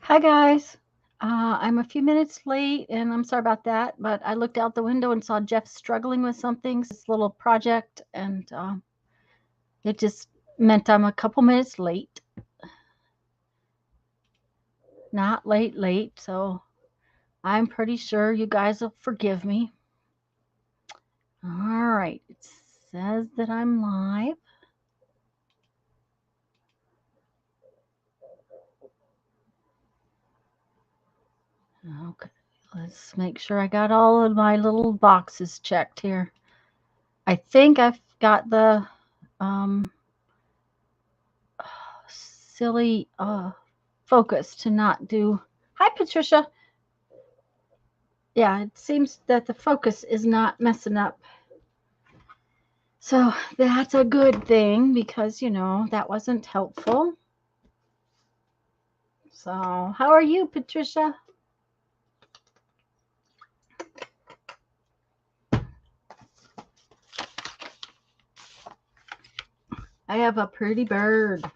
Hi guys. I'm a few minutes late and I'm sorry about that, but I looked out the window and saw Jeff struggling with something, this little project, and it just meant I'm a couple minutes late. Not late, so I'm pretty sure you guys will forgive me. All right, it says that I'm live. Okay, let's make sure I got all of my little boxes checked here. I think I've got the um, silly focus to not do. Hi, Patricia. Yeah, it seems that the focus is not messing up. So that's a good thing because, that wasn't helpful. So, how are you, Patricia? I have a pretty bird.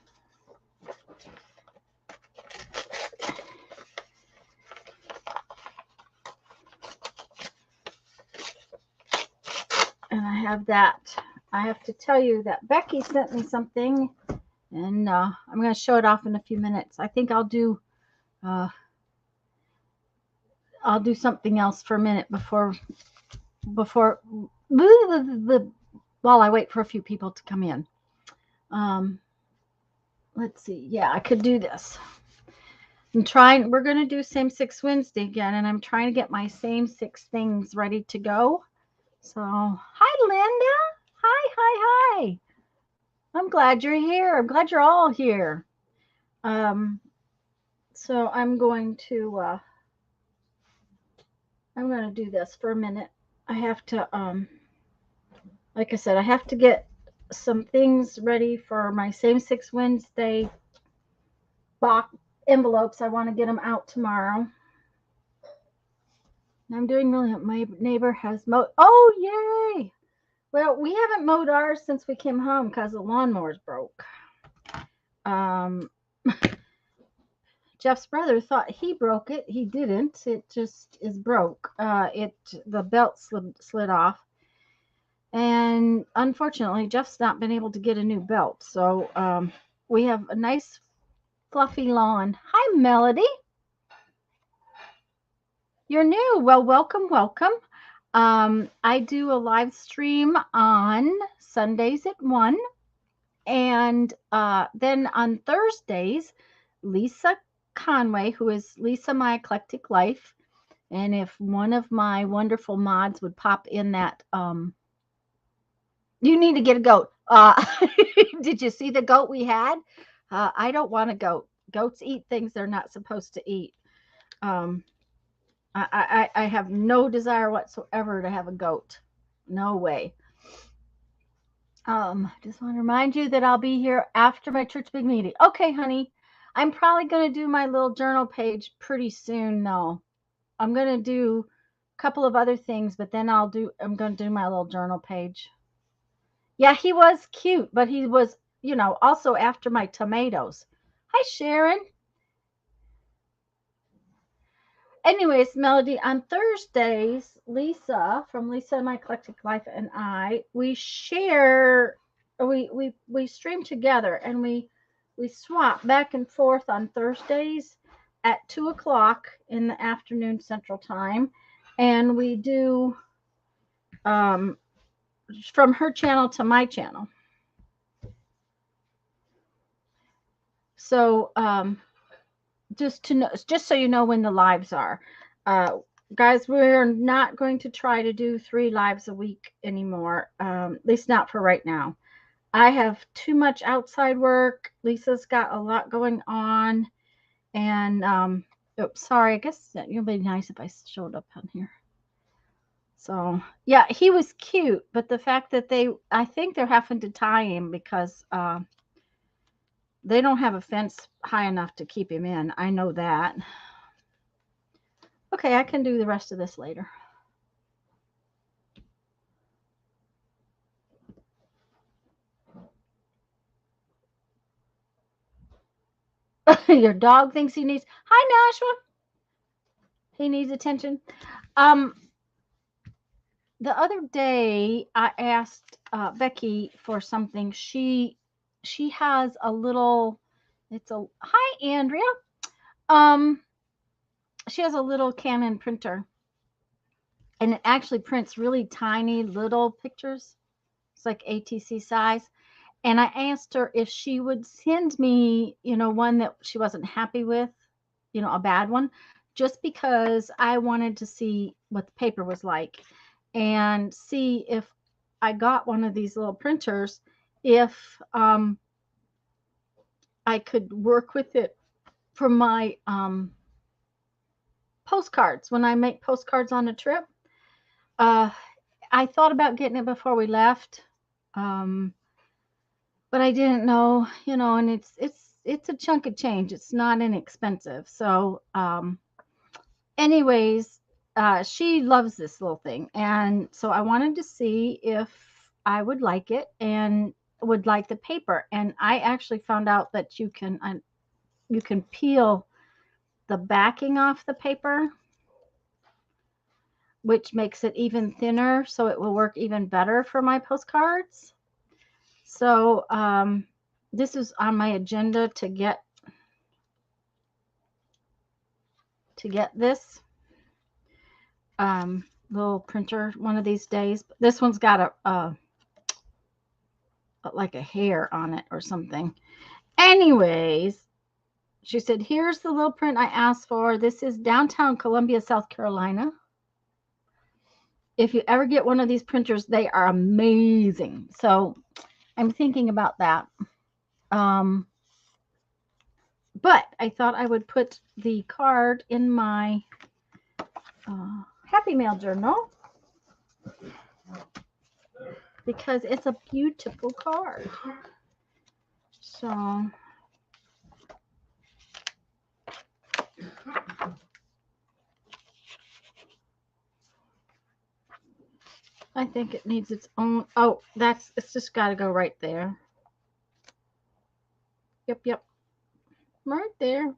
And I have that. I have to tell you that Becky sent me something, and I'm going to show it off in a few minutes. I think I'll do something else for a minute before while I wait for a few people to come in. Um, let's see. Yeah, I could do this. We're going to do same six Wednesday again, and I'm trying to get my same six things ready to go. So, hi, Linda. Hi. I'm glad you're here. I'm glad you're all here. Um, so I'm going to do this for a minute. I have to, like I said, I have to get some things ready for my same six Wednesday box envelopes. I want to get them out tomorrow. I'm doing really. My neighbor has mowed. Oh, yay! Well, we haven't mowed ours since we came home because the lawnmower's broke. Um, Jeff's brother thought he broke it. He didn't. It just is broke. The belt slid off, and unfortunately, Jeff's not been able to get a new belt. So we have a nice fluffy lawn. Hi, Melody. You're new. Well, welcome. I do a live stream on Sundays at 1. And then on Thursdays, Lisa Conway, who is Lisa My Eclectic Life, and if one of my wonderful mods would pop in that, you need to get a goat. Did you see the goat we had? I don't want a goat. Goats eat things they're not supposed to eat. Um, I have no desire whatsoever to have a goat. No way. Just want to remind you that I'll be here after my church big meeting. Okay, honey. I'm probably going to do my little journal page pretty soon, though. I'm going to do a couple of other things, but then I'm going to do my little journal page. Yeah, he was cute, but he was, also after my tomatoes. Hi, Sharon. Anyways, Melody, on Thursdays, Lisa from Lisa and My Eclectic Life and we stream together, and we swap back and forth on Thursdays at 2 o'clock in the afternoon Central Time, and we do um, from her channel to my channel. So just so you know when the lives are. Guys, we're not going to try to do 3 lives a week anymore, at least not for right now. I have too much outside work. Lisa's got a lot going on, and oops, sorry. I guess it would be nice if I showed up on here. So yeah, he was cute, but the fact that I think they're having to tie him because they don't have a fence high enough to keep him in. I know that. Okay, I can do the rest of this later. Your dog thinks he needs. Hi, Nashua. He needs attention. Um, the other day I asked Becky for something. She has a little. It's a hi, Andrea. Um, she has a little Canon printer, and it actually prints really tiny little pictures. It's like ATC size. And I asked her if she would send me, one that she wasn't happy with, a bad one, just because I wanted to see what the paper was like and see if I got one of these little printers, if I could work with it for my postcards when I make postcards on a trip. Uh, I thought about getting it before we left. But I didn't know, and it's a chunk of change. It's not inexpensive. So, anyways, she loves this little thing, and so I wanted to see if I would like it and would like the paper. And I actually found out that you can peel the backing off the paper, which makes it even thinner, so it will work even better for my postcards. So, this is on my agenda to get this little printer one of these days. This one's got a like a hair on it or something. Anyways, she said, here's the little print I asked for. This is downtown Columbia, South Carolina. If you ever get one of these printers, they are amazing. So I'm thinking about that. But I thought I would put the card in my Happy Mail journal because it's a beautiful card. So I think it needs its own. Oh, it's just got to go right there. Yep. Right there.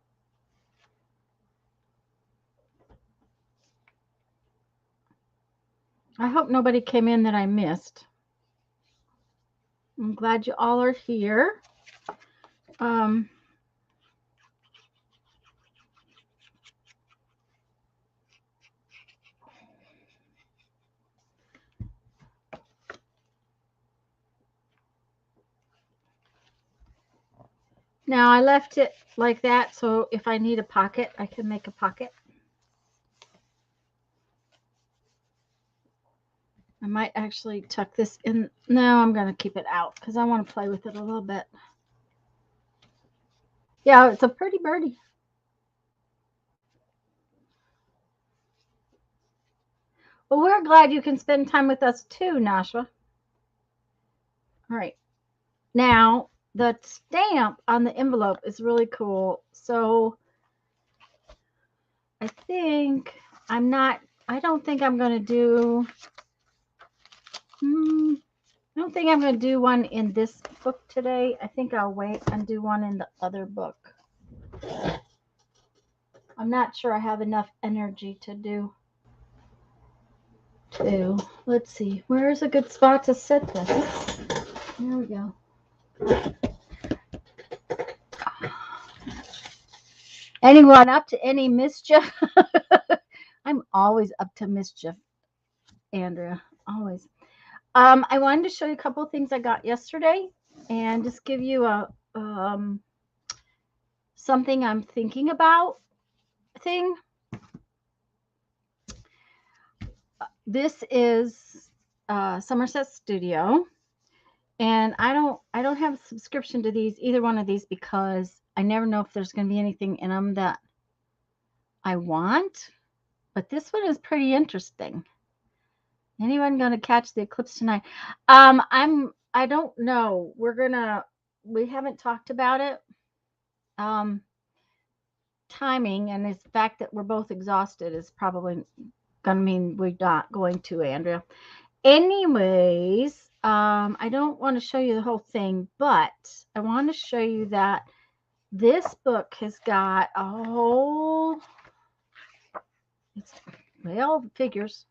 I hope nobody came in that I missed. I'm glad you all are here. Now I left it like that, so if I need a pocket, I can make a pocket. I might actually tuck this in. No, I'm going to keep it out because I want to play with it a little bit. Yeah, it's a pretty birdie. Well, we're glad you can spend time with us too, Nashua. All right. Now, the stamp on the envelope is really cool. So I don't think I'm going to do, I don't think I'm going to do one in this book today. I think I'll wait and do one in the other book. I'm not sure I have enough energy to do two. Let's see. Where is a good spot to set this? There we go. Anyone up to any mischief? I'm always up to mischief, Andrea. Always. I wanted to show you a couple of things I got yesterday and just give you a something I'm thinking about thing. This is Somerset Studio, and I don't have a subscription to either one of these because I never know if there's going to be anything in them that I want. But this one is pretty interesting. Anyone going to catch the eclipse tonight? I don't know. We haven't talked about it. Timing and the fact that we're both exhausted is probably going to mean we're not going to, Andrea. Anyways, I don't want to show you the whole thing, but I want to show you that This book has got a whole, well, figures.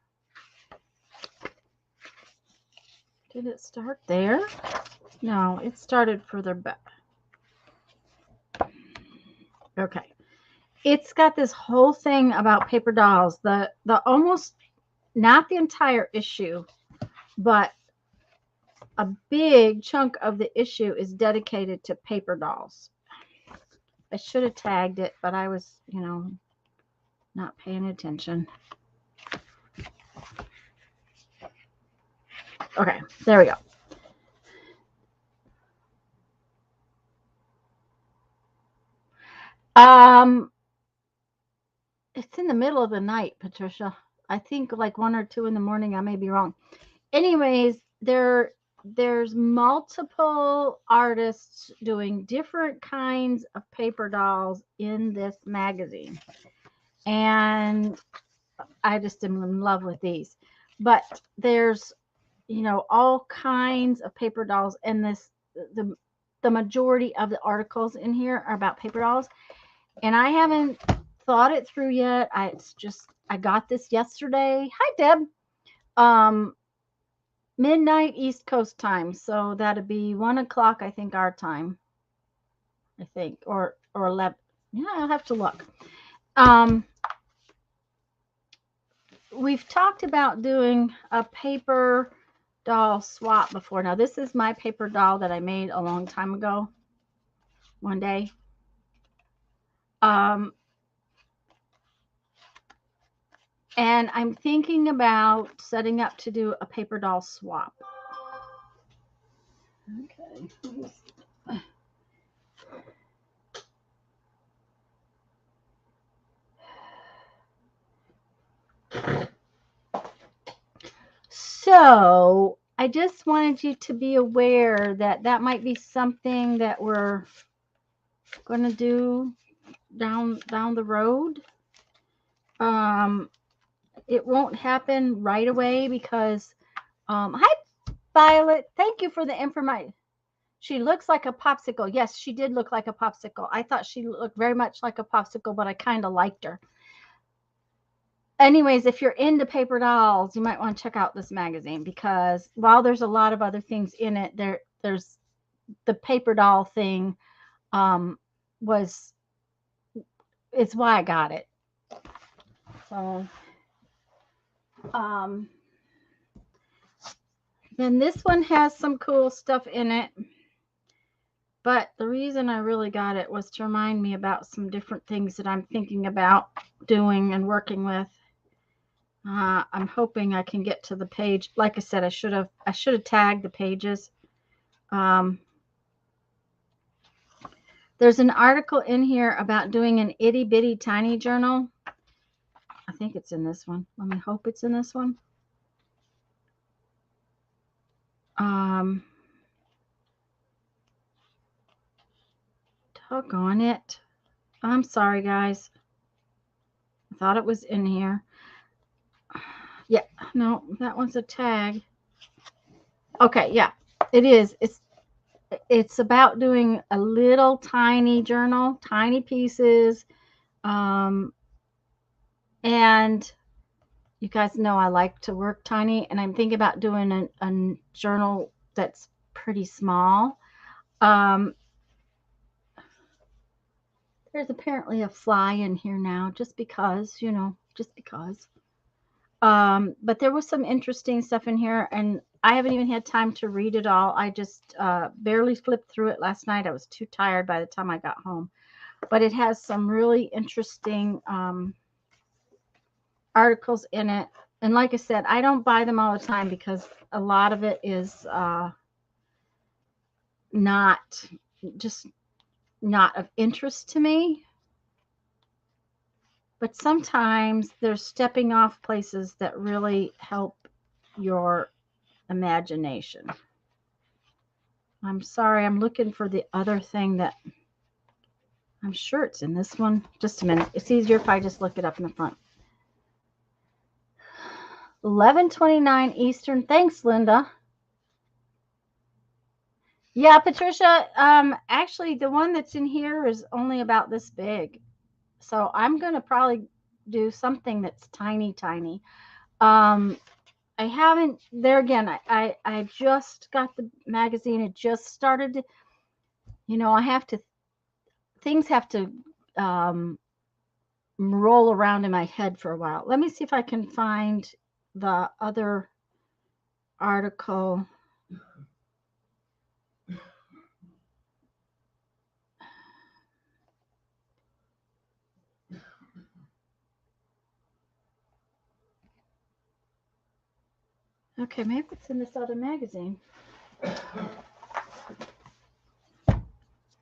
Did it start there? No, it started further back. Okay. It's got this whole thing about paper dolls. The almost, not the entire issue, but a big chunk of the issue is dedicated to paper dolls. I should have tagged it, but I was, not paying attention. Okay, there we go. It's in the middle of the night, Patricia. I think like 1 or 2 in the morning. I may be wrong. Anyways, there's multiple artists doing different kinds of paper dolls in this magazine. And I just am in love with these. But there's, all kinds of paper dolls, and the majority of the articles in here are about paper dolls. And I haven't thought it through yet. I got this yesterday. Hi, Deb. Midnight East Coast time, so that'd be 1 o'clock, I think, our time. I think, or 11. Yeah, I'll have to look. We've talked about doing a paper doll swap before. Now, this is my paper doll that I made a long time ago. One day. And I'm thinking about setting up to do a paper doll swap. Okay. So I just wanted you to be aware that that might be something that we're going to do down the road. It won't happen right away because, hi, Violet. Thank you for the information. She looks like a popsicle. Yes, she did look like a popsicle. I thought she looked very much like a popsicle, but I kind of liked her. Anyways, if you're into paper dolls, you might want to check out this magazine because while there's a lot of other things in it, there's the paper doll thing it's why I got it. So then this one has some cool stuff in it. But the reason I really got it was to remind me about some different things that I'm thinking about doing and working with. I'm hoping I can get to the page. Like I said, I should have tagged the pages. There's an article in here about doing an itty bitty tiny journal. I think it's in this one. Let me hope it's in this one. Doggone it. I'm sorry, guys. I thought it was in here. Yeah, no, that one's a tag. Okay, yeah, it is. It's about doing a little tiny journal, tiny pieces. And you guys know I like to work tiny, and I'm thinking about doing a journal that's pretty small. There's apparently a fly in here now, just because, just because. But there was some interesting stuff in here, and I haven't even had time to read it all. I just barely flipped through it last night. I was too tired by the time I got home. But it has some really interesting articles in it. And like I said, I don't buy them all the time because a lot of it is not of interest to me. But sometimes there's stepping off places that really help your imagination. I'm sorry, I'm looking for the other thing that I'm sure it's in this one. Just a minute. It's easier if I just look it up in the front. 11:29 Eastern. Thanks, Linda. Yeah, Patricia, actually the one that's in here is only about this big. So I'm going to probably do something that's tiny, tiny. Um, I haven't, there again, I just got the magazine. It just started to, I have to, things have to um, roll around in my head for a while. Let me see if I can find the other article. Okay, maybe it's in this other magazine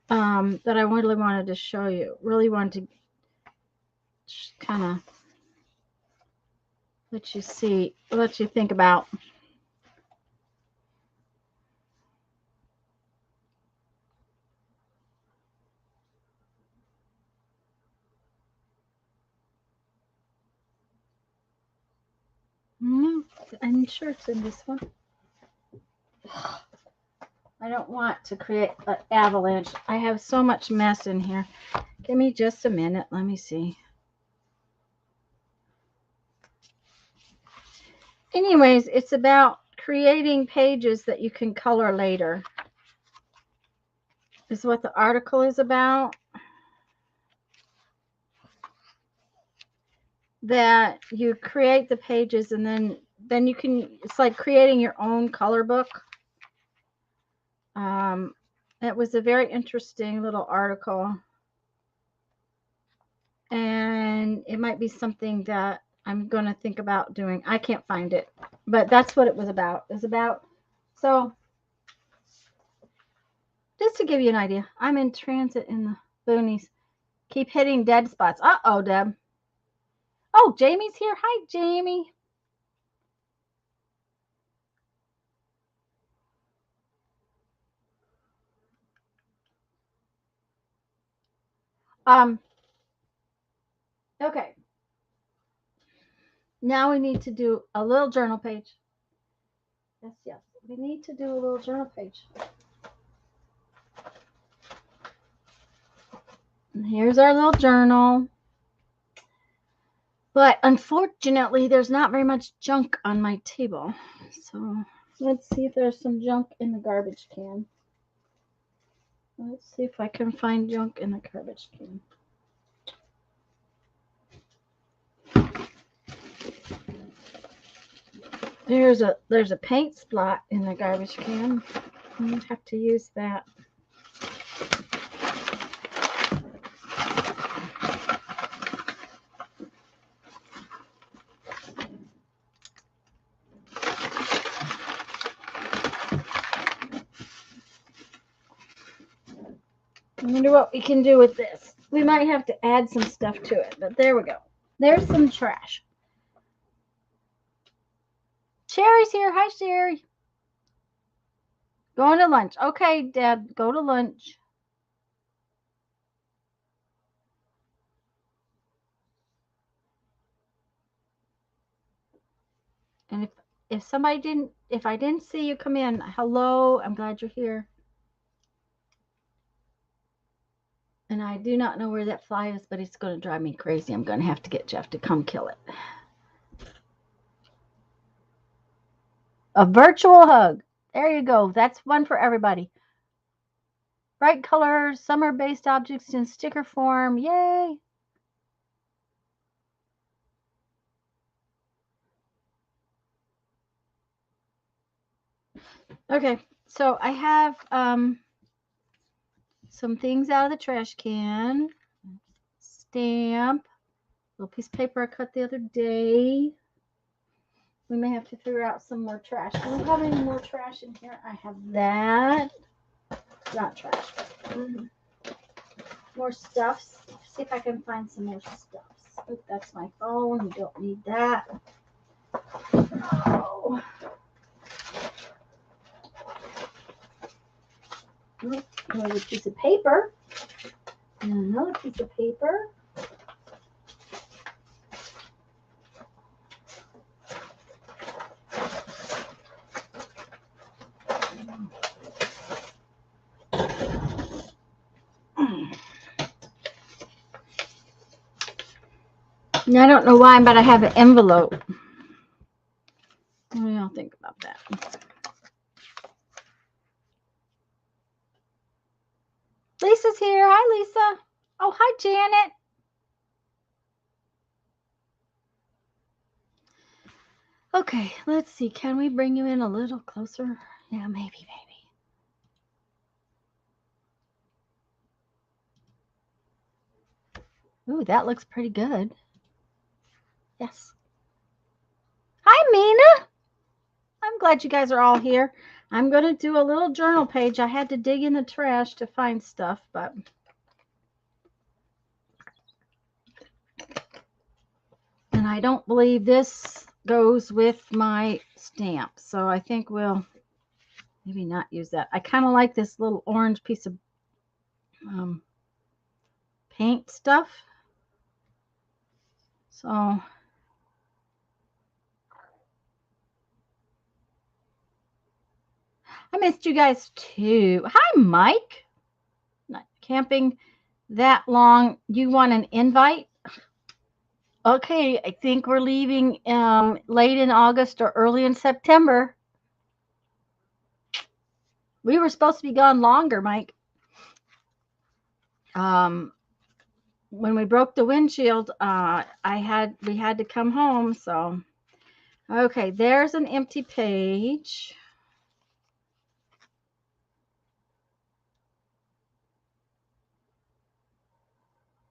that I really wanted to show you. Really wanted to kind of let you see, let you think about. I'm sure it's in this one. I don't want to create an avalanche. I have so much mess in here. Give me just a minute. Let me see. Anyways, it's about creating pages that you can color later. Is what the article is about. That you create the pages and then you can, it's like creating your own color book. It was a very interesting little article, and it might be something that I'm going to think about doing. I can't find it, but that's what it was about. It was about, so just to give you an idea, I'm in transit in the boonies. Keep hitting dead spots. Uh-oh, Deb. Oh, Jamie's here. Hi, Jamie. Okay. Now we need to do a little journal page. Yes, yes. We need to do a little journal page. And here's our little journal. But unfortunately, there's not very much junk on my table. So let's see if there's some junk in the garbage can. Let's see if I can find junk in the garbage can. There's a paint spot in the garbage can. I'm gonna have to use that. I wonder what we can do with this. We might have to add some stuff to it, but there we go. There's some trash. Sherry's here. Hi, Sherry. Going to lunch. Okay, Deb, go to lunch. And if I didn't see you come in, hello, I'm glad you're here. And I do not know where that fly is, but it's going to drive me crazy. I'm going to have to get Jeff to come kill it. A virtual hug. There you go. That's one for everybody. Bright colors, summer-based objects in sticker form. Yay! Okay, so I have some things out of the trash can. Stamp. Little piece of paper I cut the other day. We may have to figure out some more trash. Do we have any more trash in here? I have that. Not trash. More stuffs. See if I can find some more stuffs. Oh, that's my phone. We don't need that. Oh. Another piece of paper. And another piece of paper. And I don't know why, but I have an envelope. What do y'all think about that? Lisa's here. Hi, Lisa. Oh, hi, Janet. Okay, let's see. Can we bring you in a little closer? Yeah, maybe. Ooh, that looks pretty good. Yes. Hi, Mina. I'm glad you guys are all here. I'm going to do a little journal page. I had to dig in the trash to find stuff, but... And I don't believe this goes with my stamp, so I think we'll maybe not use that. I kind of like this little orange piece of paint stuff. So I missed you guys too. Hi, Mike. Not camping that long. You want an invite? Okay, I think we're leaving late in August or early in September. We were supposed to be gone longer, Mike. When we broke the windshield, we had to come home. So, okay, there's an empty page.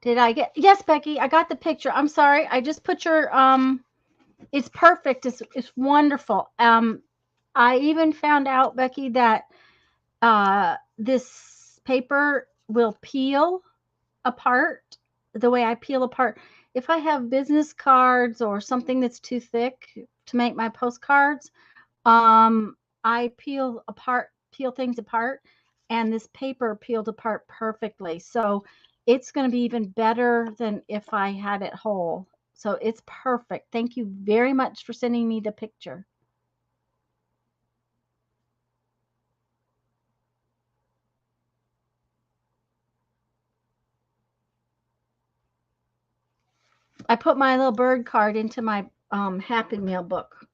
Did I get? Yes, Becky, I got the picture. I'm sorry. I just put your it's perfect. It's wonderful. I even found out, Becky, that this paper will peel apart the way I peel apart. If I have business cards or something that's too thick to make my postcards, I peel things apart, and this paper peeled apart perfectly. So it's going to be even better than if I had it whole. So it's perfect. Thank you very much for sending me the picture. I put my little bird card into my Happy Meal book.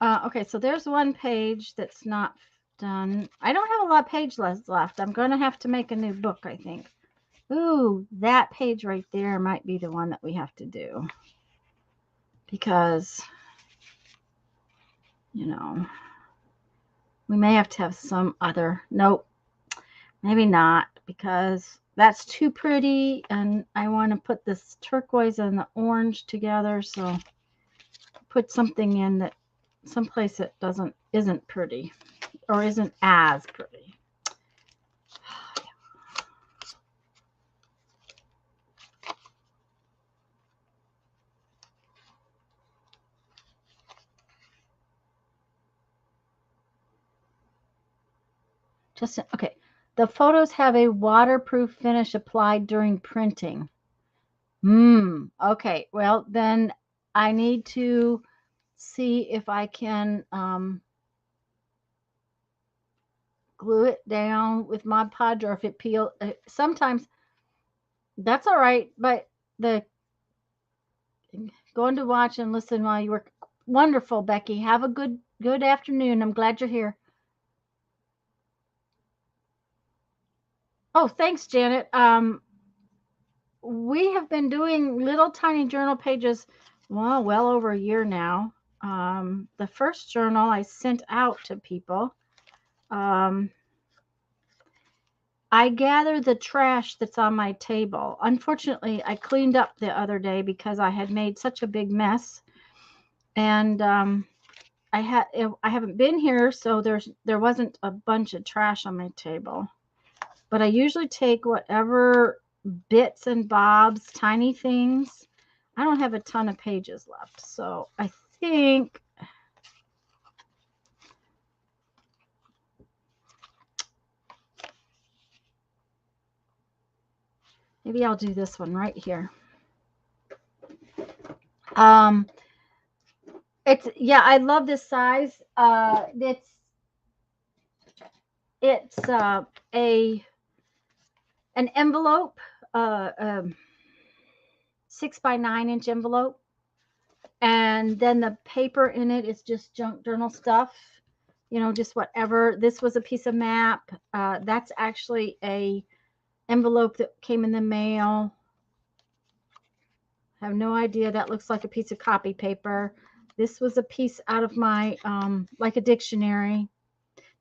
Okay, so there's one page that's not done. I don't have a lot of page left. I'm going to have to make a new book, I think. Ooh, that page right there might be the one that we have to do. Because, you know, we may have to have some other. Nope, maybe not, because that's too pretty, and I want to put this turquoise and the orange together. So put something in that someplace that isn't pretty or isn't as pretty. Just okay. The photos have a waterproof finish applied during printing. Okay. Well, then I need to see if I can glue it down with Mod Podge, or if it peels. Sometimes that's all right, but the going to watch and listen while you work. Wonderful, Becky. Have a good afternoon. I'm glad you're here. Oh, thanks, Janet. We have been doing little tiny journal pages, well over a year now. The first journal I sent out to people. I gather the trash that's on my table. Unfortunately, I cleaned up the other day because I had made such a big mess, and I haven't been here, so there wasn't a bunch of trash on my table. But I usually take whatever bits and bobs, tiny things. I don't have a ton of pages left, so I think maybe I'll do this one right here. I love this size. It's an envelope. a 6 by 9 inch envelope, and then the paper in it is just junk journal stuff, just whatever. This was a piece of map. That's actually a envelope that came in the mail. I have no idea. That looks like a piece of copy paper. This was a piece out of my like a dictionary.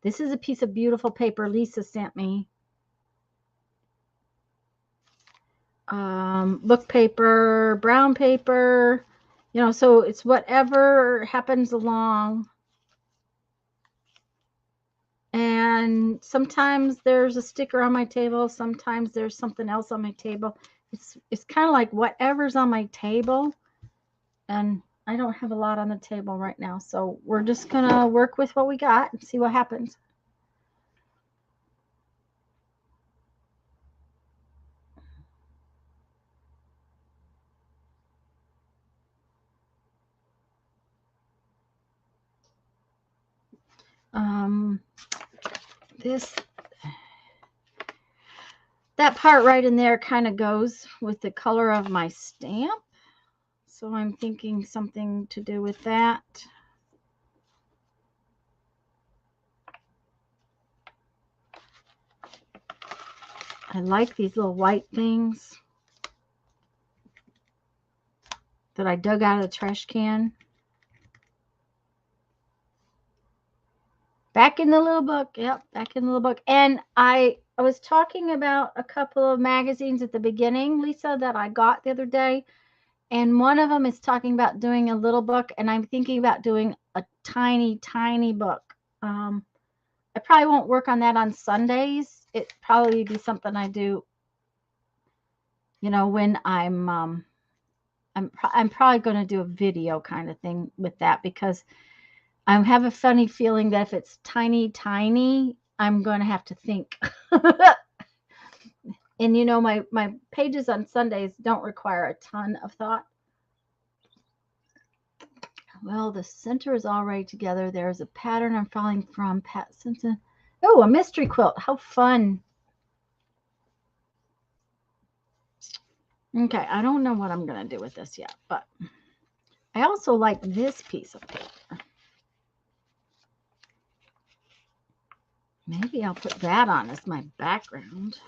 This is a piece of beautiful paper Lisa sent me. Book paper, brown paper, so it's whatever happens along. And sometimes there's a sticker on my table. Sometimes there's something else on my table. It's kind of like whatever's on my table. And I don't have a lot on the table right now. So we're just going to work with what we got and see what happens. That part right in there kind of goes with the color of my stamp. So I'm thinking something to do with that. I like these little white things that I dug out of the trash can. Back in the little book. Yep, back in the little book. And I was talking about a couple of magazines at the beginning, Lisa, that I got the other day. And one of them is talking about doing a little book. And I'm thinking about doing a tiny, tiny book. I probably won't work on that on Sundays. It probably be something I do, when I'm probably going to do a video kind of thing with that, because I have a funny feeling that if it's tiny, tiny, I'm going to have to think. And my pages on Sundays don't require a ton of thought. Well, the center is already together. There's a pattern I'm following from Pat Simpson. Oh, a mystery quilt. How fun. Okay, I don't know what I'm going to do with this yet, but I also like this piece of paper. Maybe I'll put that on as my background.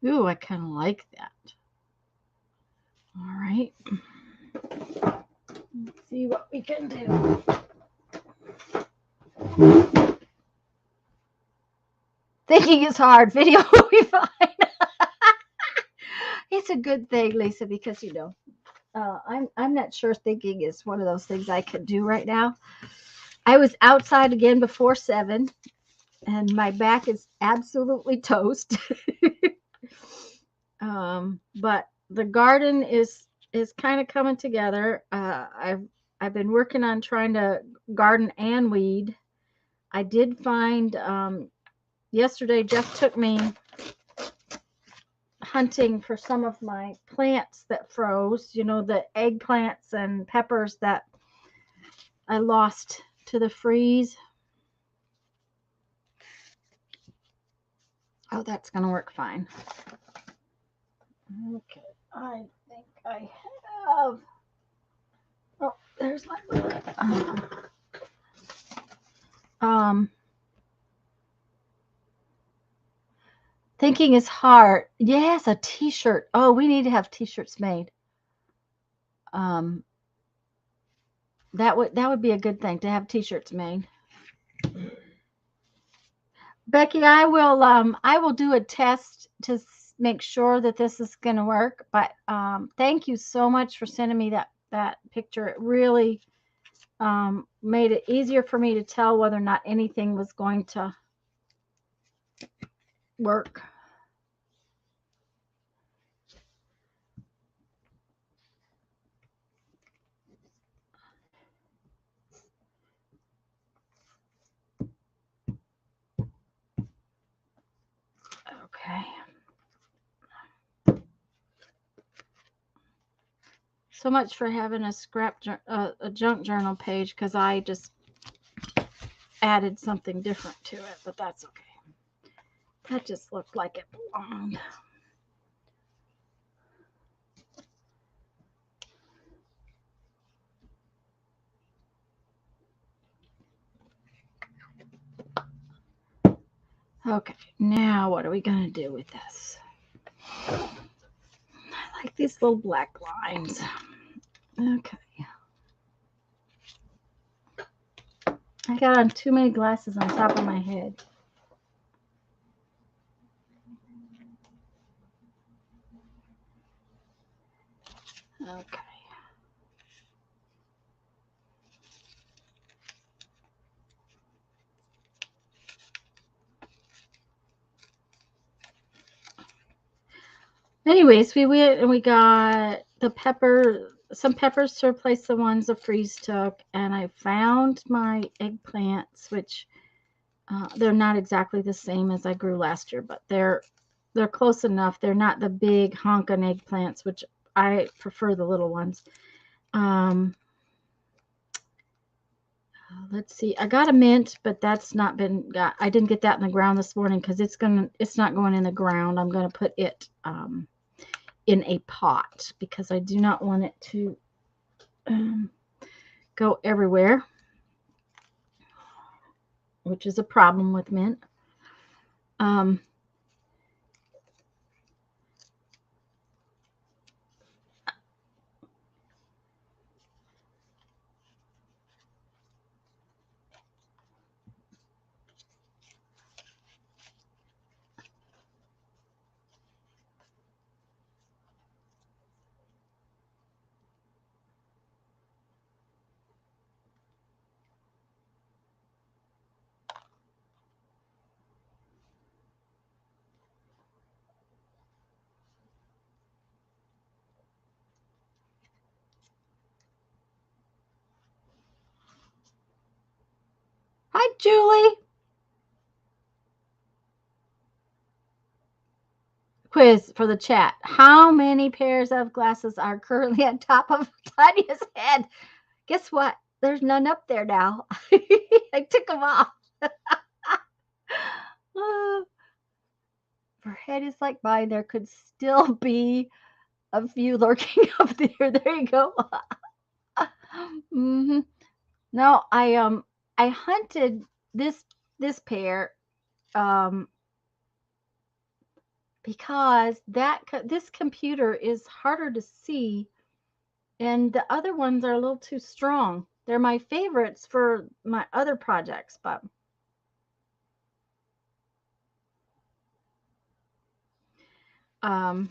Ooh, I kind of like that. All right. Let's see what we can do. Thinking is hard. Video will be fine. It's a good thing, Lisa, because I'm not sure thinking is one of those things I could do right now. I was outside again before 7, and my back is absolutely toast. But the garden is kind of coming together. I've been working on trying to garden and weed. I did find yesterday Jeff took me hunting for some of my plants that froze, the eggplants and peppers that I lost to the freeze. Oh, that's going to work fine. Okay, I think I have. Oh, there's my thinking is hard. Yes, a t-shirt. Oh, we need to have t-shirts made. That would be a good thing to have t-shirts made. Becky, I will do a test to make sure that this is going to work. But thank you so much for sending me that picture. It really made it easier for me to tell whether or not anything was going to work. Okay. So much for having a a junk journal page, because I just added something different to it, but that's okay. That just looked like it belonged. Okay, now what are we going to do with this? I like these little black lines. Okay. I got on too many glasses on top of my head. Okay. Anyways, we went and we got some peppers to replace the ones the freeze took, and I found my eggplants, which they're not exactly the same as I grew last year, but they're close enough. They're not the big honkin' eggplants, which I prefer the little ones. Let's see. I got a mint, but that's not been got. I didn't get that in the ground this morning because it's not going in the ground. I'm gonna put it in a pot because I do not want it to go everywhere, which is a problem with mint. Hi, Julie. Quiz for the chat. How many pairs of glasses are currently on top of Tanya's head? Guess what? There's none up there now. I took them off. Her head is like mine. There could still be a few lurking up there. There you go. Mm-hmm. No, I hunted this pair because this computer is harder to see, and the other ones are a little too strong. They're my favorites for my other projects, but I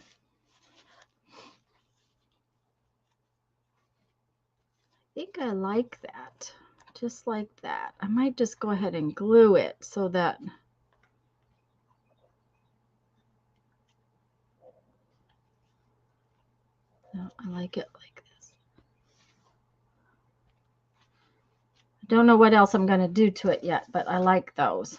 think I like that. Just like that. I might just go ahead and glue it so that no, I like it like this. I don't know what else I'm going to do to it yet, but I like those.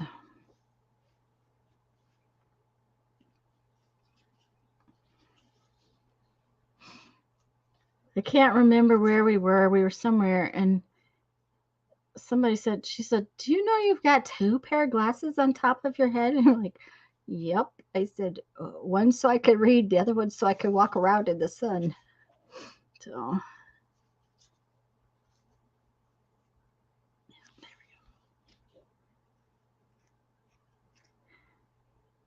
I can't remember where we were. We were somewhere, and somebody said, she said, do you know you've got 2 pair of glasses on top of your head? And I'm like, yep. I said, one so I could read, the other one so I could walk around in the sun. So, there we go.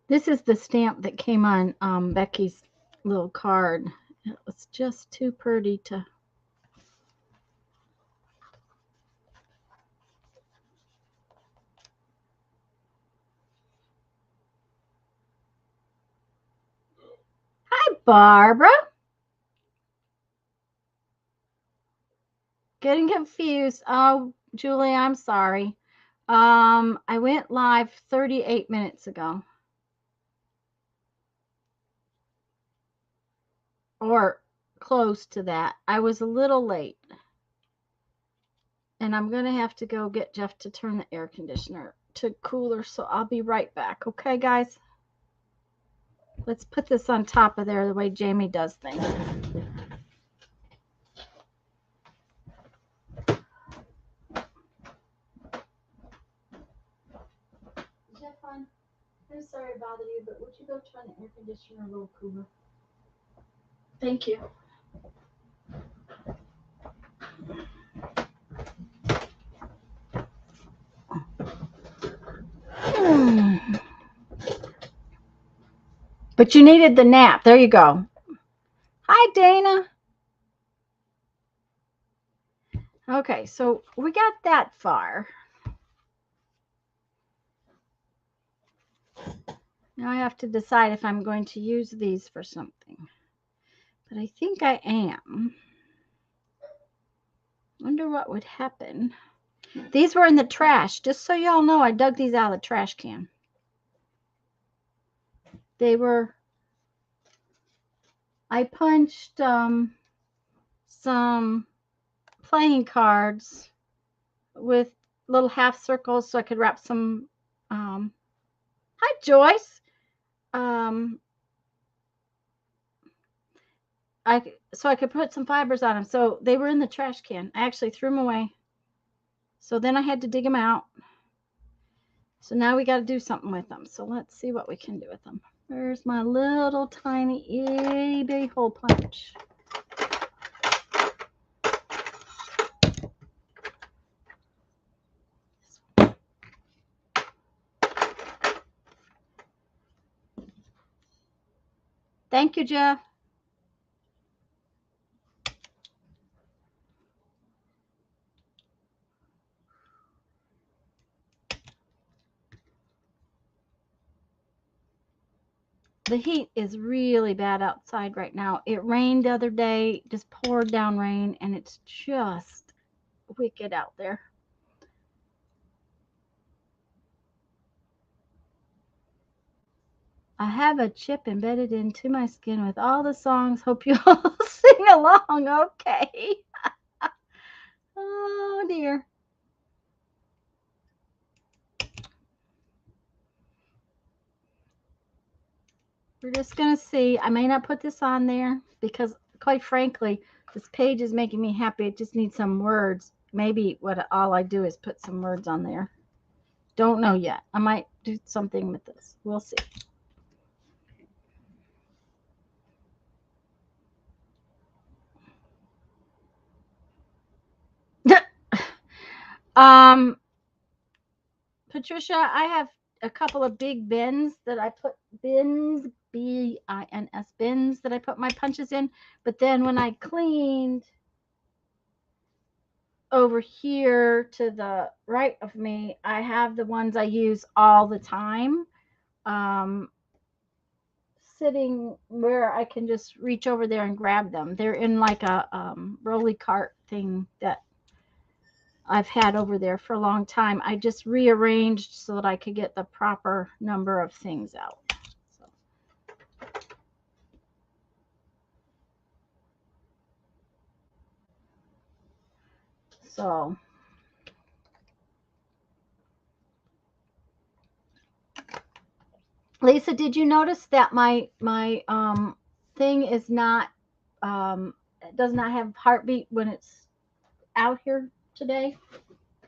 This is the stamp that came on Becky's little card. It was just too pretty to. Hi, Barbara. Getting confused. Oh, Julie, I'm sorry. I went live 38 minutes ago. Or close to that. I was a little late. And I'm going to have to go get Jeff to turn the air conditioner to cooler, so I'll be right back. Okay, guys? Let's put this on top of there the way Jamie does things. hon? I'm sorry to bother you, but would you go turn the air conditioner a little cooler? Thank you. But you needed the nap. There you go. Hi, Dana. Okay, so we got that far. Now I have to decide if I'm going to use these for something. But I think I am. Wonder what would happen. These were in the trash. Just so y'all know, I dug these out of the trash can. They were, I punched some playing cards with little half circles so I could wrap some, hi Joyce. So I could put some fibers on them. So they were in the trash can. I actually threw them away. So then I had to dig them out. So now we got to do something with them. So let's see what we can do with them. There's my little tiny itty bitty hole punch. Thank you, Jeff. The heat is really bad outside right now. It rained the other day, just poured down rain, and it's just wicked out there. I have a chip embedded into my skin with all the songs. Hope you all sing along. Okay. Oh, dear. We're just going to see. I may not put this on there because, quite frankly, this page is making me happy. It just needs some words. Maybe what all I do is put some words on there. Don't know yet. I might do something with this. We'll see. Patricia, I have a couple of big bins that I put bins, B-I-N-S, bins that I put my punches in. But then when I cleaned over here to the right of me, I have the ones I use all the time, sitting where I can just reach over there and grab them. They're in like a rolly cart thing that I've had over there for a long time. I just rearranged so that I could get the proper number of things out. So Lisa, did you notice that my thing is not does not have heartbeat when it's out here today?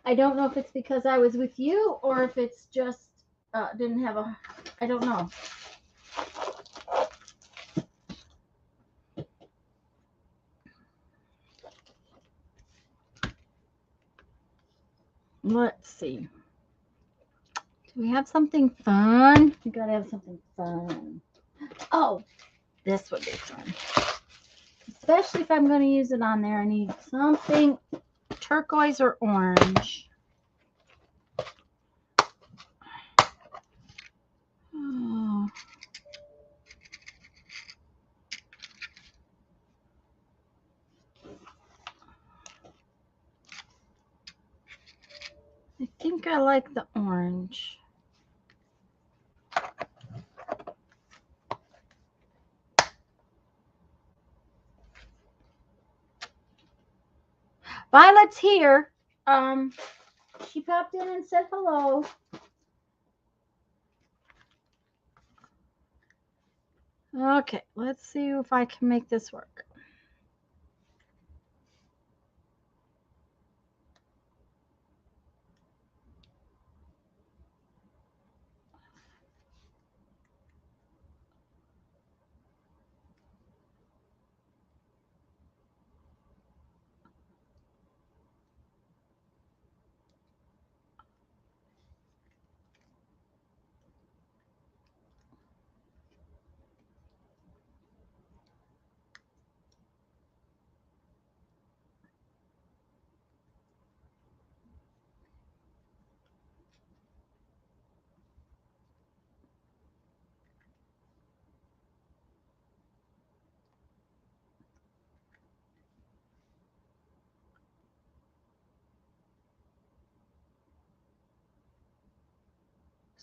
I don't know if it's because I was with you or if it's just didn't have a, I don't know. Let's see. Do we have something fun? We gotta have something fun. Oh, this would be fun. Especially if I'm going to use it on there. I need something turquoise or orange. Oh. I think I like the orange. Violet's here. She popped in and said hello. Okay, let's see if I can make this work.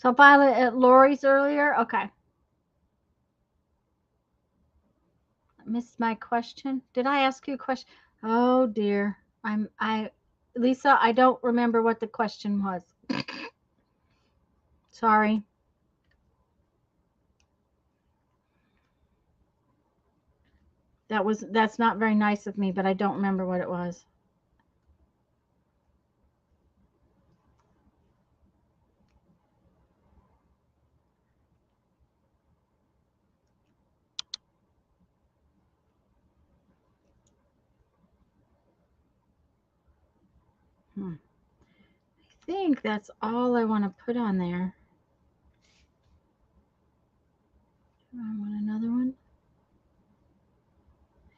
So Violet at Lori's earlier. Okay. Missed my question. Did I ask you a question? Oh dear. Lisa, I don't remember what the question was. Sorry. That's not very nice of me, but I don't remember what it was. I think that's all I want to put on there. Do I want another one?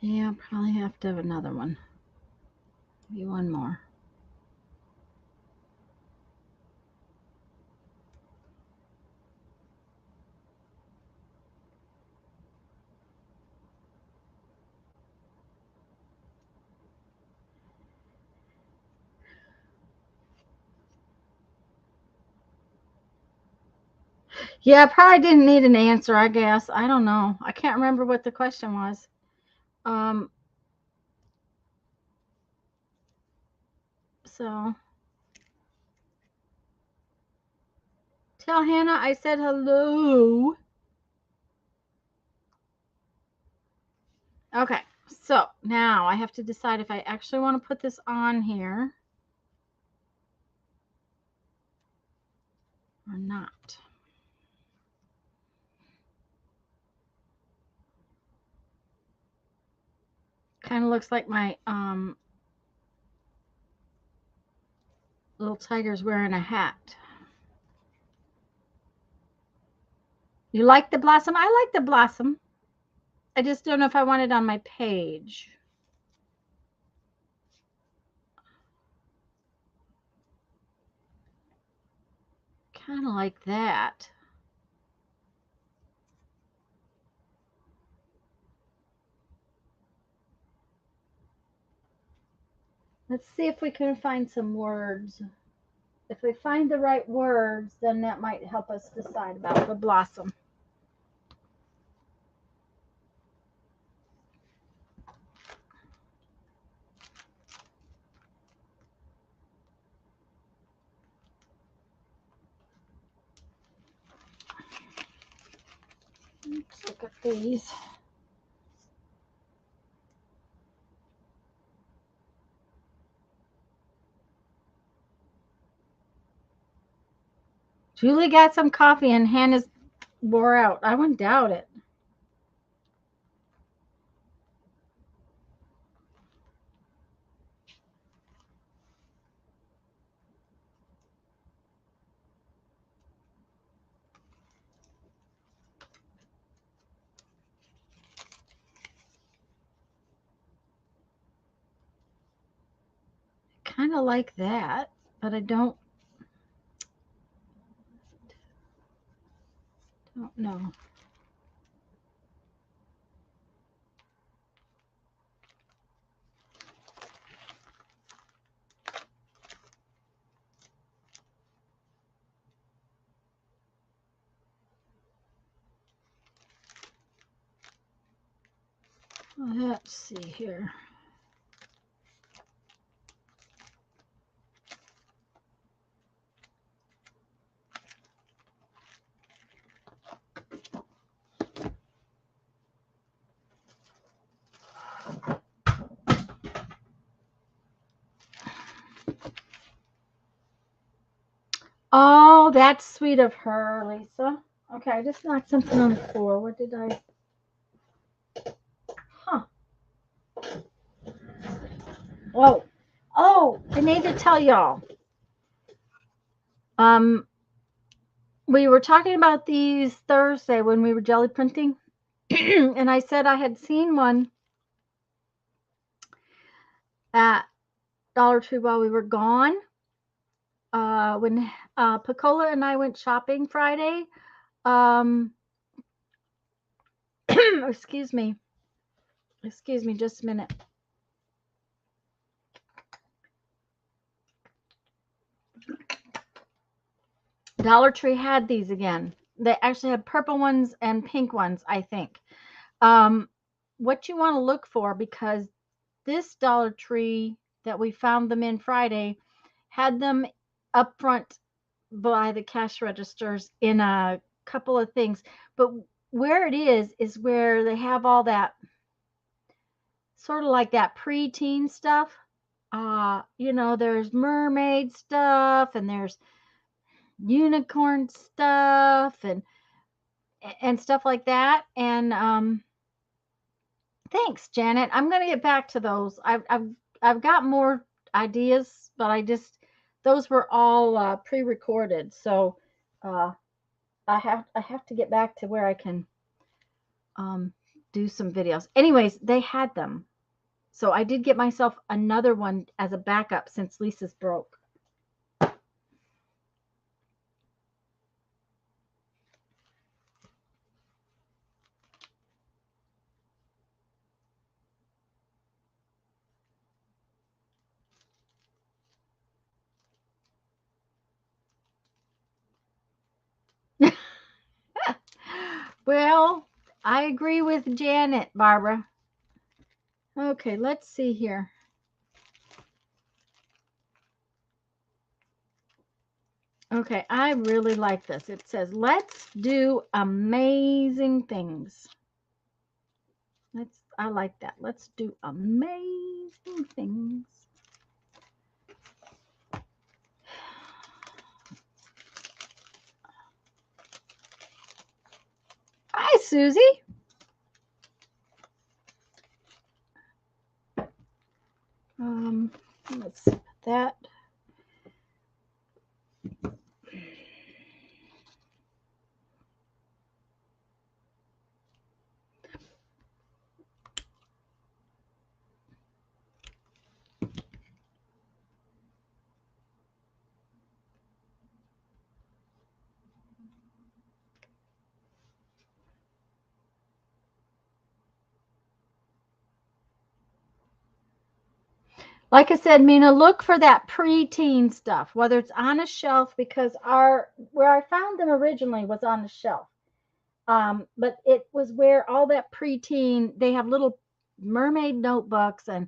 Yeah, I'll probably have to have another one. Maybe one more. Yeah, I probably didn't need an answer, I guess. I don't know. I can't remember what the question was. So tell Hannah I said hello. Okay, so now I have to decide if I actually want to put this on here or not. Kind of looks like my little tiger's wearing a hat. You like the blossom? I like the blossom. I just don't know if I want it on my page. Kind of like that. Let's see if we can find some words. If we find the right words, then that might help us decide about the blossom. Let's look at these. Julie got some coffee and Hannah's wore out. I wouldn't doubt it. Kind of like that, but I don't know. Let's see here. Oh, that's sweet of her, Lisa. Okay, I just knocked something on the floor. What did I? Huh. Oh, I need to tell y'all. We were talking about these Thursday when we were jelly printing, and I said I had seen one at Dollar Tree while we were gone. When Picola and I went shopping Friday. Excuse me just a minute. Dollar Tree had these again. They actually had purple ones and pink ones, I think. What you want to look for, because this Dollar Tree that we found them in Friday had them up front by the cash registers in a couple of things. But where it is where they have all that sort of like that preteen stuff. There's mermaid stuff and there's unicorn stuff and stuff like that. And thanks, Janet. I'm gonna get back to those. I've got more ideas, but those were all pre-recorded, so uh, I have to get back to where I can do some videos. Anyways, they had them, so I did get myself another one as a backup since Lisa's broke. Well, I agree with Janet, Barbara. Okay, let's see here. Okay, I really like this. It says, let's do amazing things. I like that. Let's do amazing things. Hi, Susie. Let's put that. Like I said, Mina, look for that preteen stuff, whether it's on a shelf, because where I found them originally was on the shelf. But it was where all that preteen, they have little mermaid notebooks, and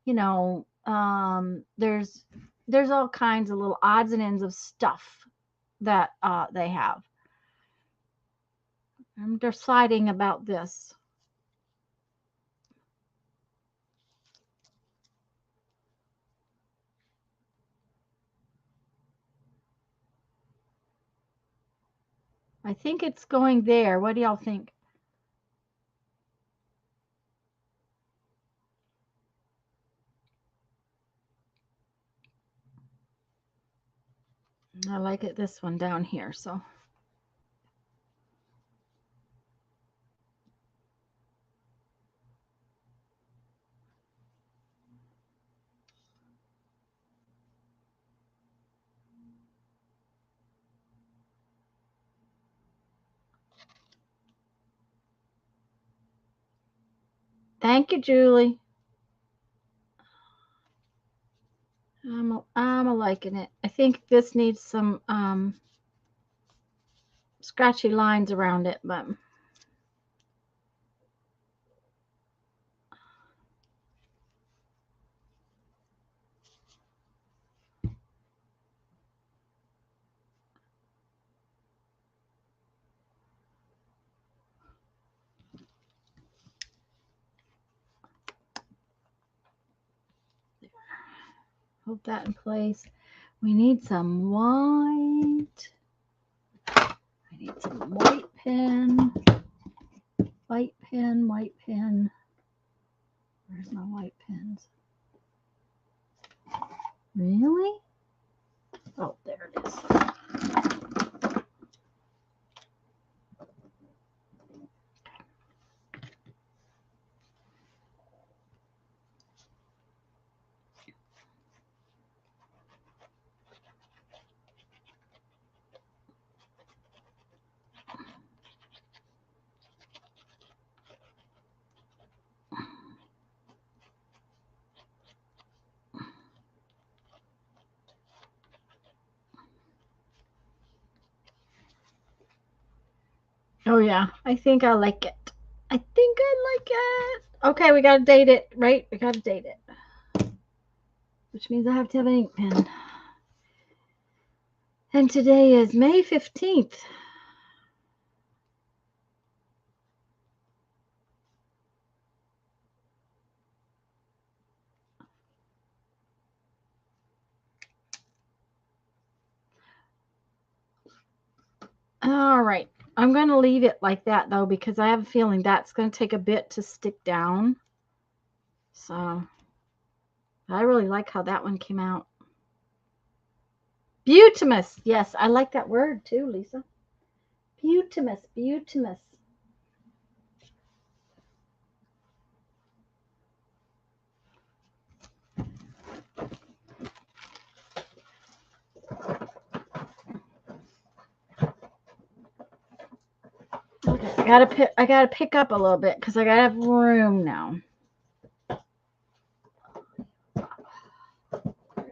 there's all kinds of little odds and ends of stuff that they have. I'm deciding about this. I think it's going there. What do y'all think? I like it, this one down here. So thank you, Julie. I'm a liking it. I think this needs some scratchy lines around it, but hold that in place. We need some white. I need some white pen. White pen, white pen. Where's my white pens? Really? Oh, there it is. Oh, yeah. I think I like it. I think I like it. Okay, we got to date it, right? We got to date it. Which means I have to have an ink pen. And today is May 15th. All right. I'm going to leave it like that, though, because I have a feeling that's going to take a bit to stick down. So I really like how that one came out. Butamus. Yes, I like that word too, Lisa. Butamus. Butamus. Okay, I gotta pick up a little bit because I gotta have room now. There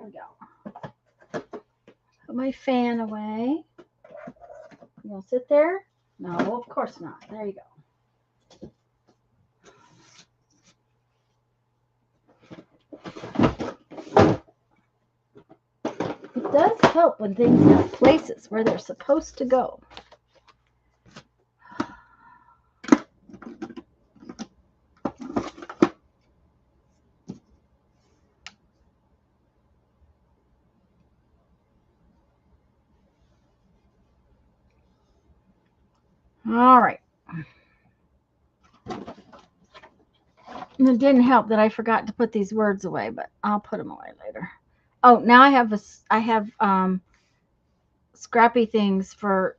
we go. Put my fan away. You gonna sit there? No, of course not. There you go. It does help when things have places where they're supposed to go. All right. And it didn't help that I forgot to put these words away, but I'll put them away later. Oh, now I have scrappy things for,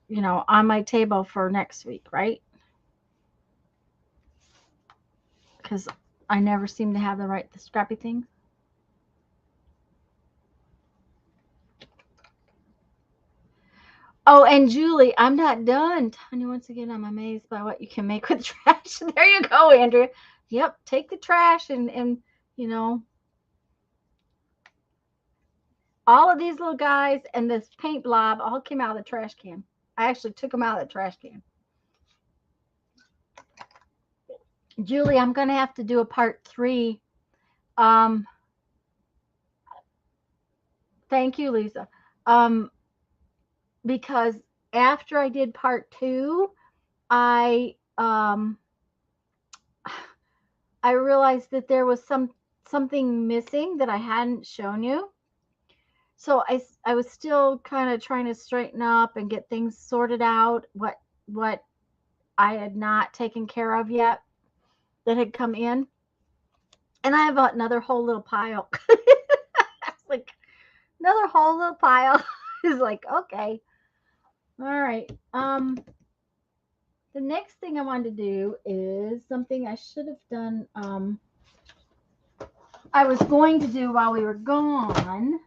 on my table for next week, right? Because I never seem to have the scrappy things. Oh, and Julie, I'm not done. Tanya, once again, I'm amazed by what you can make with trash. There you go, Andrea. Yep, take the trash and all of these little guys and this paint blob all came out of the trash can. I actually took them out of the trash can. Julie, I'm going to have to do a part 3. Thank you, Lisa. Because after I did part 2, I realized that there was something missing that I hadn't shown you. So I was still kind of trying to straighten up and get things sorted out, what I had not taken care of yet that had come in. And I have another whole little pile. It's like another whole little pile. Is like, okay. All right. The next thing I wanted to do is something I should have done. I was going to do while we were gone,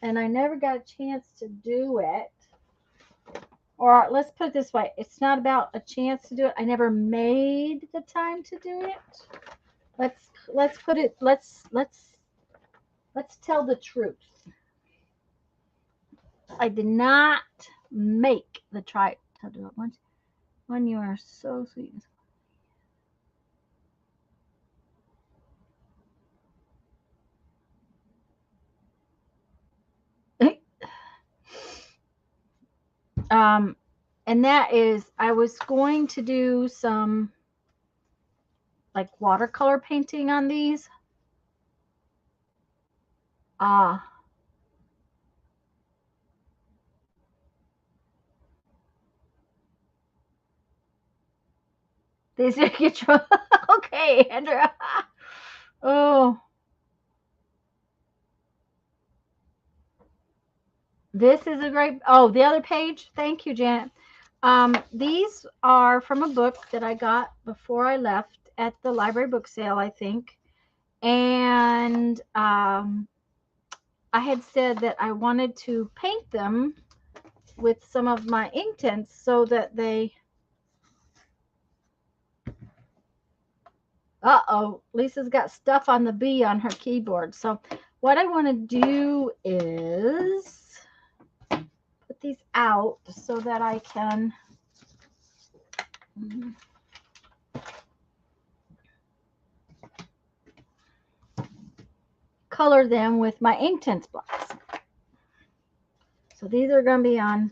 and I never got a chance to do it. Or let's put it this way: it's not about a chance to do it. I never made the time to do it. Let's put it. Let's tell the truth. I did not make the try to do it once. When you are so sweet. And that is, I was going to do some like watercolor painting on these. These are get okay, Andrea. Oh, this is a great. Oh, the other page. Thank you, Janet. These are from a book that I got before I left at the library book sale, I think. And I had said that I wanted to paint them with some of my ink tints so that they. Uh-oh, Lisa's got stuff on the B on her keyboard. So what I want to do is put these out so that I can color them with my Inktense blocks. So these are going to be on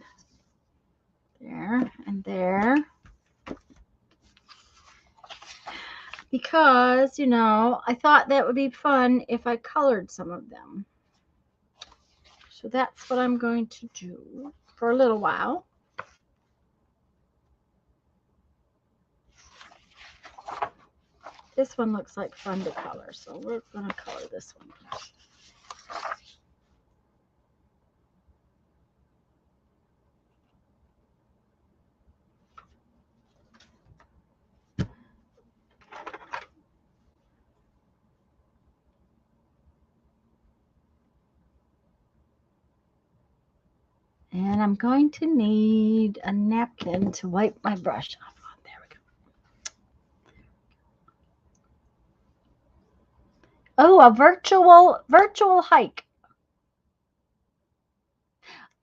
there and there. Because, you know, I thought that would be fun if I colored some of them. So that's what I'm going to do for a little while. This one looks like fun to color, so we're going to color this one. And I'm going to need a napkin to wipe my brush off on. There we go. Oh, a virtual hike.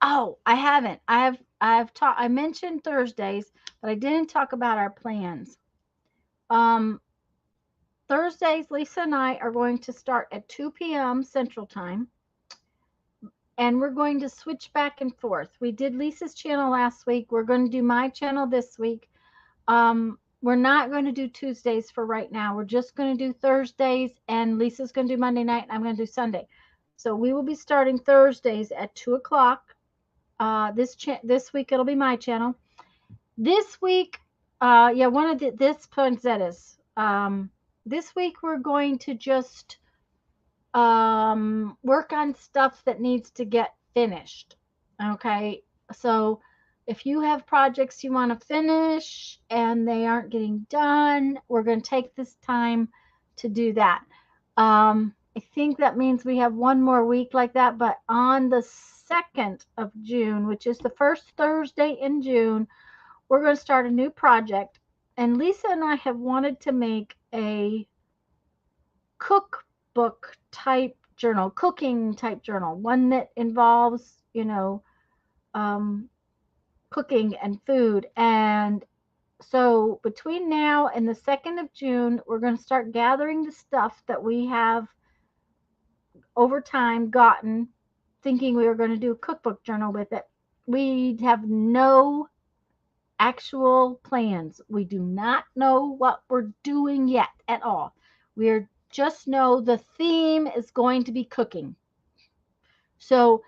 Oh, I haven't. I mentioned Thursdays, but I didn't talk about our plans. Thursdays, Lisa and I are going to start at 2 p.m. Central Time. And we're going to switch back and forth. We did Lisa's channel last week. We're going to do my channel this week. We're not going to do Tuesdays for right now. We're just going to do Thursdays, and Lisa's going to do Monday night, and I'm going to do Sunday. So we will be starting Thursdays at 2 o'clock. This week it'll be my channel. This week, this poinsettias. This week we're going to just work on stuff that needs to get finished. Okay, so if you have projects you want to finish and they aren't getting done, we're going to take this time to do that. I think that means we have one more week like that, but on the 2nd of June, which is the first Thursday in June, we're going to start a new project. And Lisa and I have wanted to make a cookbook type journal, cooking type journal, one that involves, you know, cooking and food. And so between now and the 2nd of June, we're going to start gathering the stuff that we have over time gotten, thinking we were going to do a cookbook journal with it. We have no actual plans. We do not know what we're doing yet at all. We're just know the theme is going to be cooking. So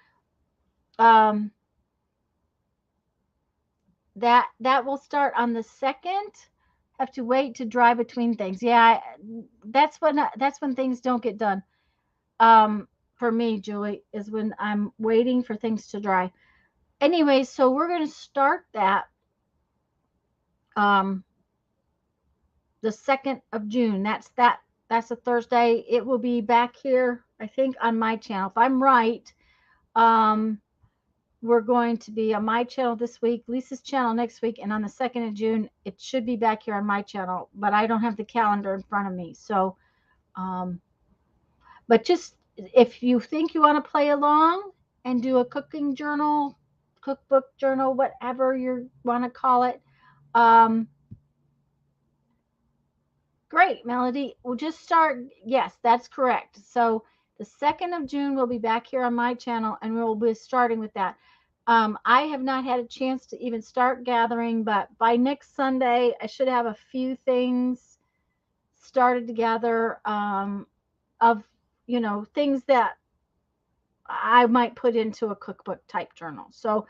that will start on the 2nd. Have to wait to dry between things. Yeah, that's when things don't get done. For me, Julie, is when I'm waiting for things to dry. Anyway, so we're going to start that the 2nd of June. That's a Thursday. It will be back here, I think, on my channel. If I'm right, we're going to be on my channel this week, Lisa's channel next week, and on the 2nd of June, it should be back here on my channel, but I don't have the calendar in front of me. So, but just if you think you want to play along and do a cooking journal, cookbook journal, whatever you want to call it, great, Melody. We'll just start. Yes, that's correct. So the 2nd of June, we'll be back here on my channel, and we'll be starting with that. I have not had a chance to even start gathering, but by next Sunday, I should have a few things started together of, you know, things that I might put into a cookbook type journal. So,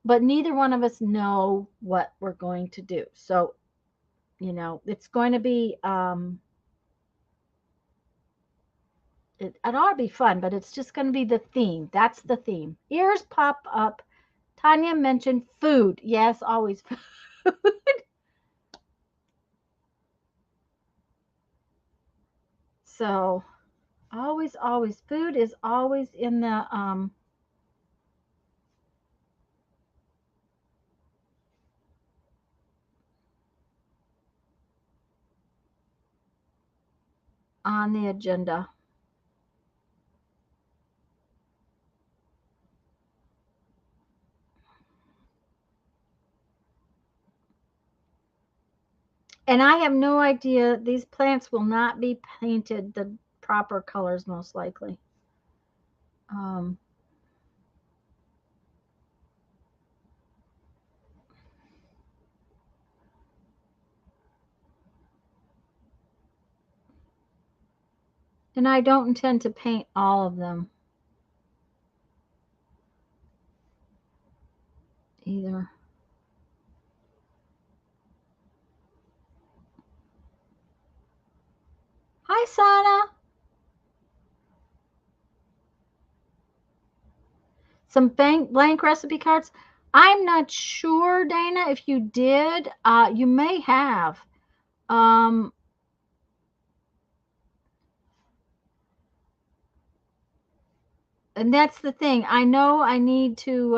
but neither one of us know what we're going to do. So, you know, it's going to be, it ought to be fun, but it's just going to be the theme. That's the theme. Ears pop up. Tanya mentioned food. Yes, always food. So always food is always in the on the agenda. And I have no idea. These plants will not be painted the proper colors, most likely. Um, and I don't intend to paint all of them either. Hi, Sana. Some blank recipe cards. I'm not sure, Dana, if you did. You may have. Um, and that's the thing. I know I need to.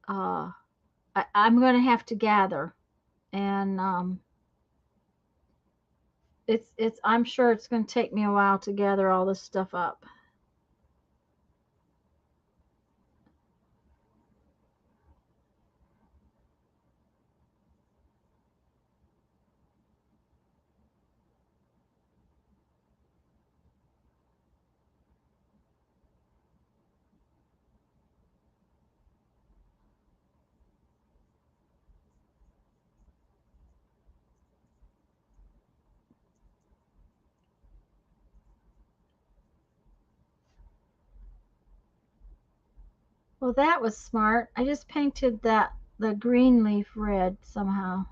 Uh, I'm going to have to gather, and it's. I'm sure it's going to take me a while to gather all this stuff up. Well, that was smart. I just painted the green leaf red somehow.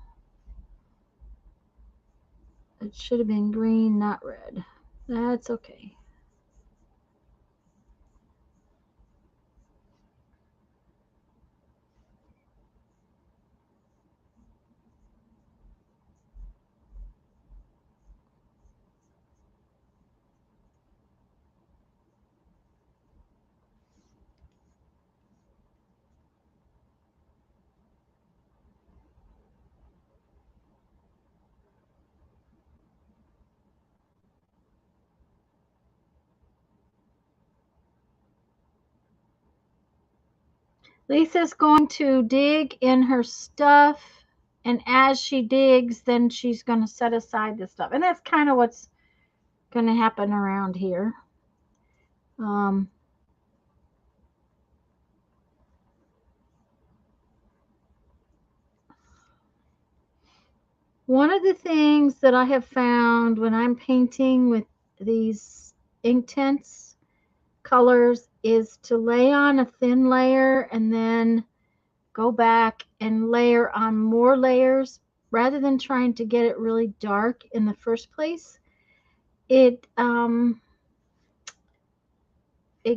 It should have been green, not red. That's okay. Lisa's going to dig in her stuff, and as she digs, then she's going to set aside the stuff. And that's kind of what's going to happen around here. Um, One of the things that I have found when I'm painting with these Inktense colors is to lay on a thin layer and then go back and layer on more layers rather than trying to get it really dark in the first place. It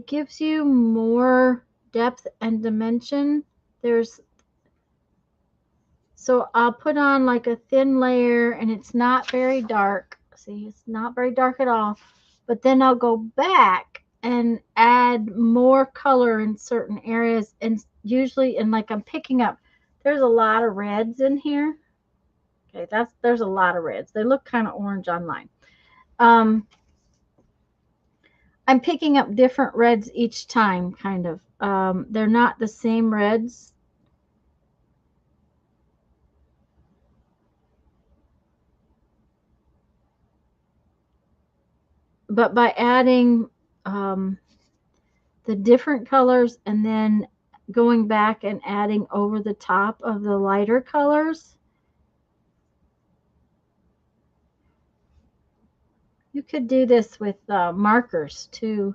gives you more depth and dimension. There's So I'll put on like a thin layer and it's not very dark. See, it's not very dark at all. But then I'll go back and add more color in certain areas, and usually, and like I'm picking up, there's a lot of reds in here. Okay, there's a lot of reds. They look kind of orange online. Um, I'm picking up different reds each time, kind of. They're not the same reds. But by adding the different colors and then going back and adding over the top of the lighter colors, you could do this with markers too.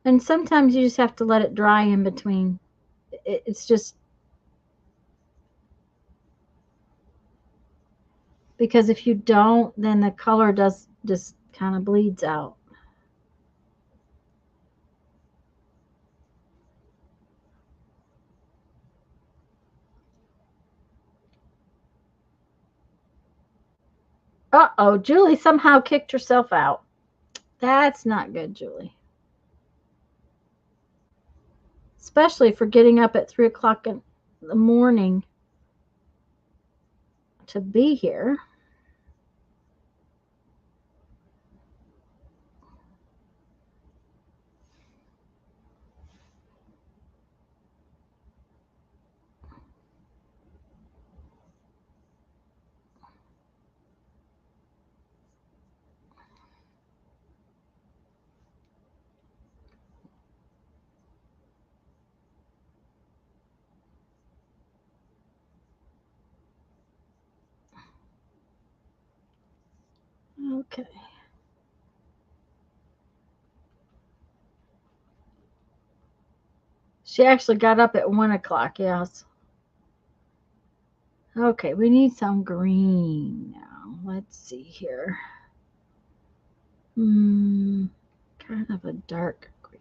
And sometimes you just have to let it dry in between. It's just because if you don't, then the color does just kind of bleeds out. Uh-oh, Julie somehow kicked herself out. That's not good, Julie. Especially for getting up at 3 o'clock in the morning to be here. Okay. She actually got up at 1 o'clock, yes. Okay, we need some green now. Let's see here. Kind of a dark green.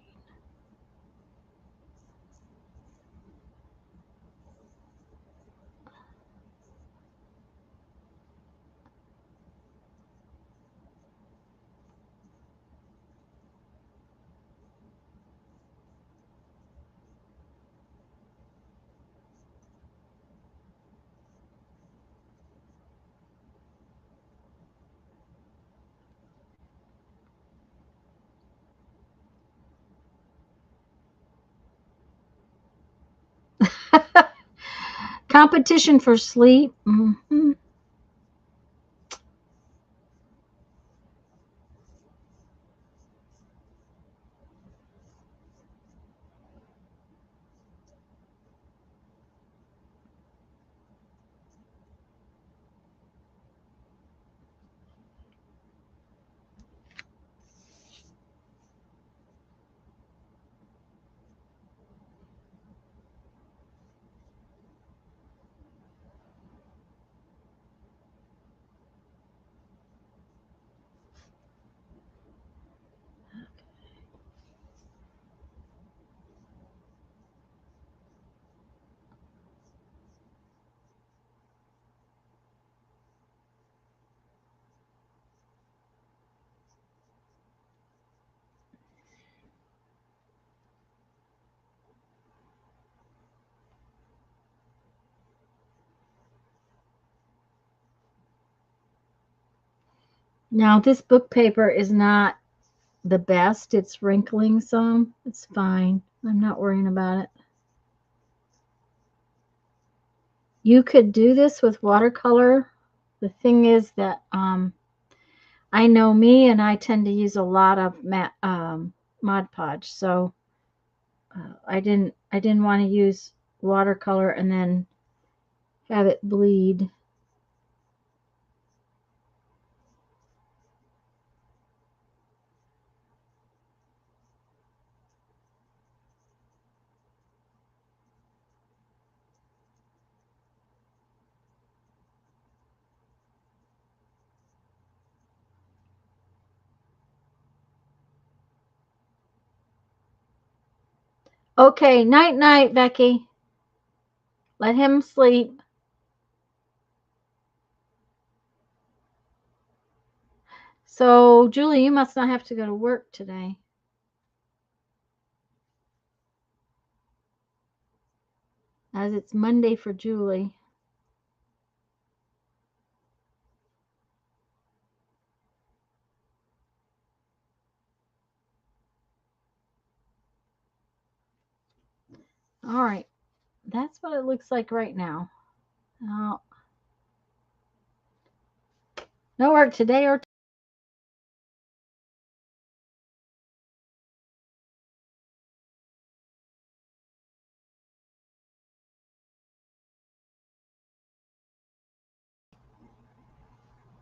Competition for sleep. Now, this book paper is not the best. It's wrinkling some. It's fine. I'm not worrying about it. You could do this with watercolor. The thing is that I know me, and I tend to use a lot of Mod Podge, so I didn't want to use watercolor and then have it bleed. Okay, night night, Becky. Let him sleep. So, Julie, you must not have to go to work today. As it's Monday for Julie. All right. That's what it looks like right now. Oh, no work today or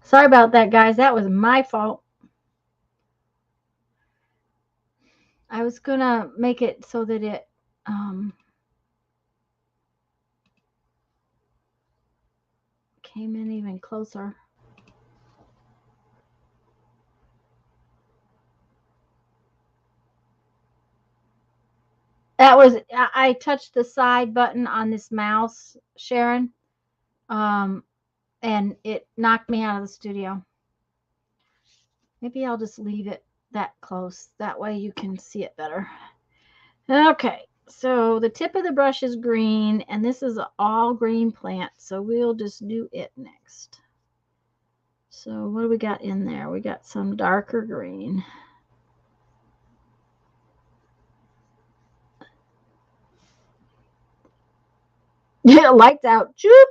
sorry about that, guys. That was my fault. I was gonna make it so that it came in even closer. That was I touched the side button on this mouse, Sharon, um, and it knocked me out of the studio. Maybe I'll just leave it that close. That way you can see it better. Okay, so the tip of the brush is green, and this is an all green plant, so we'll just do it next. So what do we got in there? We got some darker green. Yeah, lights out. Choop.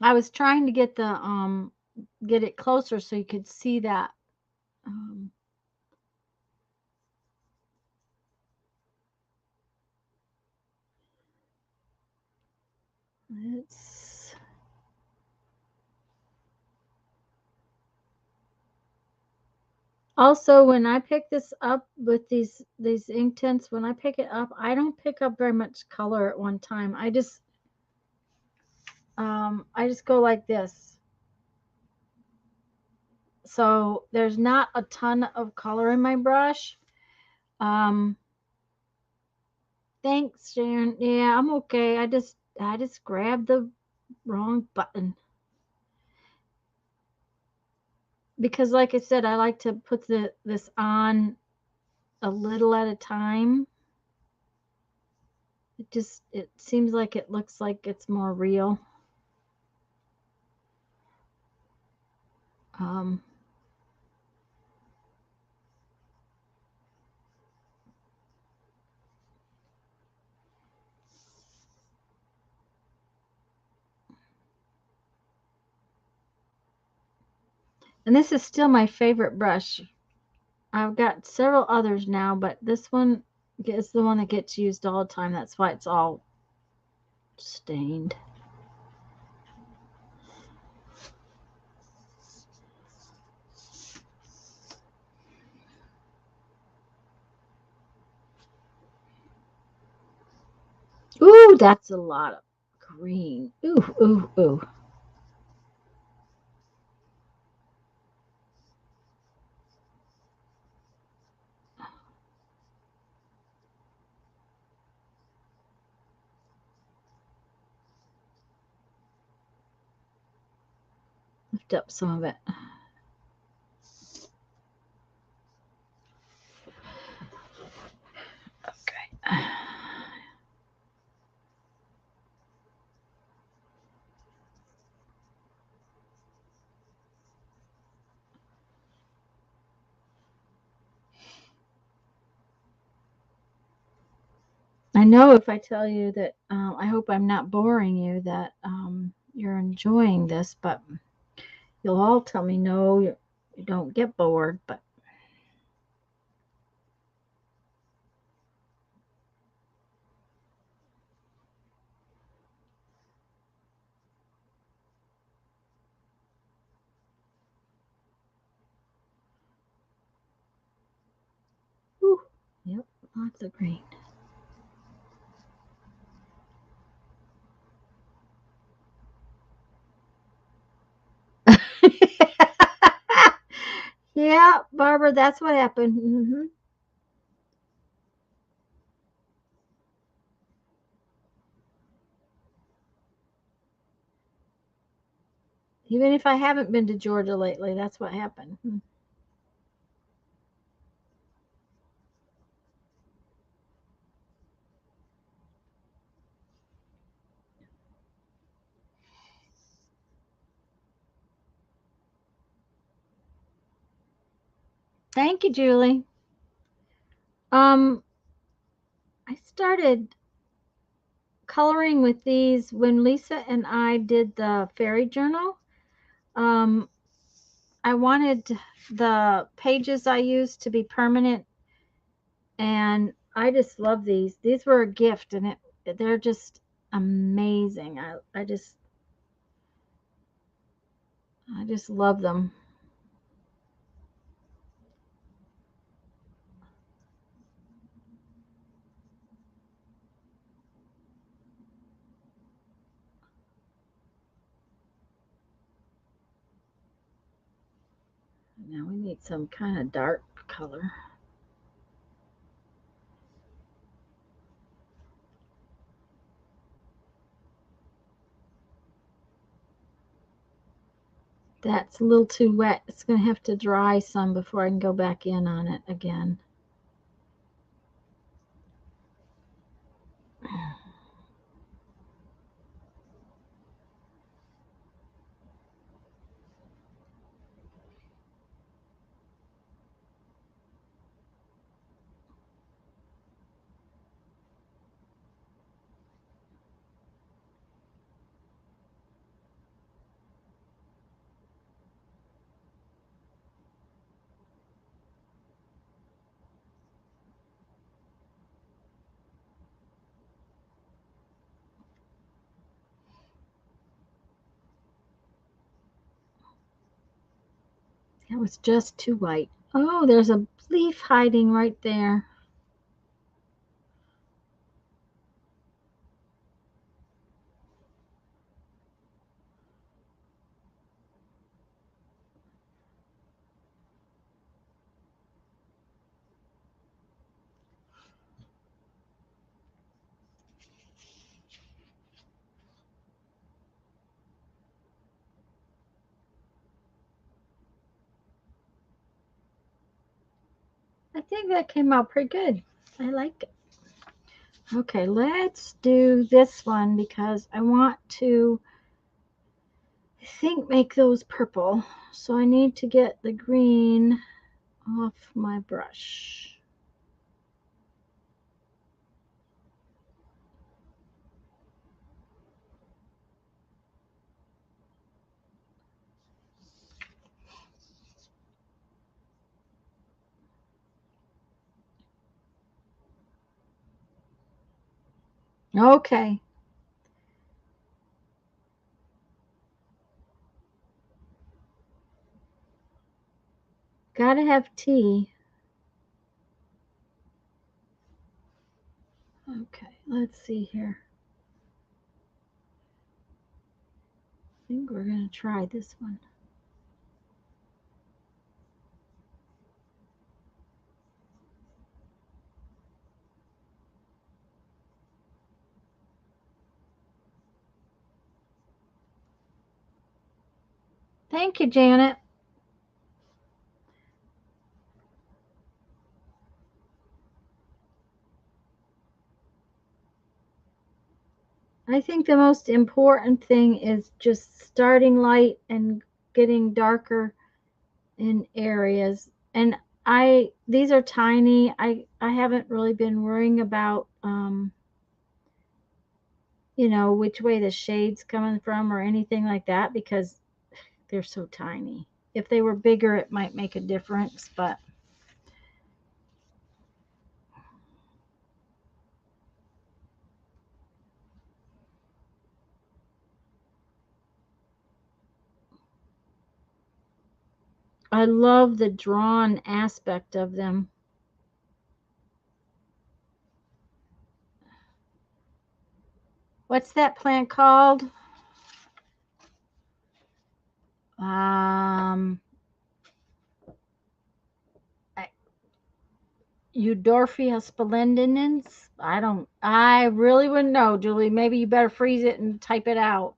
I was trying to get it closer so you could see that. Um, it's Also, when I pick this up with these ink tints, when I pick it up, I don't pick up very much color at one time. I just go like this. So there's not a ton of color in my brush. Um, Thanks, Sharon. Yeah, I'm okay. I just grabbed the wrong button because, like I said, I like to put this on a little at a time. It seems like it looks like it's more real. Um, and this is still my favorite brush. I've got several others now, but this one is the one that gets used all the time. That's why it's all stained. Ooh, that's a lot of green. Ooh, ooh, ooh. Lift up some of it. Okay. I know if I tell you that, I hope I'm not boring you, that you're enjoying this, but you'll all tell me no, you don't get bored. But whew, yep, lots of green. Yeah, Barbara, that's what happened. Even if I haven't been to Georgia lately, that's what happened. Thank you, Julie. Um, I started coloring with these when Lisa and I did the fairy journal. Um, I wanted the pages I used to be permanent, and I just love these. These were a gift, and they're just amazing. I just love them. Now we need some kind of dark color. That's a little too wet. It's going to have to dry some before I can go back in on it again. It was just too white. Oh, there's a leaf hiding right there. I think that came out pretty good. I like it. Okay, let's do this one because I want to, I think, make those purple. So I need to get the green off my brush. Okay. Gotta have tea. Okay, let's see here. I think we're going to try this one. Thank you, Janet. I think the most important thing is just starting light and getting darker in areas. And these are tiny. I haven't really been worrying about which way the shade's coming from or anything like that because they're so tiny. If they were bigger, it might make a difference, but I love the drawn aspect of them. What's that plant called? Um, Eudorphia splendens. I really wouldn't know, Julie. Maybe you better freeze it and type it out.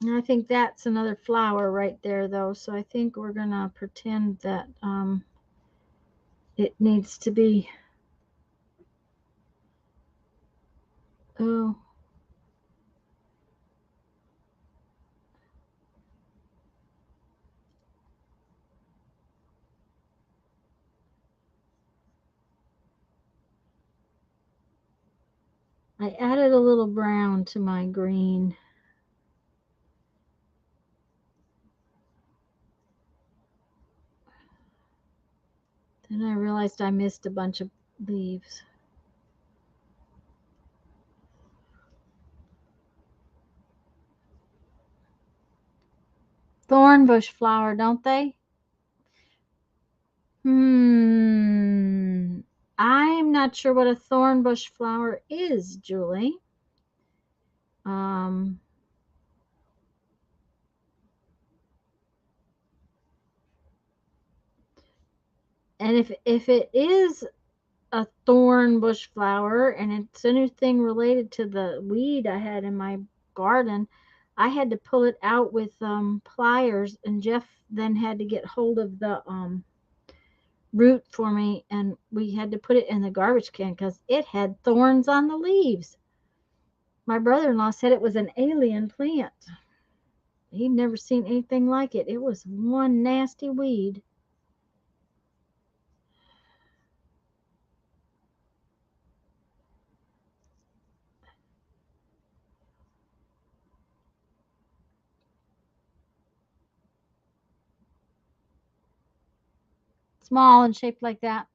And I think that's another flower right there, though. So I think we're going to pretend that it needs to be. Oh, I added a little brown to my green. Then I realized I missed a bunch of leaves. Thorn bush flower, don't they? I'm not sure what a thorn bush flower is, Julie. Um, and if it is a thorn bush flower and it's anything related to the weed I had in my garden, I had to pull it out with pliers, and Jeff then had to get hold of the root for me, and we had to put it in the garbage can because it had thorns on the leaves. My brother-in-law said it was an alien plant. He'd never seen anything like it. It was one nasty weed. Small and shaped like that.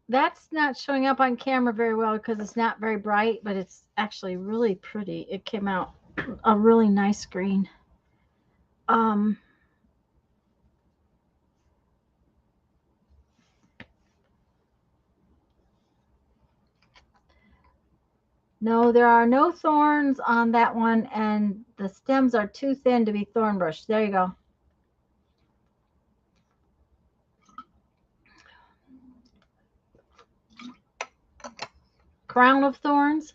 That's not showing up on camera very well because it's not very bright, but it's actually really pretty. It came out a really nice green. Um, no, there are no thorns on that one, and the stems are too thin to be thorn bush. There you go. Crown of thorns.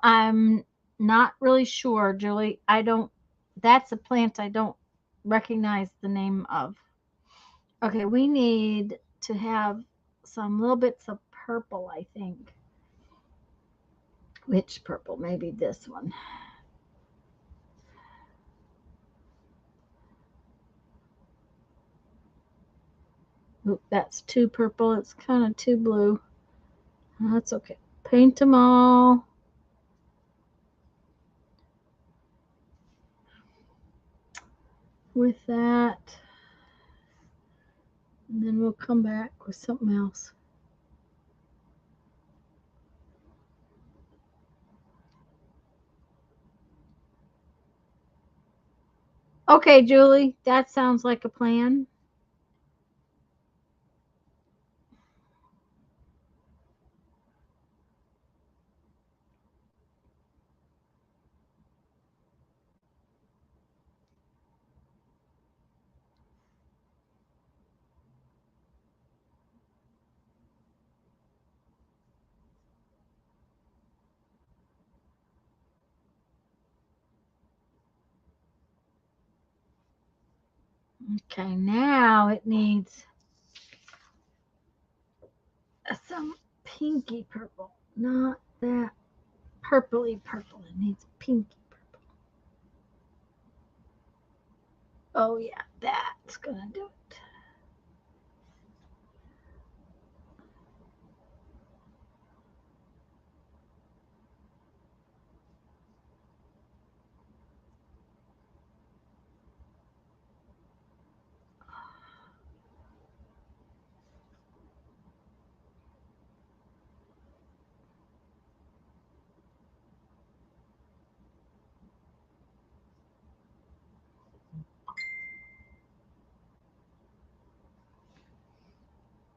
I'm not really sure, Julie. I don't, that's a plant I don't recognize the name of. Okay, we need to have some little bits of purple, I think. Which purple? Maybe this one. Oop, that's too purple. It's kind of too blue. That's okay. Paint them all. With that. And then we'll come back with something else. Okay, Julie, that sounds like a plan. Okay, now it needs some pinky purple. Not that purpley purple. It needs pinky purple. Oh, yeah, that's going to do it.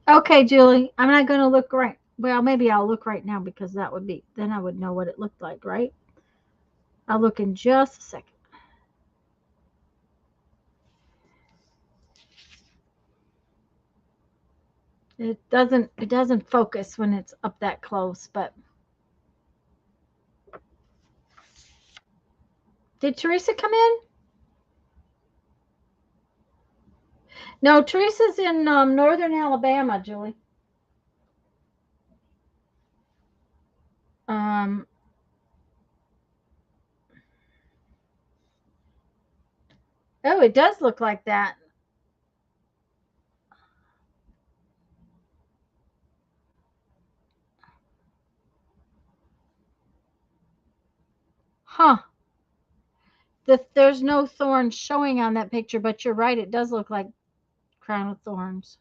Okay, Julie, I'm not going to look right. Well, maybe I'll look right now because that would be, then I would know what it looked like, right? I'll look in just a second. It doesn't focus when it's up that close, but did Teresa come in? No, Teresa's in northern Alabama, Julie. Um, oh, it does look like that. Huh. There's no thorns showing on that picture, but you're right. It does look like crown of thorns.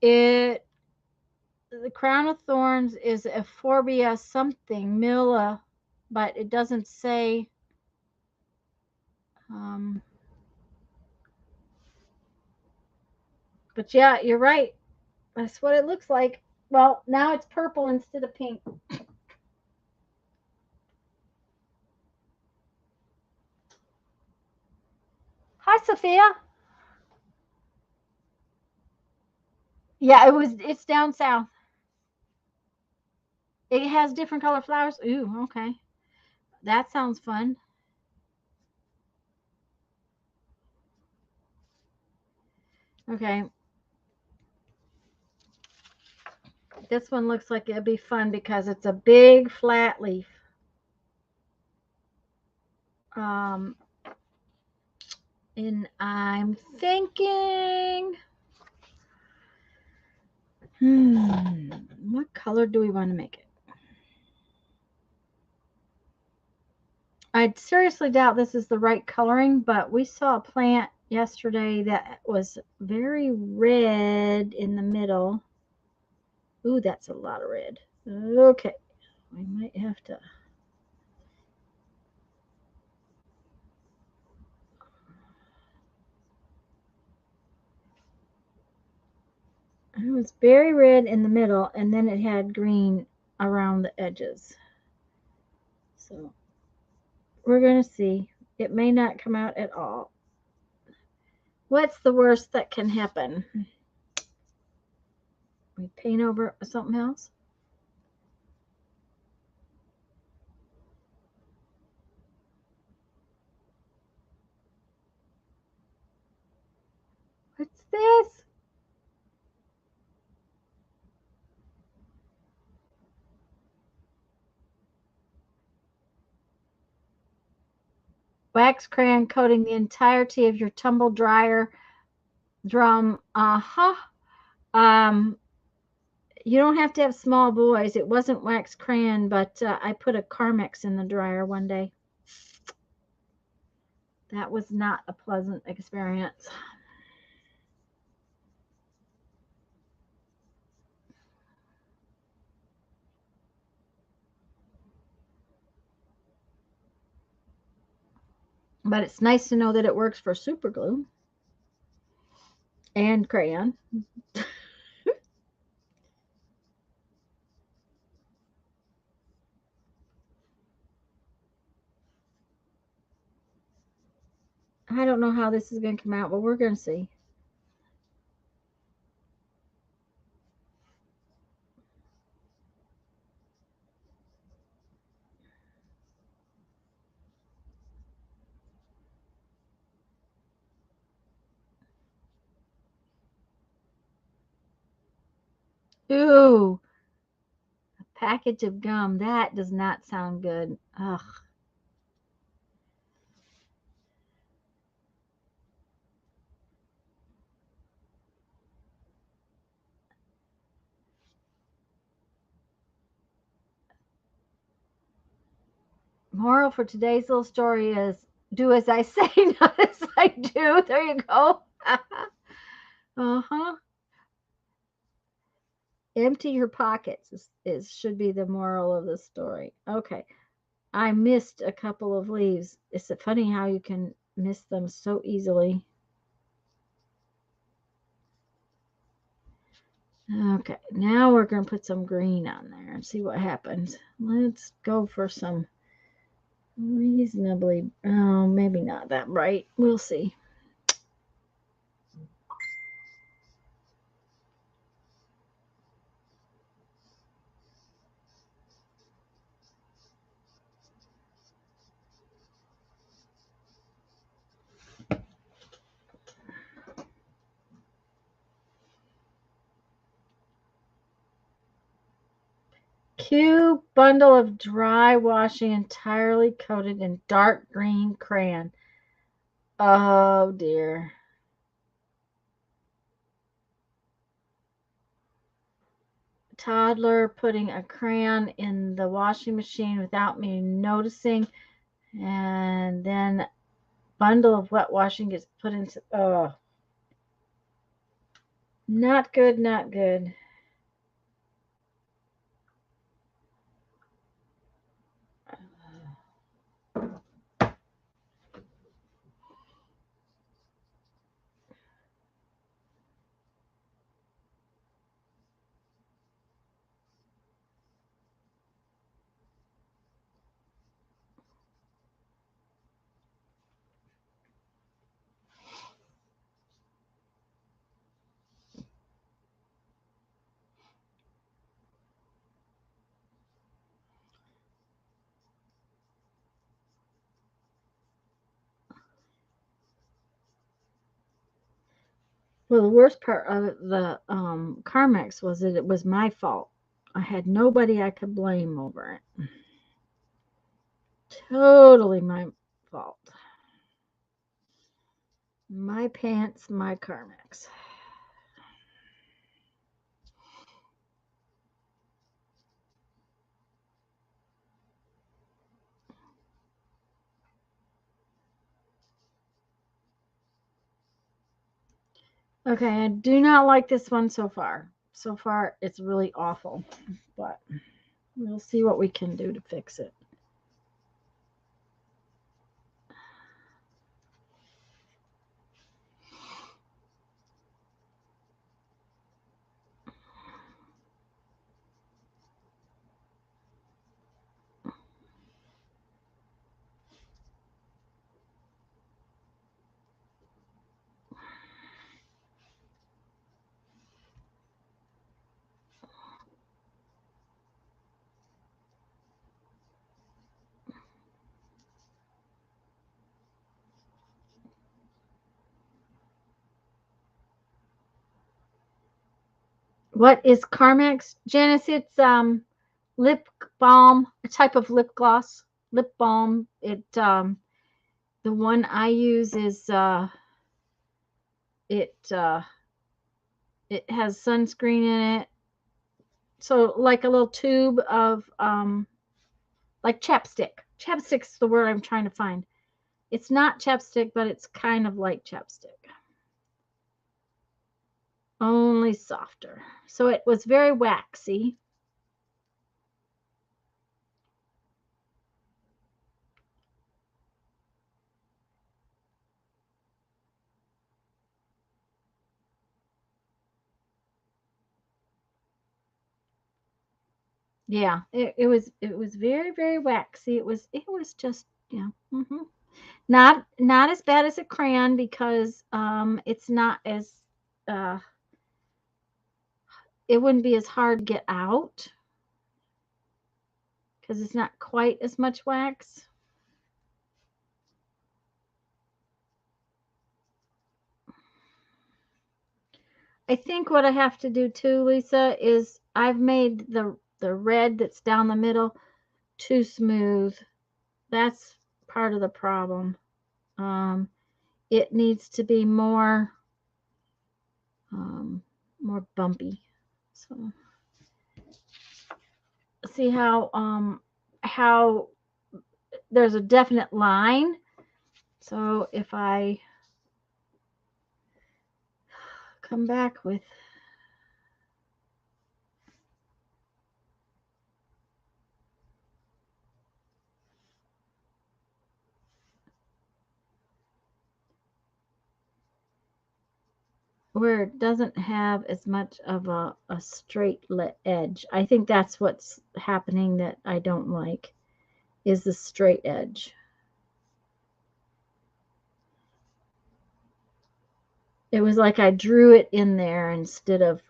It The crown of thorns is Euphorbia something Milla, but it doesn't say. Um, but yeah, you're right. That's what it looks like. Well, now it's purple instead of pink. Hi, Sophia. Yeah, it's down south. It has different color flowers. Ooh, okay. That sounds fun. Okay. This one looks like it'll be fun because it's a big flat leaf. And I'm thinking, what color do we want to make it? I seriously doubt this is the right coloring, but we saw a plant yesterday that was very red in the middle. Ooh, that's a lot of red. Okay, we might have to. It was very red in the middle, and then it had green around the edges. So we're going to see. It may not come out at all. What's the worst that can happen? We paint over something else? What's this? Wax crayon coating the entirety of your tumble dryer drum. Um, you don't have to have small boys. It wasn't wax crayon, but I put a Carmex in the dryer one day. That was not a pleasant experience. But it's nice to know that it works for super glue and crayon. I don't know how this is going to come out, but we're going to see. Ooh, a package of gum. That does not sound good. Ugh. Moral for today's little story is do as I say, not as I do. There you go. Uh-huh. Empty your pockets is should be the moral of the story. Okay. I missed a couple of leaves. Is it funny how you can miss them so easily? Okay, now we're going to put some green on there and see what happens. Let's go for some reasonably, oh, maybe not that bright. We'll see. Cute bundle of dry washing entirely coated in dark green crayon. Oh dear. Toddler putting a crayon in the washing machine without me noticing, and then bundle of wet washing gets put into, oh, not good, not good. Well, the worst part of the Carmex was that it was my fault. I had nobody I could blame over it. Totally my fault. My pants, my Carmex. Okay, I do not like this one so far. So far, it's really awful, but we'll see what we can do to fix it. What is Carmex, Janice? It's lip balm, a type of lip gloss, lip balm. The one I use is it it has sunscreen in it. So like a little tube of like chapstick. Chapstick's the word I'm trying to find. It's not chapstick, but it's kind of like chapstick. Only softer. So it was very waxy. Yeah, it was very, very waxy. It was just, yeah. Not as bad as a crayon because it's not as uh it wouldn't be as hard to get out because it's not quite as much wax. I think what I have to do too, Lisa, is I've made the red that's down the middle too smooth. That's part of the problem. It needs to be more more bumpy. So see how there's a definite line. So if I come back with where it doesn't have as much of a straight edge. I think that's what's happening that I don't like is the straight edge. It was like I drew it in there instead of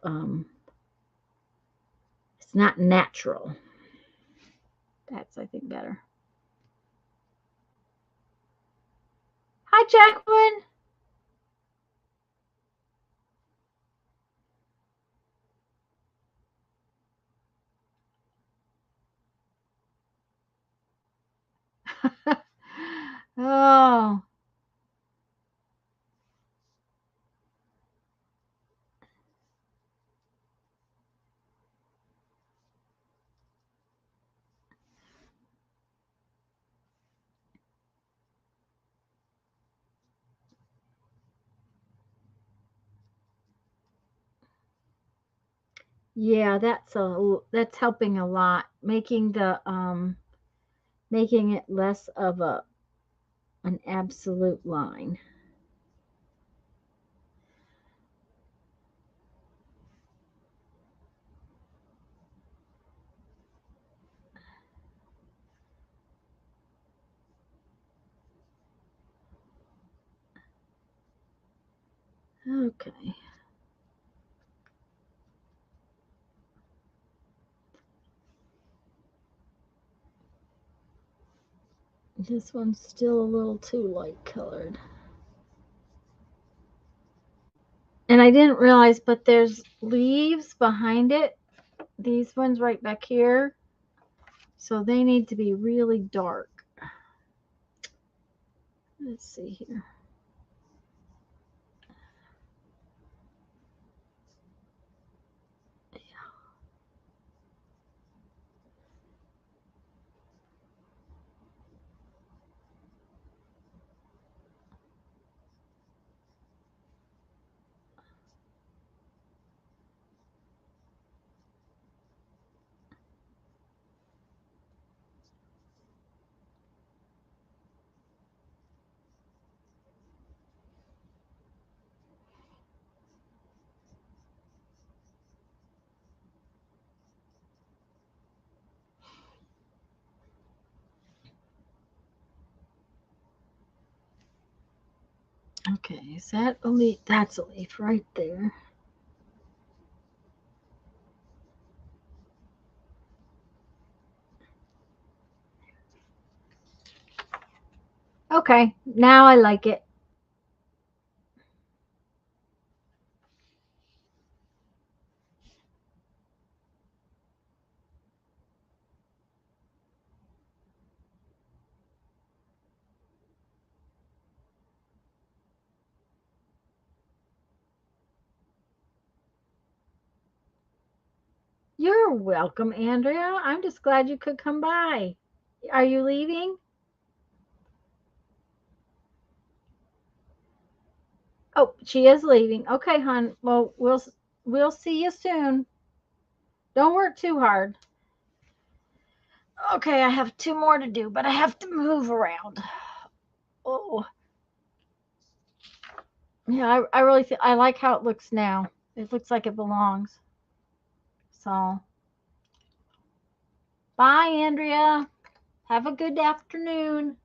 it's not natural. That's, I think, better. Hi, Jacqueline. Oh, yeah, that's helping a lot, making it less of an absolute line. Okay. This one's still a little too light colored. And I didn't realize, but there's leaves behind it. These ones right back here. So they need to be really dark. Let's see here. Okay, is that a leaf? That's a leaf right there. Okay, now I like it. You're welcome, Andrea. I'm just glad you could come by. Are you leaving? Oh, she is leaving. Okay, hon. Well, we'll see you soon. Don't work too hard. Okay, I have two more to do, but I have to move around. Oh, yeah, I really feel I like how it looks now. It looks like it belongs. So, bye, Andrea. Have a good afternoon.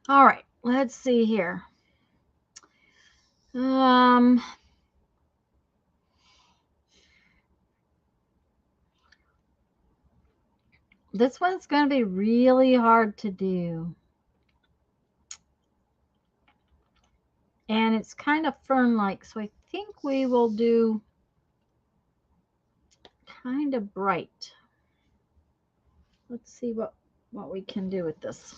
All right, let's see here. Um, this one's going to be really hard to do. And it's kind of fern-like, so I think we will do kind of bright. Let's see what we can do with this.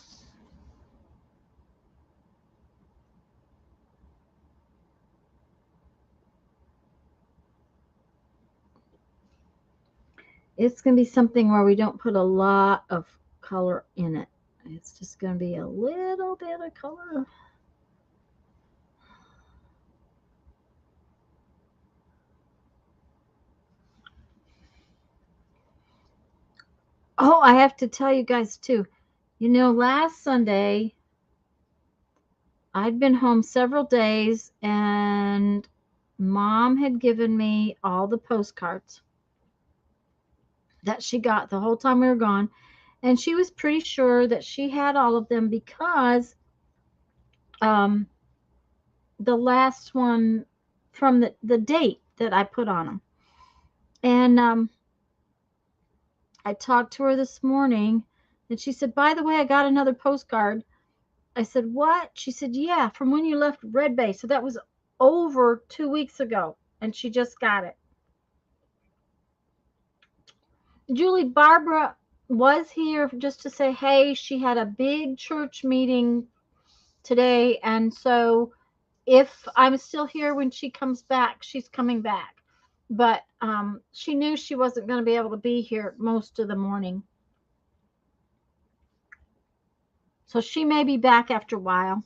It's going to be something where we don't put a lot of color in it. It's just going to be a little bit of color. Oh, I have to tell you guys too. You know, last Sunday, I'd been home several days and Mom had given me all the postcards that she got the whole time we were gone. And she was pretty sure that she had all of them because um, the last one from the date that I put on them. And I talked to her this morning and she said, by the way, I got another postcard. I said, what? She said, yeah, from when you left Red Bay. So that was over 2 weeks ago. And she just got it. Julie, Barbara was here just to say, hey, she had a big church meeting today. And so if I'm still here when she comes back, she's coming back. But she knew she wasn't going to be able to be here most of the morning. So she may be back after a while.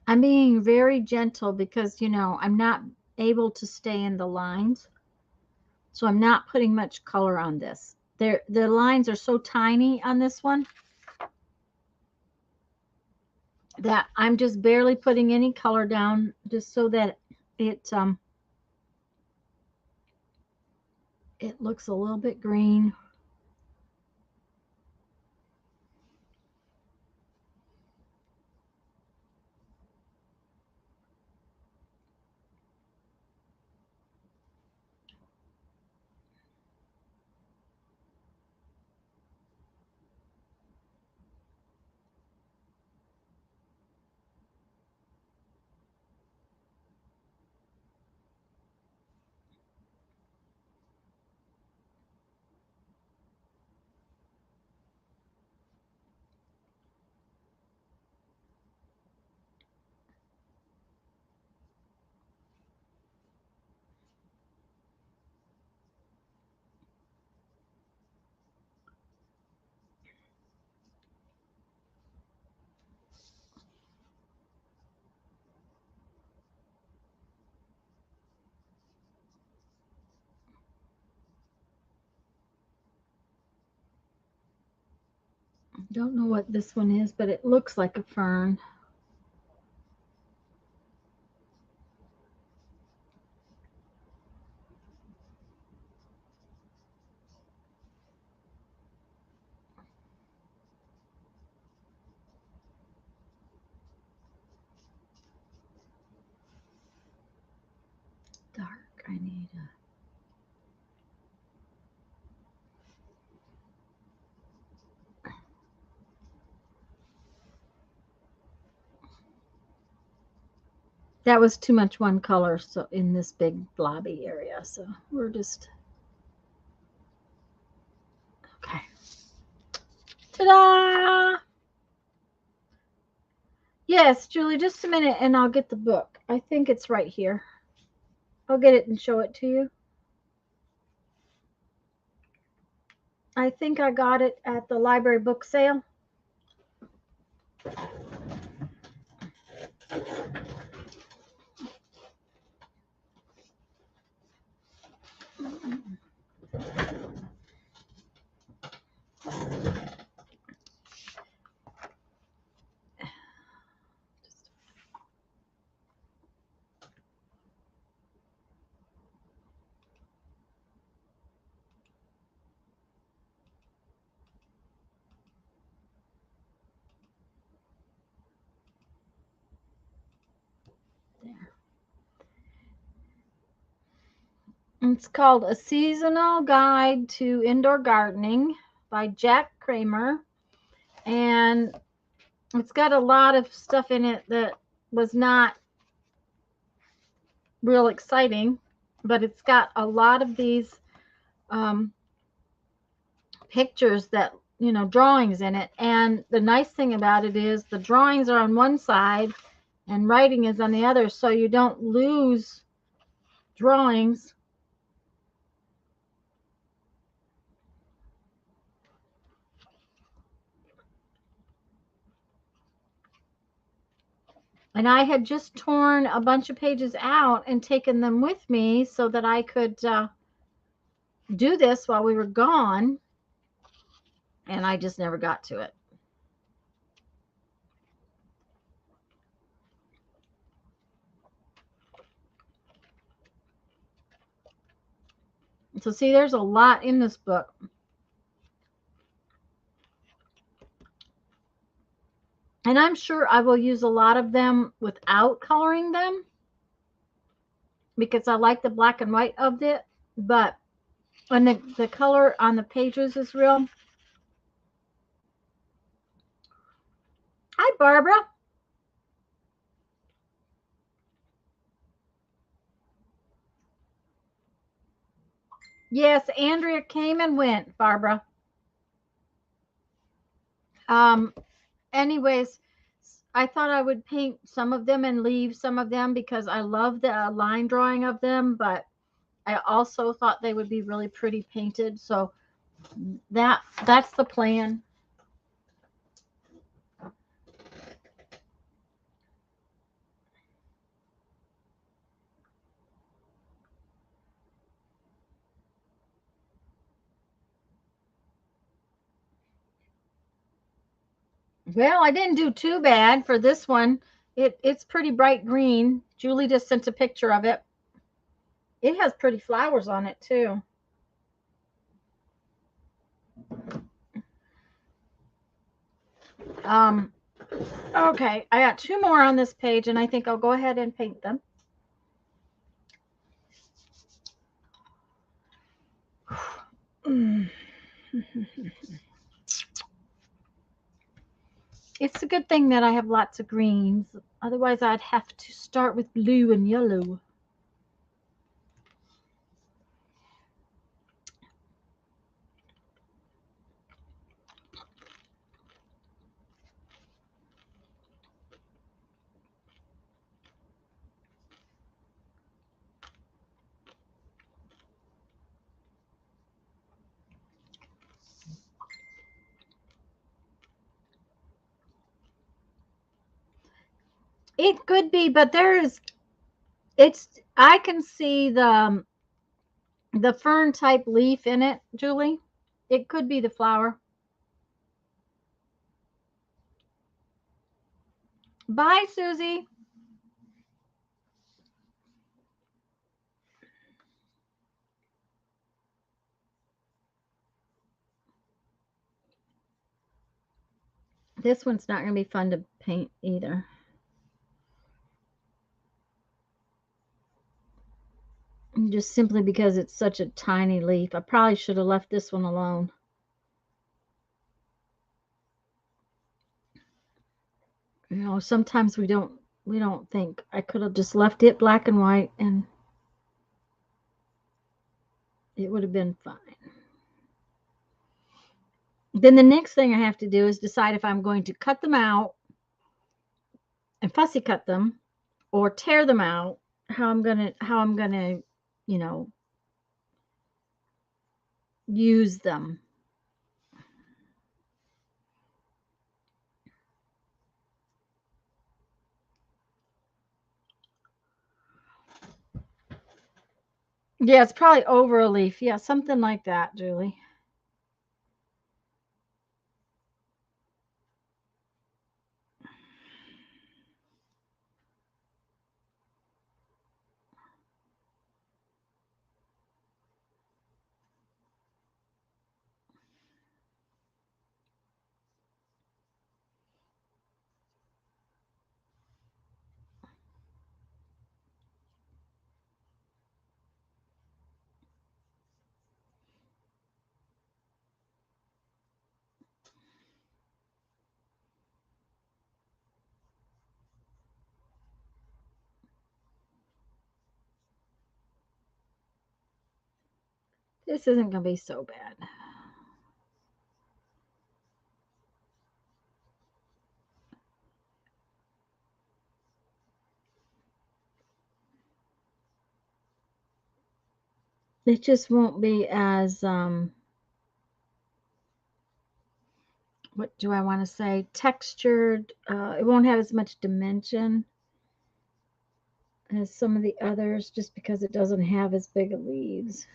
I'm being very gentle because, you know, I'm not able to stay in the lines. So I'm not putting much color on this. The lines are so tiny on this one that I'm just barely putting any color down just so that it It looks a little bit green. Don't know what this one is, but it looks like a fern. Dark. I need a... That was too much one color, so in this big blobby area. So we're just... Okay. Ta-da! Yes, Julie, just a minute and I'll get the book. I think it's right here. I'll get it and show it to you. I think I got it at the library book sale. It's called A Seasonal Guide to Indoor Gardening by Jack Kramer. And it's got a lot of stuff in it that was not real exciting, but it's got a lot of these pictures that, you know, drawings in it. And the nice thing about it is the drawings are on one side and writing is on the other, so you don't lose drawings. And I had just torn a bunch of pages out and taken them with me so that I could do this while we were gone. And I just never got to it. So see, there's a lot in this book. And I'm sure I will use a lot of them without coloring them because I like the black and white of it. But when the color on the pages is real. Hi, Barbara. Yes, Andrea came and went, Barbara. Anyways, I thought I would paint some of them and leave some of them because I love the line drawing of them, but I also thought they would be really pretty painted. So that's the plan. Well, I didn't do too bad for this one. It's pretty bright green. Julie just sent a picture of it. It has pretty flowers on it too. Okay, I got 2 more on this page, and I think I'll go ahead and paint them. It's a good thing that I have lots of greens. Otherwise, I'd have to start with blue and yellow. It could be, but I can see the fern type leaf in it, Julie. It could be the flower. Bye, Susie. This one's not going to be fun to paint either. Just simply because it's such a tiny leaf. I probably should have left this one alone. You know, sometimes we don't think. I could have just left it black and white and it would have been fine. Then the next thing I have to do is decide if I'm going to cut them out and fussy cut them or tear them out, how I'm gonna, you know, use them. Yeah, it's probably over a leaf. Yeah, something like that, Julie. This isn't going to be so bad. It just won't be as what do I want to say? Textured. It won't have as much dimension as some of the others just because it doesn't have as big of leaves.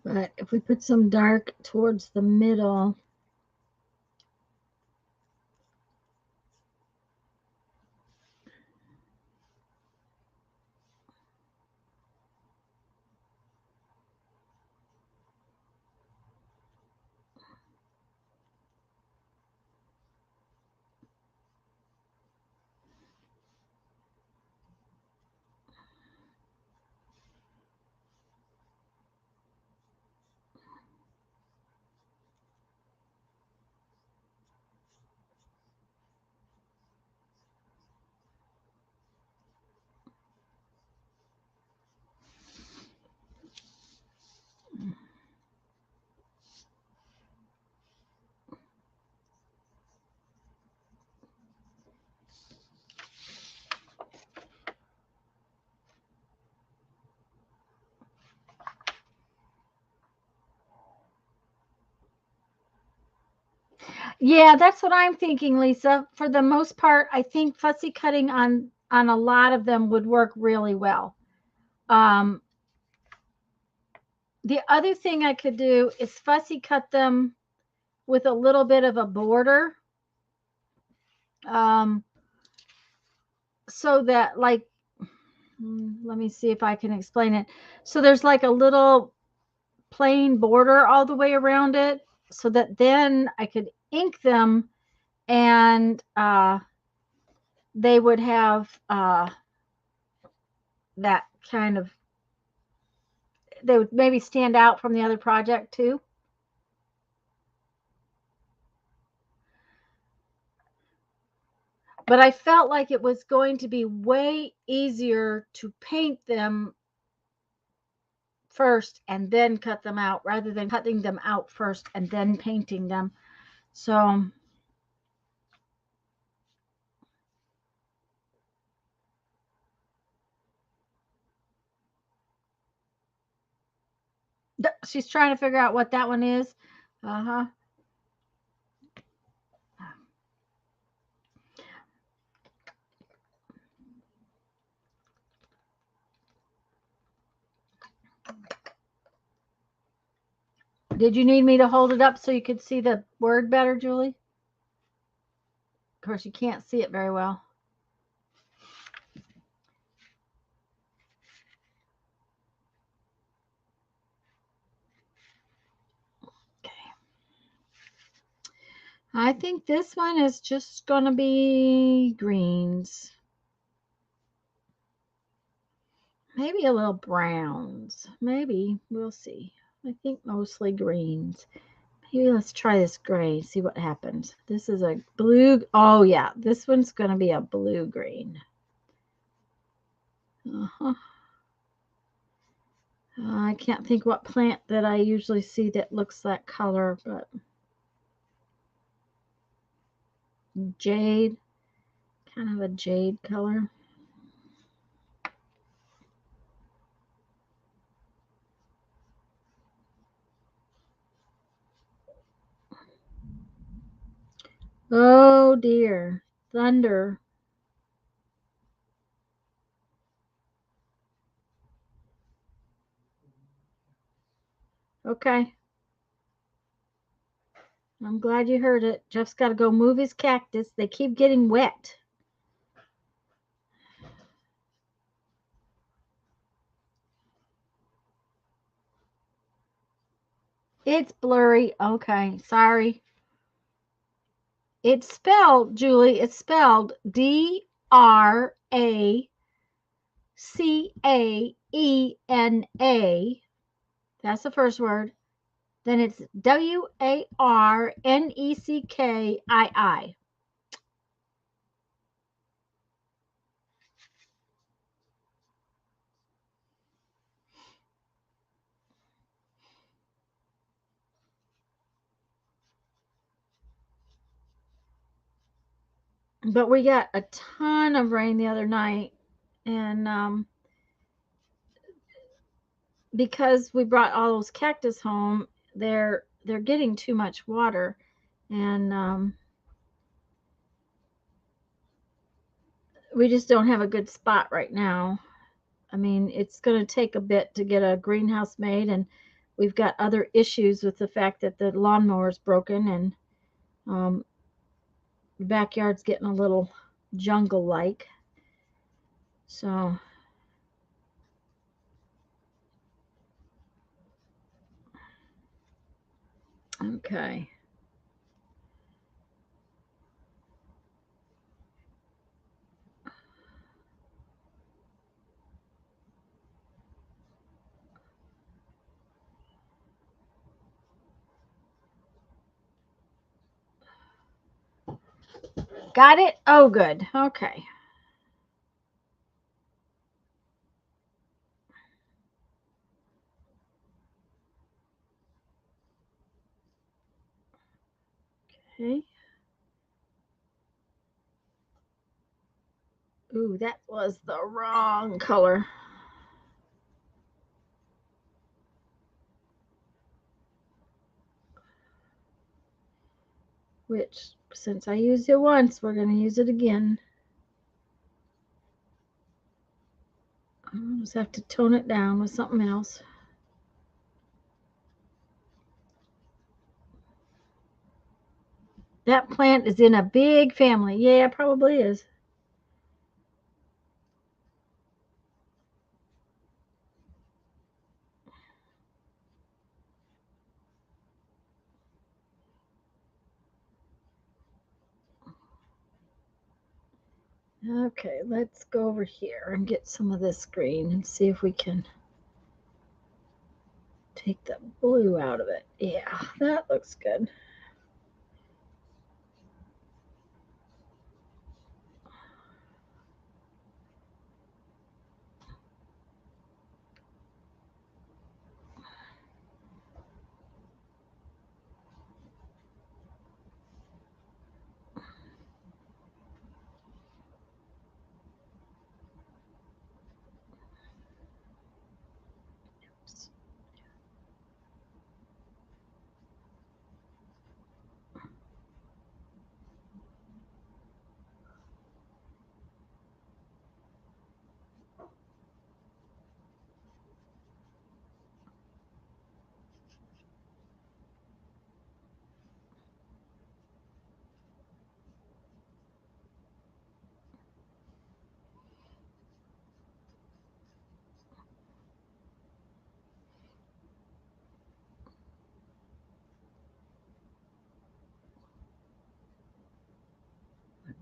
But if we put some dark towards the middle, yeah, that's what I'm thinking, Lisa. For the most part, I think fussy cutting on a lot of them would work really well. Um, the other thing I could do is fussy cut them with a little bit of a border. Um, so that like, let me see if I can explain it. So there's like a little plain border all the way around it, so that then I could ink them, and they would have that kind of, they would maybe stand out from the other project too. But I felt like it was going to be way easier to paint them first and then cut them out, rather than cutting them out first and then painting them. So she's trying to figure out what that one is. Uh-huh. Did you need me to hold it up so you could see the word better, Julie? Of course, you can't see it very well. I think this one is just going to be greens. Maybe a little browns. Maybe. We'll see. I think mostly greens. Maybe let's try this gray, see what happens. This is a blue. Oh, yeah. This one's going to be a blue-green. Uh-huh. I can't think what plant that I usually see that looks that color, but jade. Kind of a jade color. Oh dear. Thunder. Okay. I'm glad you heard it. Jeff's got to go move his cactus. They keep getting wet. It's blurry. Okay. Sorry. It's spelled, Julie, it's spelled Dracaena. That's the first word. Then it's Warneckii. But we got a ton of rain the other night, and because we brought all those cactus home, they're getting too much water, and we just don't have a good spot right now. I mean, it's going to take a bit to get a greenhouse made, and we've got other issues with the fact that the lawnmower is broken, and the backyard's getting a little jungle-like. So, okay. Got it? Oh, good. Okay. Okay. Ooh, that was the wrong color. Which, since I used it once, we're going to use it again. Just have to tone it down with something else. That plant is in a big family. Yeah, it probably is. Okay, let's go over here and get some of this green and see if we can take the blue out of it. Yeah, that looks good.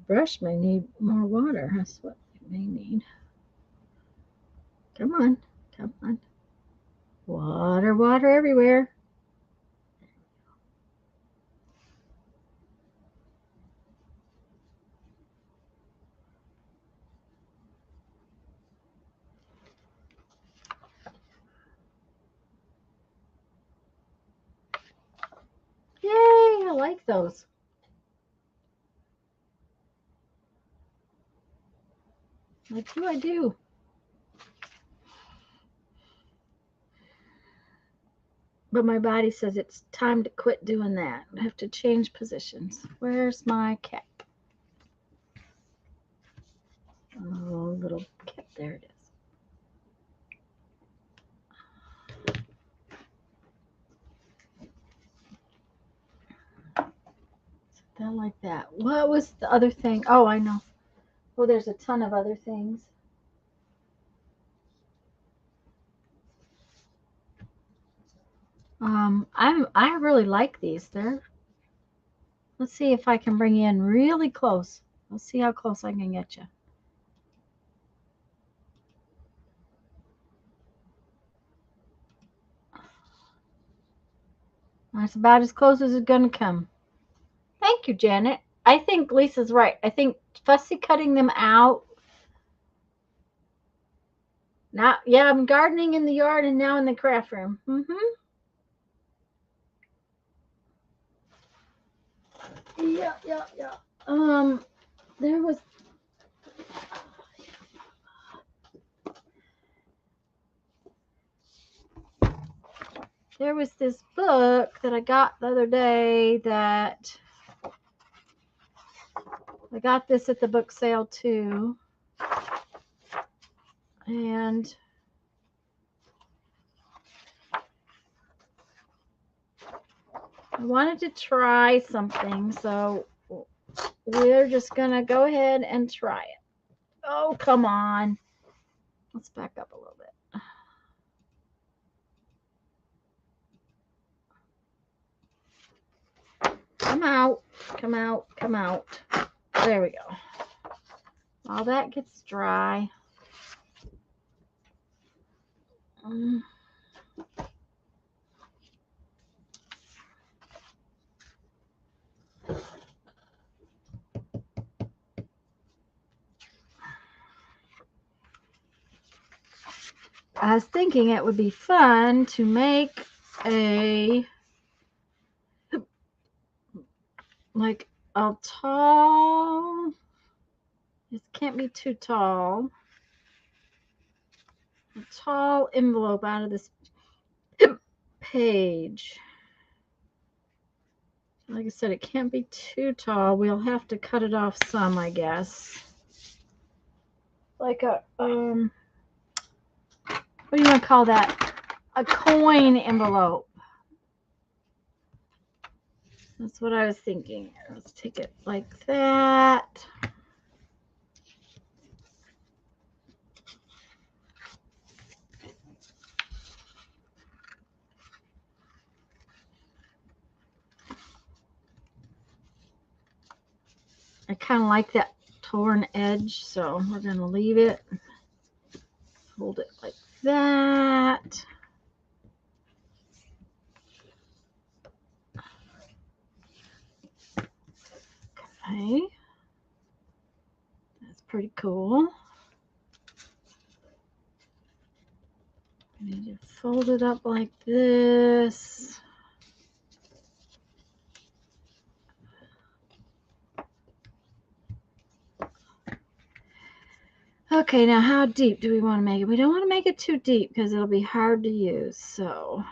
Brush may need more water. That's what it may need. Come on, come on. Water, water everywhere. Yay, I like those. I do. But my body says it's time to quit doing that. I have to change positions. Where's my cap? Oh, little cap. There it is. That like that. What was the other thing? Oh, I know. Oh, there's a ton of other things. I really like these. Let's see if I can bring you in really close. Let's see how close I can get you. That's about as close as it's gonna come. Thank you, Janet. I think Lisa's right. I think fussy cutting them out. Now, yeah, I'm gardening in the yard and now in the craft room. Yeah, yeah, yeah. There was this book that I got the other day that I got this at the book sale too. And I wanted to try something, so we're just gonna go ahead and try it. Oh, come on. Let's back up a little bit. Come out, come out, come out. There we go. While that gets dry. I was thinking it would be fun to make like a tall, it can't be too tall, a tall envelope out of this page. Like I said, it can't be too tall. We'll have to cut it off some, I guess. Like a what do you want to call that? A coin envelope. That's what I was thinking. Let's take it like that. I kind of like that torn edge, so we're going to leave it. Hold it like that. Okay. That's pretty cool. I need to fold it up like this. Okay, now how deep do we want to make it? We don't want to make it too deep because it'll be hard to use. So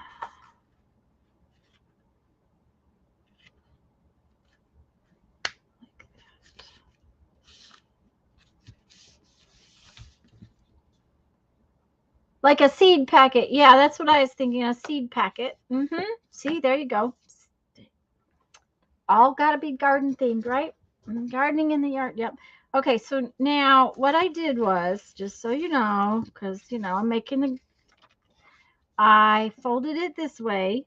like a seed packet. Yeah, that's what I was thinking, a seed packet. See, there you go. All got to be garden themed, right? Gardening in the yard. Yep. Okay, so now what I did was, just so you know, because, you know, I folded it this way.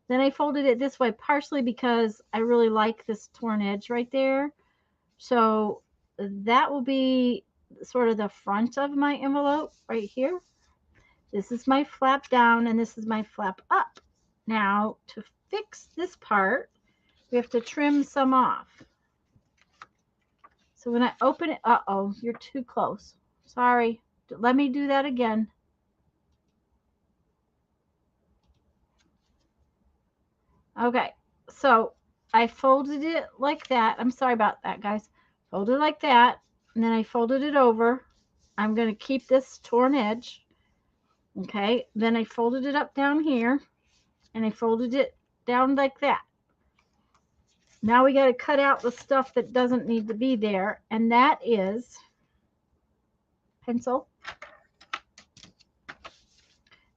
Then I folded it this way, partially because I really like this torn edge right there. So that will be sort of the front of my envelope right here. This is my flap down and this is my flap up. Now to fix this part, we have to trim some off. So when I open it, uh-oh, you're too close. Sorry. Let me do that again. Okay, so I folded it like that. I'm sorry about that, guys. Folded like that, and then I folded it over. I'm going to keep this torn edge. Okay, then I folded it up down here, and I folded it down like that. Now we got to cut out the stuff that doesn't need to be there, and that is pencil.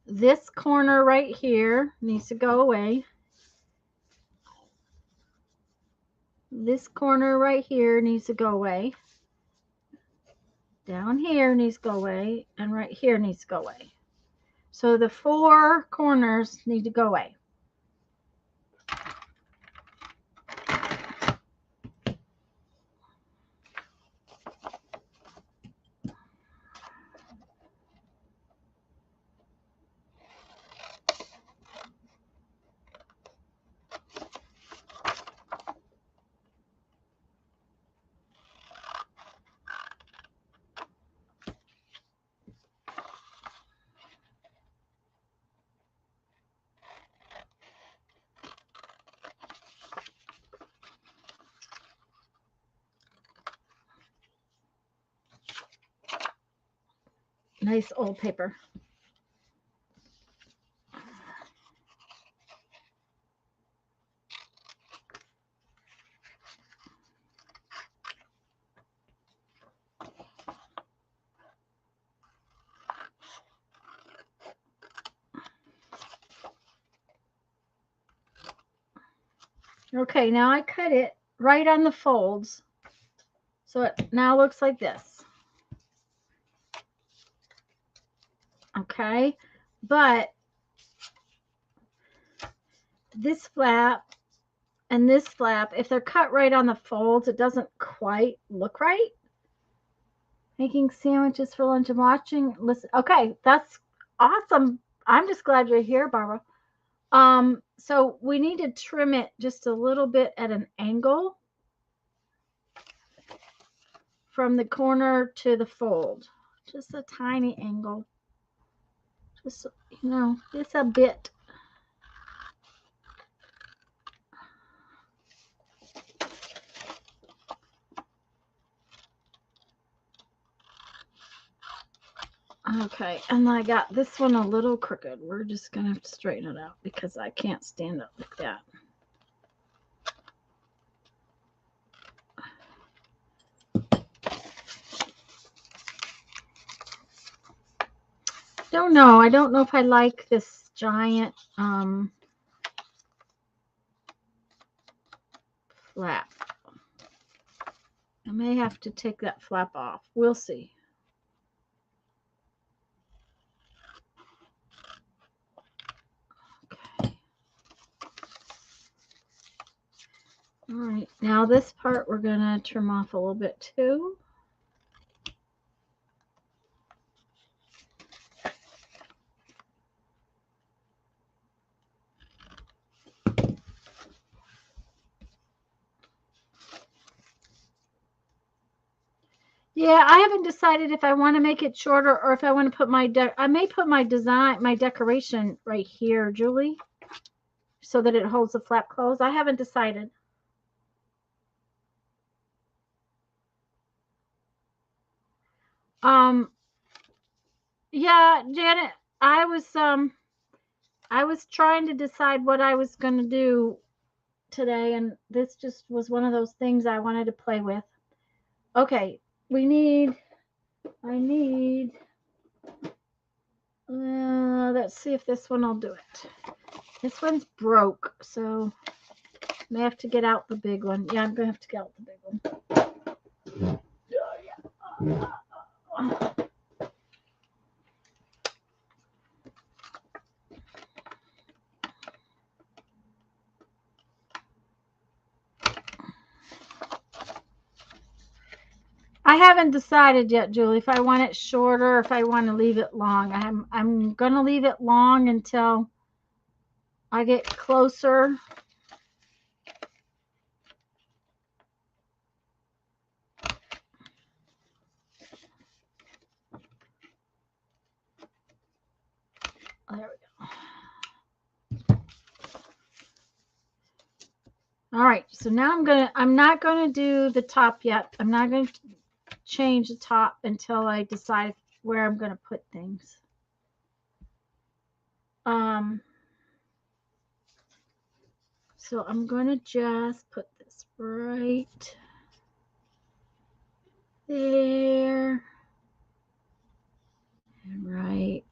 This corner right here needs to go away. This corner right here needs to go away. Down here needs to go away, and right here needs to go away. So the 4 corners need to go away. Nice old paper. Okay, now I cut it right on the folds. So it now looks like this. Okay, but this flap and this flap, if they're cut right on the folds, it doesn't quite look right. Making sandwiches for lunch and watching. Listen, okay, that's awesome. I'm just glad you're here, Barbara. So we need to trim it just a little bit at an angle from the corner to the fold. Just a tiny angle. Just, you know, just a bit. Okay, and I got this one a little crooked. We're just going to have to straighten it out because I can't stand up like that. Don't know. I don't know if I like this giant flap. I may have to take that flap off. We'll see. Okay. All right. Now this part we're going to trim off a little bit too. Yeah, I haven't decided if I want to make it shorter or if I want to put I may put my decoration right here, Julie, so that it holds the flap closed. I haven't decided. Yeah, Janet, I was trying to decide what I was going to do today, and this just was one of those things I wanted to play with. Okay, I need, let's see if this one will do it. This one's broke, so I may have to get out the big one. Yeah, I'm going to have to get out the big one. I haven't decided yet, Julie, if I want it shorter or if I want to leave it long. I'm going to leave it long until I get closer. There we go. All right, so now I'm not going to do the top yet. I'm not going to change the top until I decide where I'm going to put things. So I'm going to just put this right there and right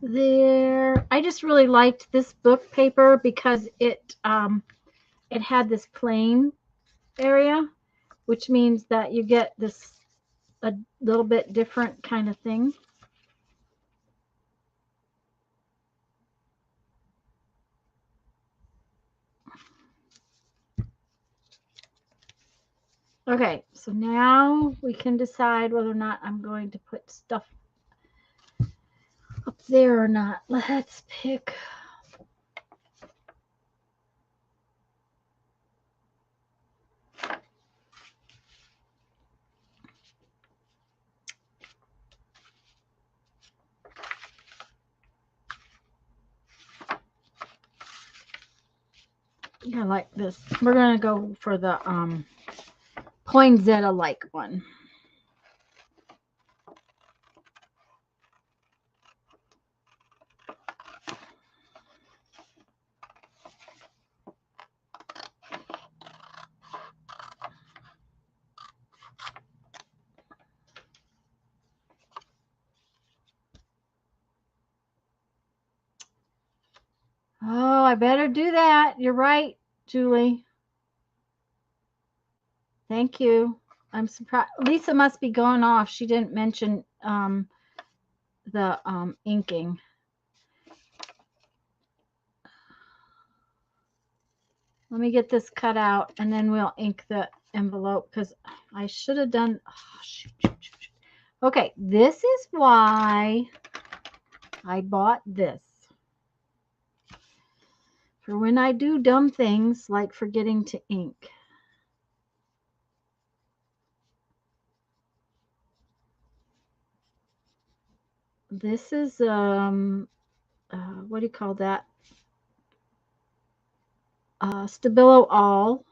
there. I just really liked this book paper because it had this plain area, which means that you get this a little bit different kind of thing. Okay, so now we can decide whether or not I'm going to put stuff up there or not. Let's pick. Yeah, like this. We're gonna go for the poinsettia like one. Oh, I better do that. You're right, Julie. Thank you. I'm surprised. Lisa must be going off. She didn't mention the inking. Let me get this cut out and then we'll ink the envelope because I should have done. Oh, shoot. Okay, this is why I bought this. For when I do dumb things like forgetting to ink. This is what do you call that? Stabilo All.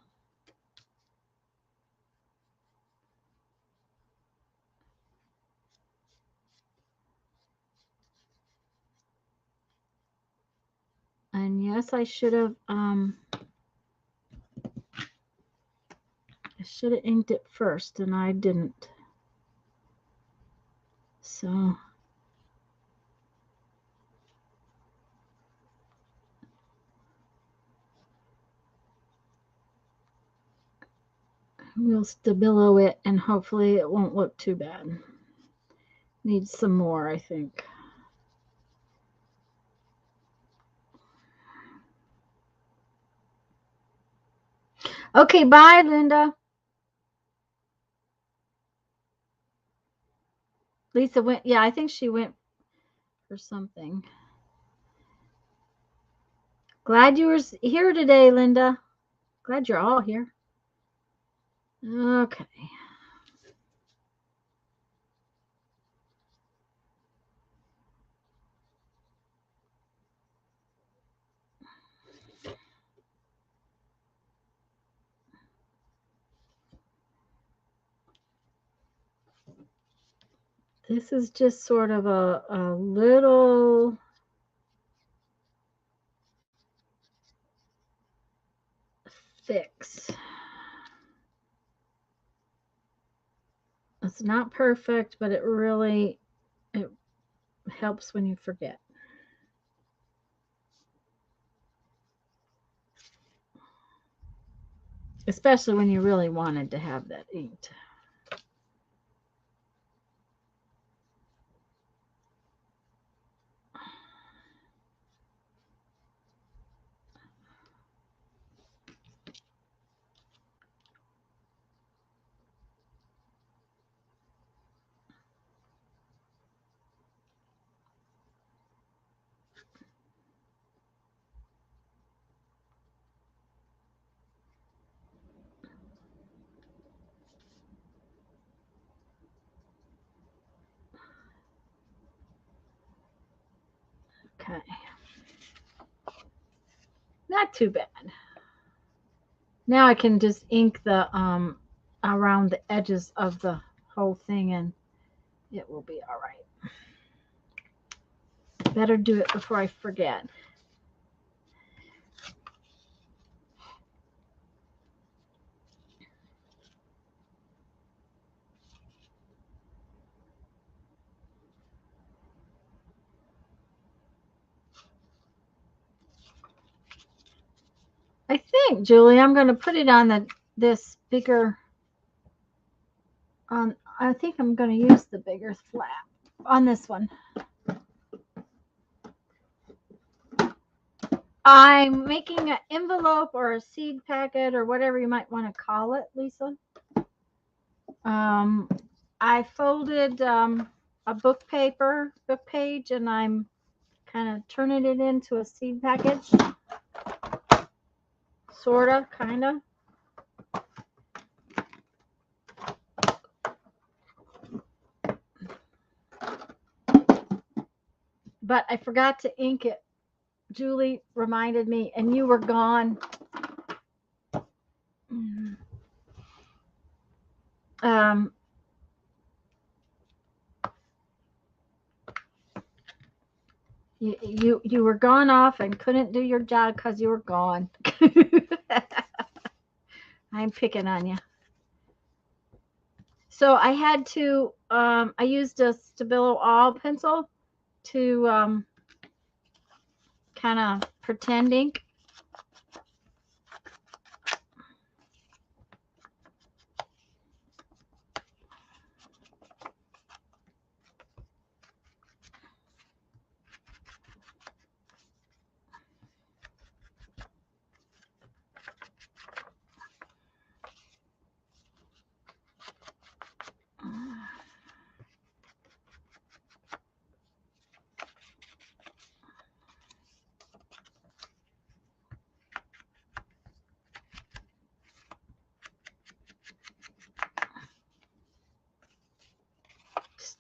And yes, I should have inked it first and I didn't. So We'll stabilo it and hopefully it won't look too bad. Needs some more, I think. Okay, bye, Linda. Lisa went, yeah, I think she went for something. Glad you were here today, Linda. Glad you're all here. Okay. This is just sort of a little fix. It's not perfect, but it helps when you forget. Especially when you really wanted to have that inked. Okay. Not too bad. Now I can just ink the around the edges of the whole thing and it will be all right. Better do it before I forget. I think, Julie, I'm going to put it on this bigger. I think I'm going to use the bigger flap on this one. I'm making an envelope or a seed packet or whatever you might want to call it, Lisa. I folded a book page, and I'm kind of turning it into a seed package. Sort of, kind of. But I forgot to ink it. Julie reminded me, and you were gone. You were gone off and couldn't do your job because you were gone. I'm picking on you. So I had to, I used a Stabilo All pencil to kind of pretend ink.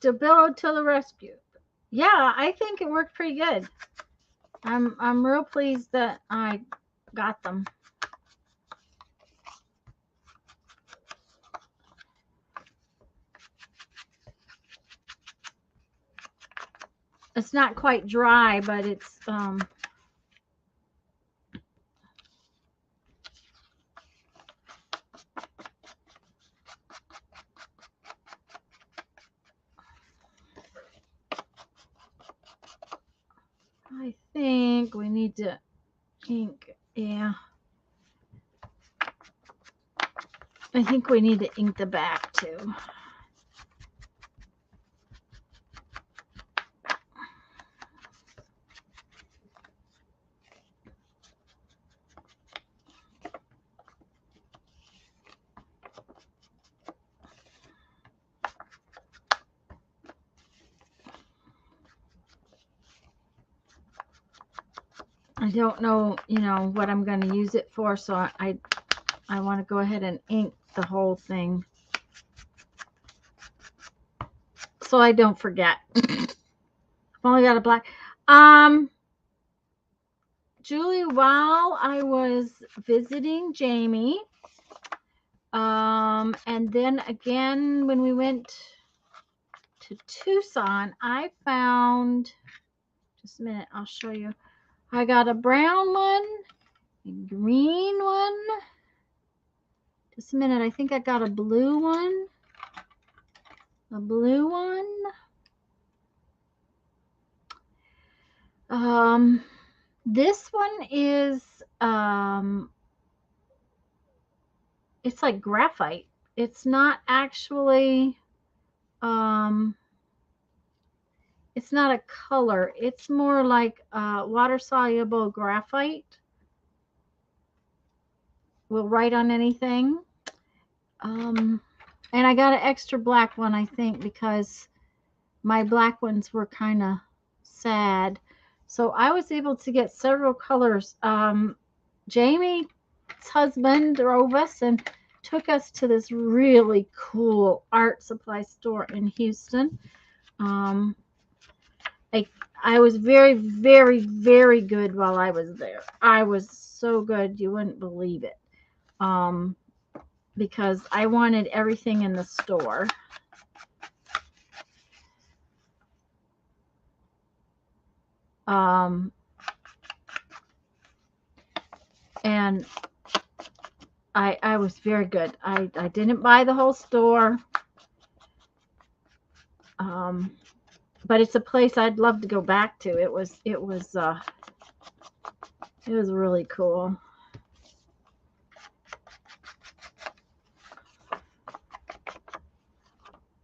Stabilo to the rescue. Yeah, I think it worked pretty good. I'm real pleased that I got them. It's not quite dry, but it's I think we need to ink, yeah. I think we need to ink the back too. I don't know, what I'm going to use it for, so I want to go ahead and ink the whole thing so I don't forget. I've only got a black. Julie, while I was visiting Jamie, and then again when we went to Tucson, I found, just a minute, I'll show you. I got a brown one, a green one. Just a minute, I think I got a blue one. A blue one. This one is, it's like graphite. It's not actually, it's not a color. It's more like water-soluble graphite. Will write on anything. And I got an extra black one, I think, because my black ones were kind of sad. So I was able to get several colors. Jamie's husband drove us and took us to this really cool art supply store in Houston. I was very, very, very good while I was there. I was so good, you wouldn't believe it. Because I wanted everything in the store. And I was very good. I didn't buy the whole store. But it's a place I'd love to go back to. It was really cool.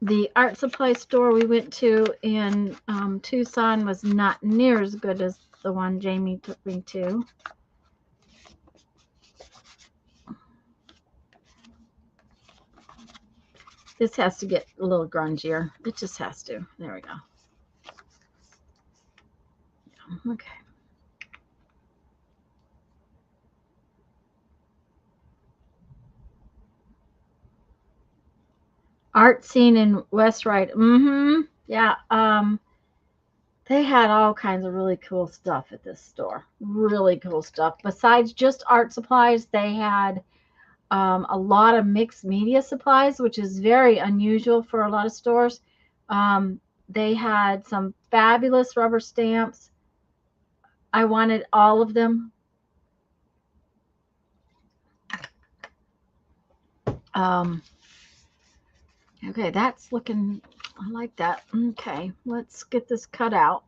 The art supply store we went to in Tucson was not near as good as the one Jamie took me to. This has to get a little grungier. It just has to. There we go. Okay. Art scene in West Ride. Yeah. They had all kinds of really cool stuff at this store. Really cool stuff. Besides just art supplies, they had a lot of mixed media supplies, which is very unusual for a lot of stores. They had some fabulous rubber stamps. I wanted all of them. Okay, that's looking, I like that. Okay, let's get this cut out.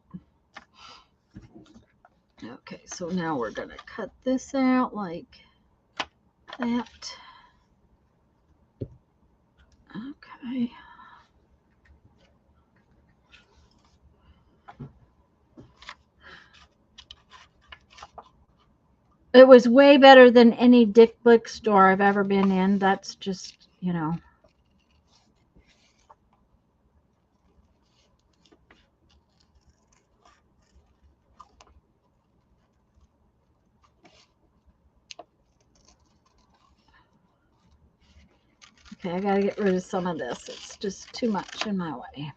Okay, so now we're going to cut this out like that. Okay. It was way better than any Dick Blick store I've ever been in. That's just, Okay, I got to get rid of some of this. It's just too much in my way.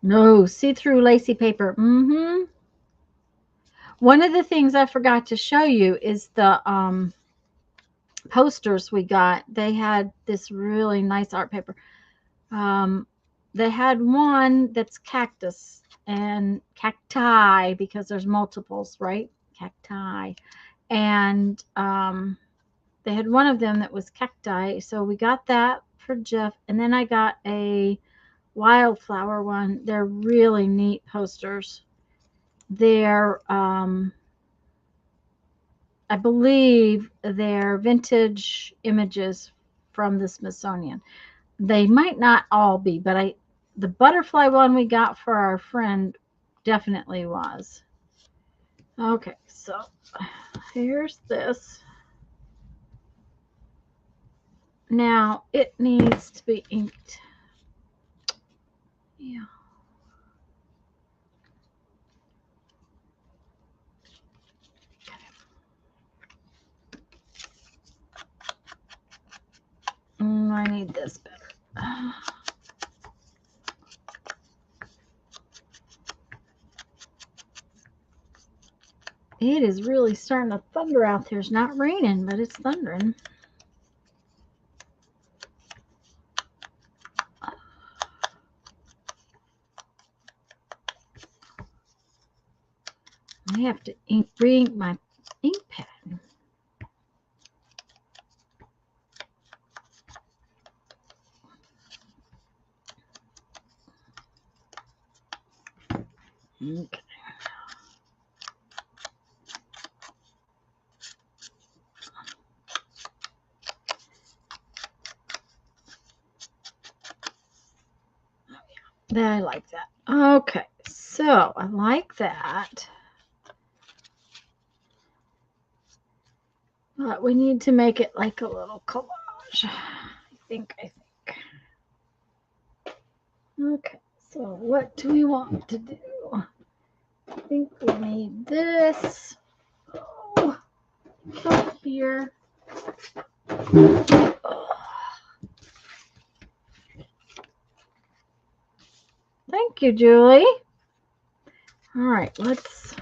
No, see-through lacy paper. One of the things I forgot to show you is the posters we got. They had this really nice art paper. They had one that's cactus and cacti because there's multiples, right? cacti. And they had one of them that was cacti. So we got that for Jeff. And then I got a wildflower one. They're really neat posters. They're, I believe they're vintage images from the Smithsonian. They might not all be, but the butterfly one we got for our friend definitely was. Okay, so here's this. Now it needs to be inked. Yeah. I need this better. It is really starting to thunder out there. It's not raining, but it's thundering. I have to re-ink my ink pad. Okay. I like that. Okay, so I like that. But we need to make it like a little collage. I think. Okay, so what do we want to do? I think we need this. Oh, come here. Oh. Thank you, Julie. All right, let's.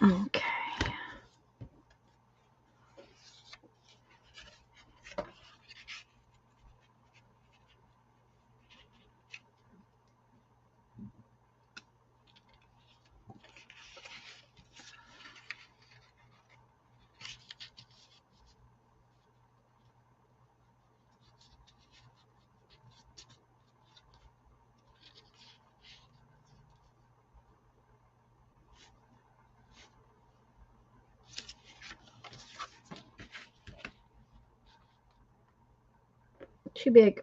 Okay. Too big.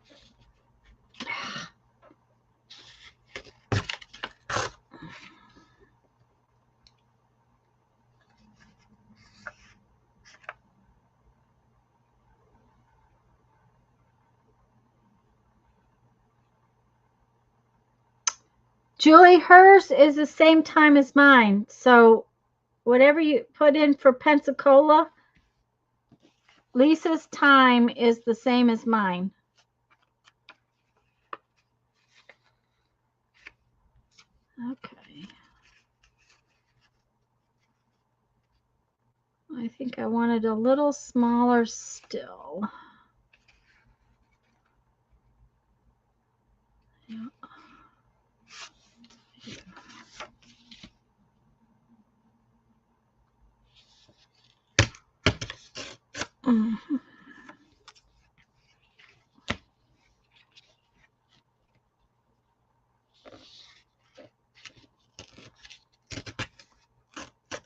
Julie, hers is the same time as mine. So whatever you put in for Pensacola, Lisa's time is the same as mine. Okay. I think I wanted a little smaller still. Yeah. Mm-hmm.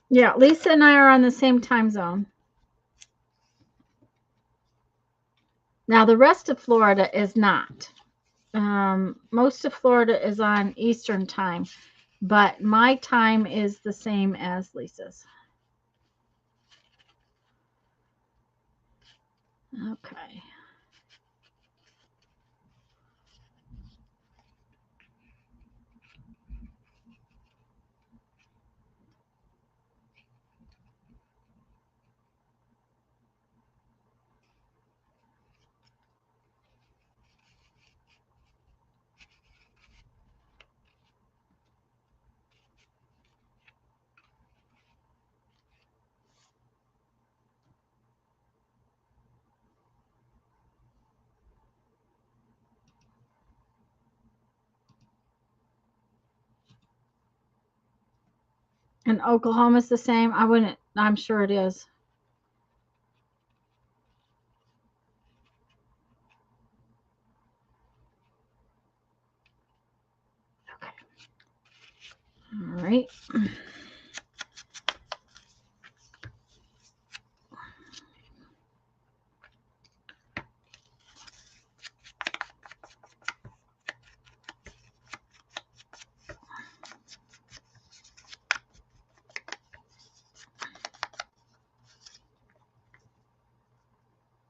Yeah, Lisa and I are on the same time zone. Now, the rest of Florida is not. Most of Florida is on Eastern time, but my time is the same as Lisa's. Okay. And Oklahoma's the same. I'm sure it is. Okay. All right.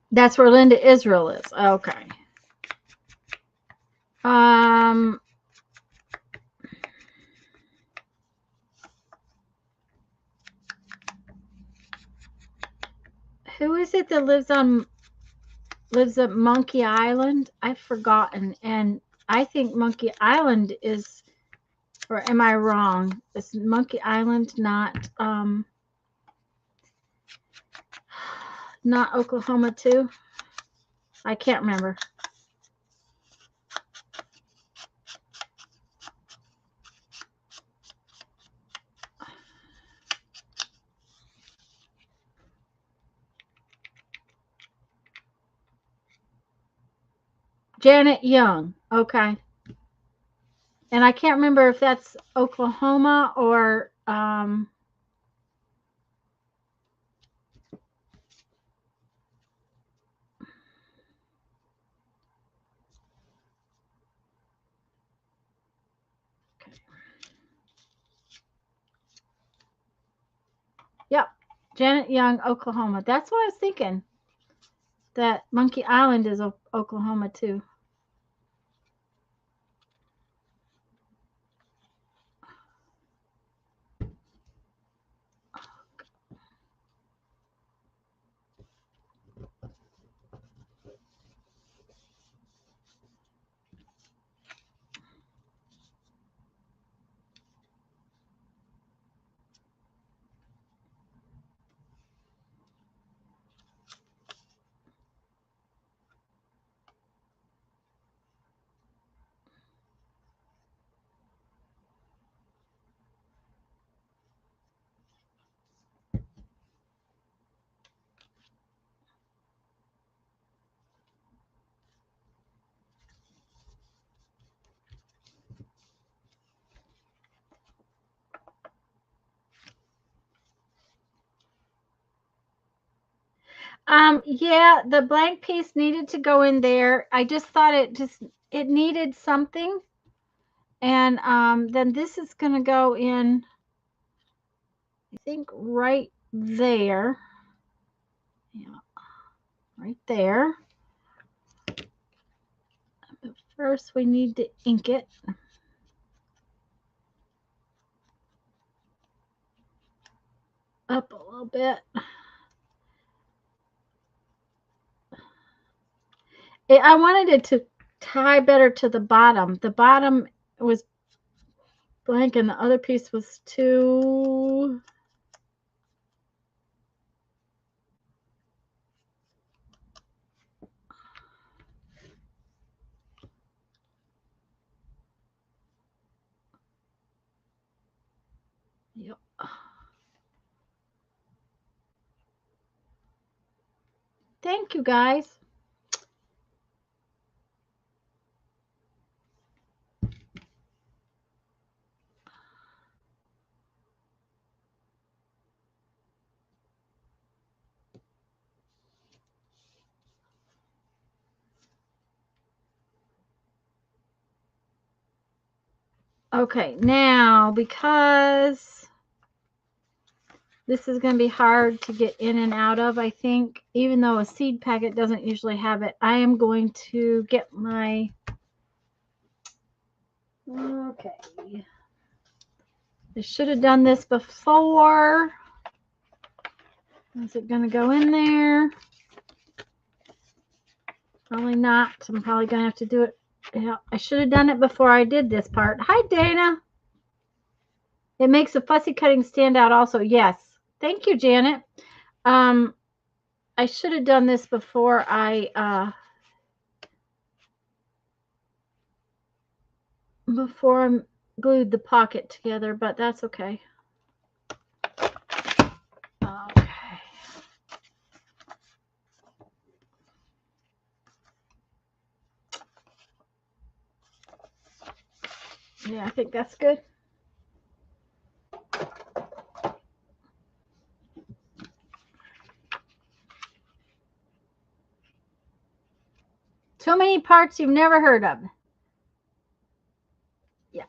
That's where Linda Israel is. Okay. Um, who is it that lives at Monkey Island? I've forgotten. And I think Monkey Island is, or am I wrong? Is Monkey Island not Oklahoma too? I can't remember. Janet Young. Okay. And I can't remember if that's Oklahoma or yep, Janet Young, Oklahoma. That's what I was thinking. That Monkey Island is Oklahoma too. Yeah, the blank piece needed to go in there. I just thought it needed something. And then this is going to go in, I think, right there. Yeah, right there. But first, we need to ink it. Up a little bit. I wanted it to tie better to the bottom. The bottom was blank and the other piece was too... Yep. Thank you, guys. Okay, now because this is going to be hard to get in and out of, I think, even though a seed packet doesn't usually have it, I am going to get my... Okay. I should have done this before. Is it going to go in there? Probably not. I'm probably going to have to do it. Yeah, I should have done it before I did this part. Hi, Dana. It makes a fussy cutting stand out also. Yes. Thank you, Janet. I should have done this before I glued the pocket together, but that's okay. Yeah, I think that's good. So many parts you've never heard of. Yeah.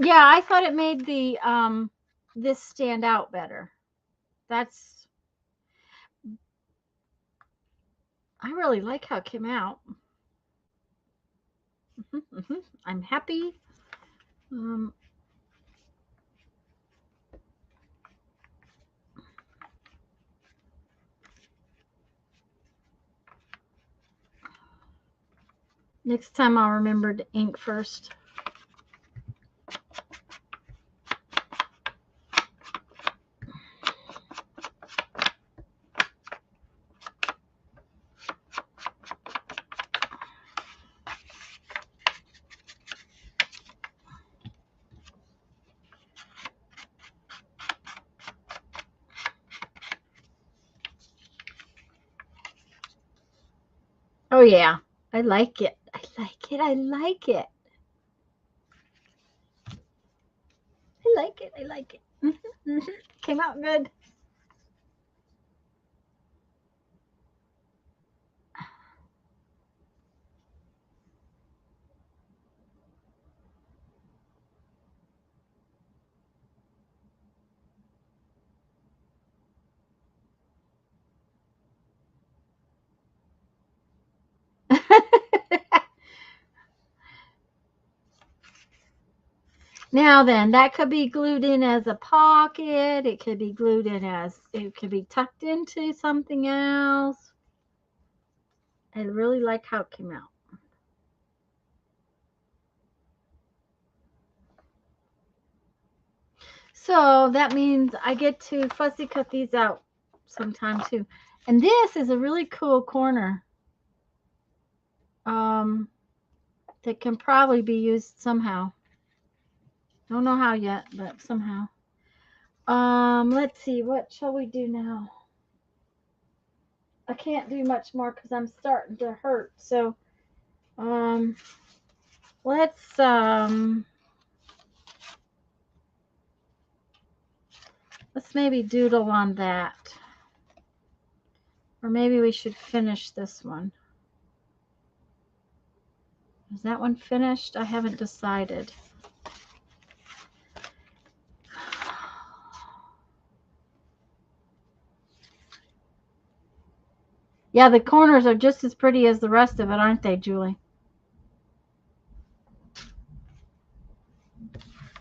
Yeah, I thought it made the this stand out better. That's I really like how it came out. I'm happy. Um, Next time I'll remember to ink first. Oh yeah, I like it. I like it. I like it. I like it. I like it. Came out good. Now then, that could be glued in as a pocket. It could be glued in as, it could be tucked into something else. I really like how it came out. So that means I get to fussy cut these out sometime too. And this is a really cool corner that can probably be used somehow. Don't know how yet, but somehow. Let's see, what shall we do now? I can't do much more because I'm starting to hurt. So, let's maybe doodle on that, or maybe we should finish this one. Is that one finished? I haven't decided. Yeah, the corners are just as pretty as the rest of it, aren't they, Julie?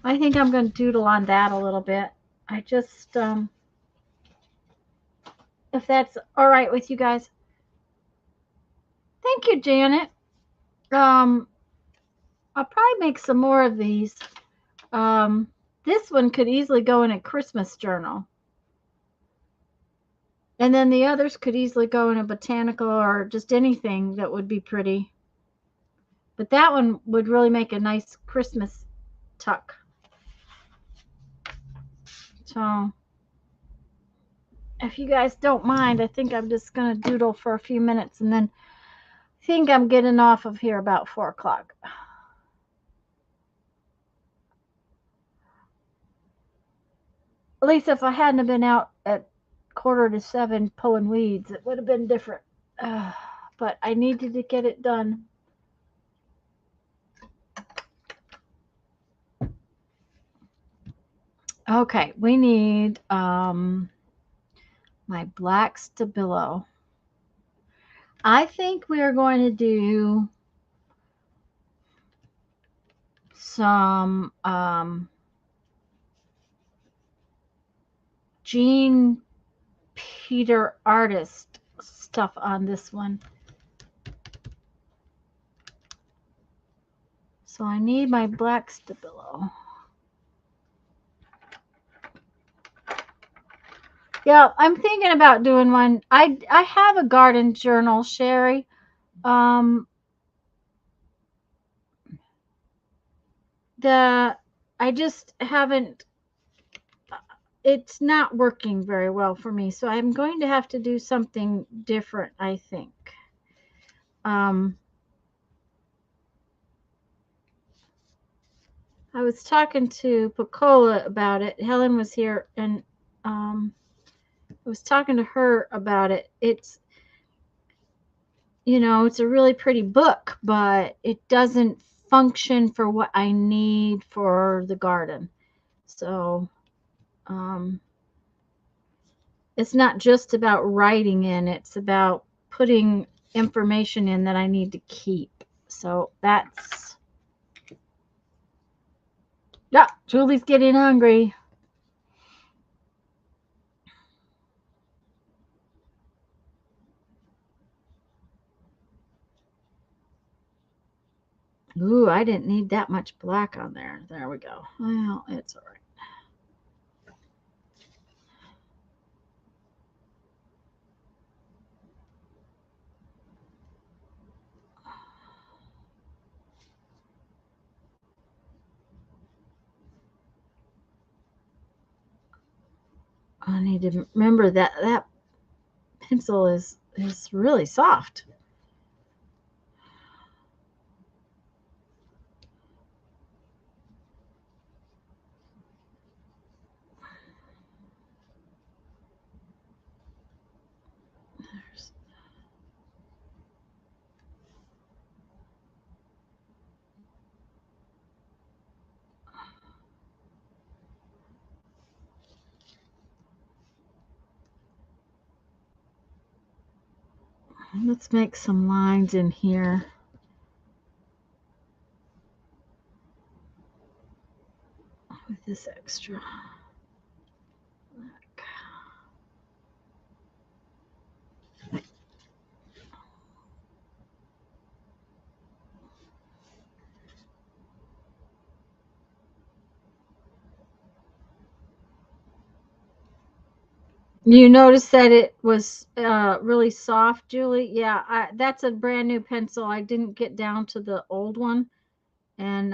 I think I'm going to doodle on that a little bit. I just, if that's all right with you guys. Thank you, Janet. I'll probably make some more of these. This one could easily go in a Christmas journal. And then the others could easily go in a botanical or just anything that would be pretty. But that one would really make a nice Christmas tuck. So if you guys don't mind, I think I'm just going to doodle for a few minutes, and then I think I'm getting off of here about 4 o'clock. At least if I hadn't been out at 6:45 pulling weeds, it would have been different. But I needed to get it done. Okay, we need my black Stabilo. I think we are going to do some Jean Peter artist stuff on this one. So I need my black Stabilo. Yeah, I'm thinking about doing one. I have a garden journal, Sherry. I just haven't, it's not working very well for me, so I'm going to have to do something different, I think. I was talking to Pacola about it. Helen was here, and I was talking to her about it. It's, it's a really pretty book, but it doesn't function for what I need for the garden. So it's not just about writing in, it's about putting information in that I need to keep. So that's, yeah, Julie's getting hungry. Ooh, I didn't need that much black on there. There we go. Well, it's all right. I need to remember that pencil is really soft. Let's make some lines in here. With this extra. You noticed that it was really soft, Julie? Yeah, that's a brand new pencil. I didn't get down to the old one, and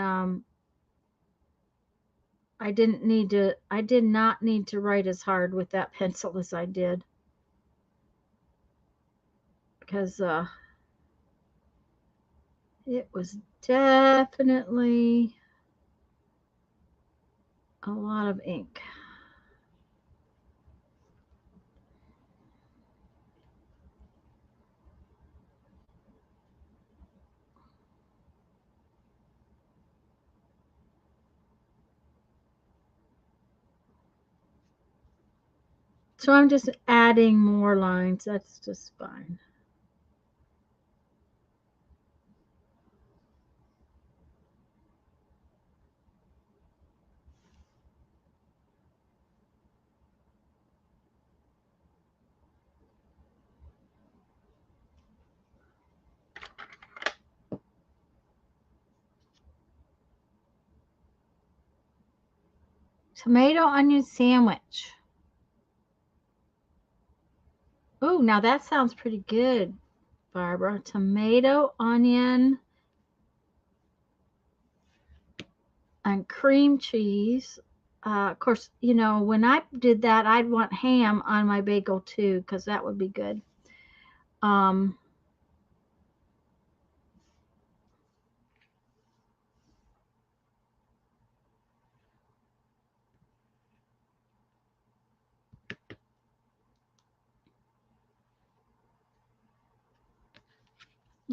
I did not need to write as hard with that pencil as I did, because it was definitely a lot of ink. So I'm just adding more lines. That's just fine. Tomato onion sandwich. Oh, now that sounds pretty good, Barbara. Tomato, onion, and cream cheese. Of course, when I did that, I'd want ham on my bagel too, because that would be good. Um,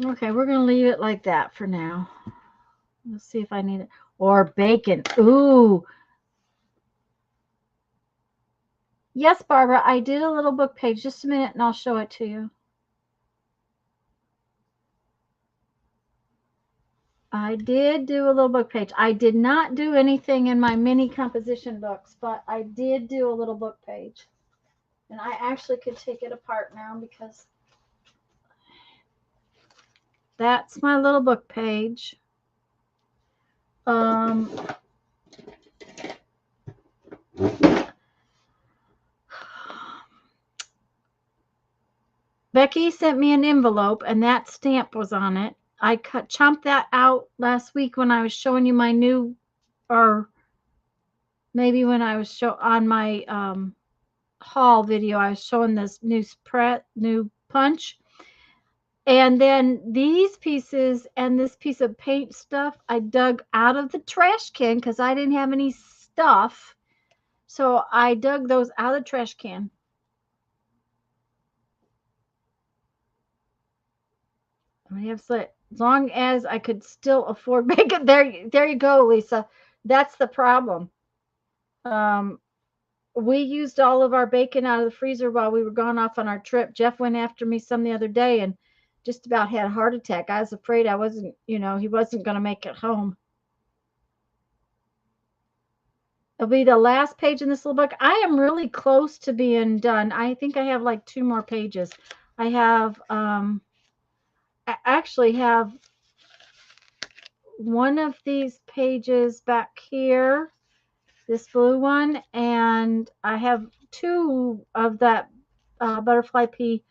okay, we're going to leave it like that for now. Let's see if I need it. Or bacon. Ooh. Yes, Barbara, I did a little book page. Just a minute and I'll show it to you. I did do a little book page. I did not do anything in my mini composition books, but I did do a little book page. And I actually could take it apart now because that's my little book page. Becky sent me an envelope and that stamp was on it. I chomped that out last week when I was showing you my new, or maybe when I was on my haul video, I was showing this new punch. And then these pieces and this piece of paint stuff I dug out of the trash can because I didn't have any stuff. So I dug those out of the trash can. I have slit as long as I could still afford bacon. There you go, Lisa. That's the problem. Um, we used all of our bacon out of the freezer while we were gone off on our trip. Jeff went after me some the other day and just about had a heart attack. I was afraid I wasn't, he wasn't going to make it home. It'll be the last page in this little book. I am really close to being done. I think I have like 2 more pages. I actually have one of these pages back here, this blue one, and I have 2 of that butterfly pea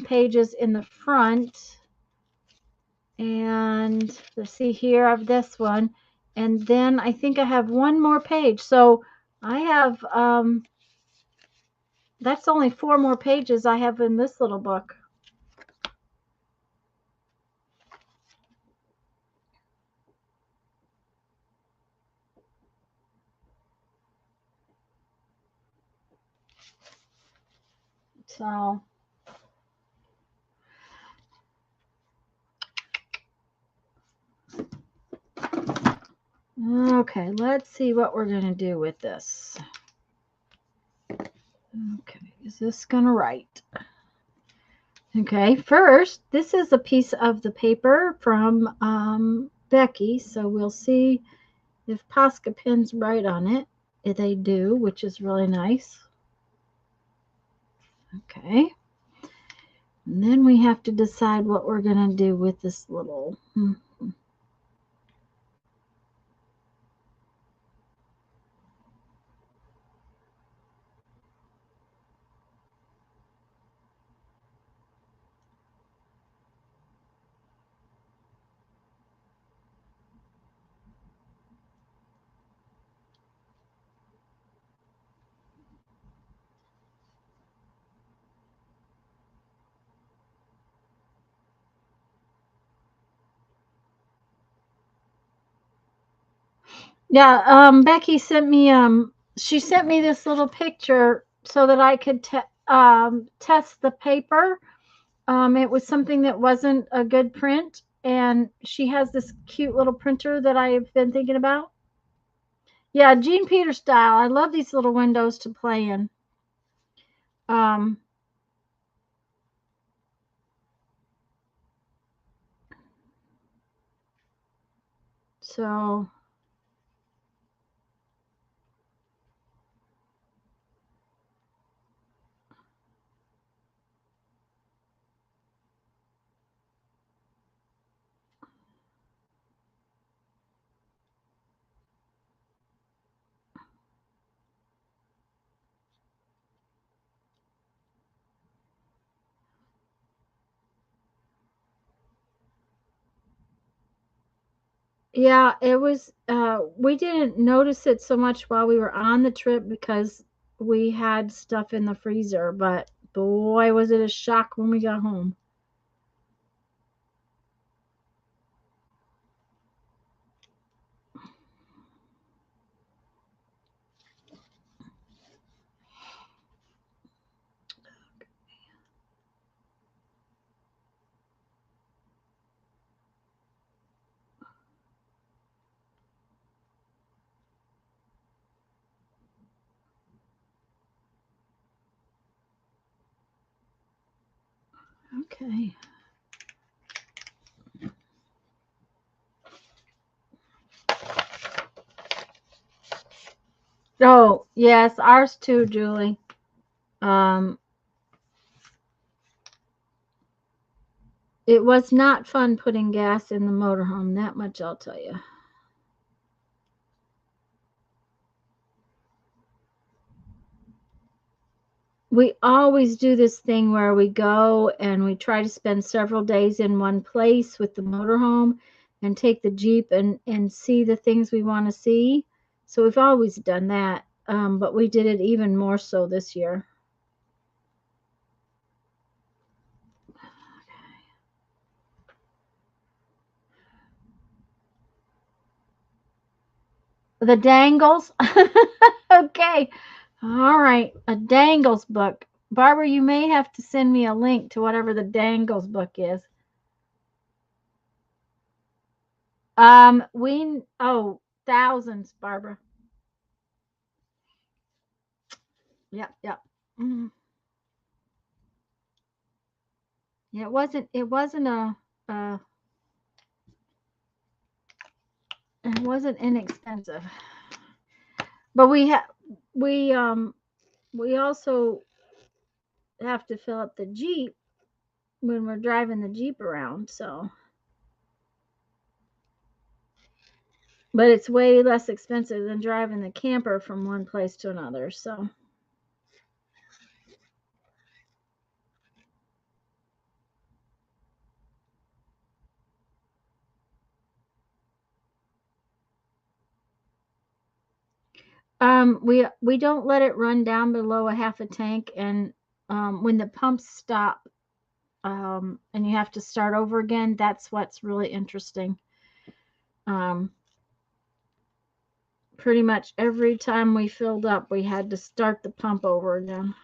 pages in the front. And let's see here, I have this one. And then I think I have 1 more page. So I have, that's only 4 more pages I have in this little book. So okay, let's see what we're going to do with this. Okay, is this going to write? Okay, first, this is a piece of the paper from Becky, so we'll see if Posca pins write on it. If they do, which is really nice. Okay. And then we have to decide what we're going to do with this little... Yeah, Becky sent me she sent me this little picture so that I could test the paper. It was something that wasn't a good print, and she has this cute little printer that I've been thinking about. Yeah, Jean Peter style. I love these little windows to play in. Um, so yeah, it was we didn't notice it so much while we were on the trip because we had stuff in the freezer, but boy, was it a shock when we got home. Okay. Oh, yes, ours too, Julie. Um, it was not fun putting gas in the motorhome, that much I'll tell you. We always do this thing where we go and we try to spend several days in one place with the motorhome and take the Jeep and see the things we want to see. So we've always done that, but we did it even more so this year. The Dangles. Okay. All right. A Dangles book. Barbara, you may have to send me a link to whatever the Dangles book is. Thousands, Barbara. Yep, yep. Mm. Yeah, uh it wasn't inexpensive. But we we also have to fill up the Jeep when we're driving the Jeep around, so but it's way less expensive than driving the camper from one place to another, so we don't let it run down below a half a tank, and when the pumps stop, and you have to start over again, that's what's really interesting. Um, Pretty much every time we filled up, we had to start the pump over again.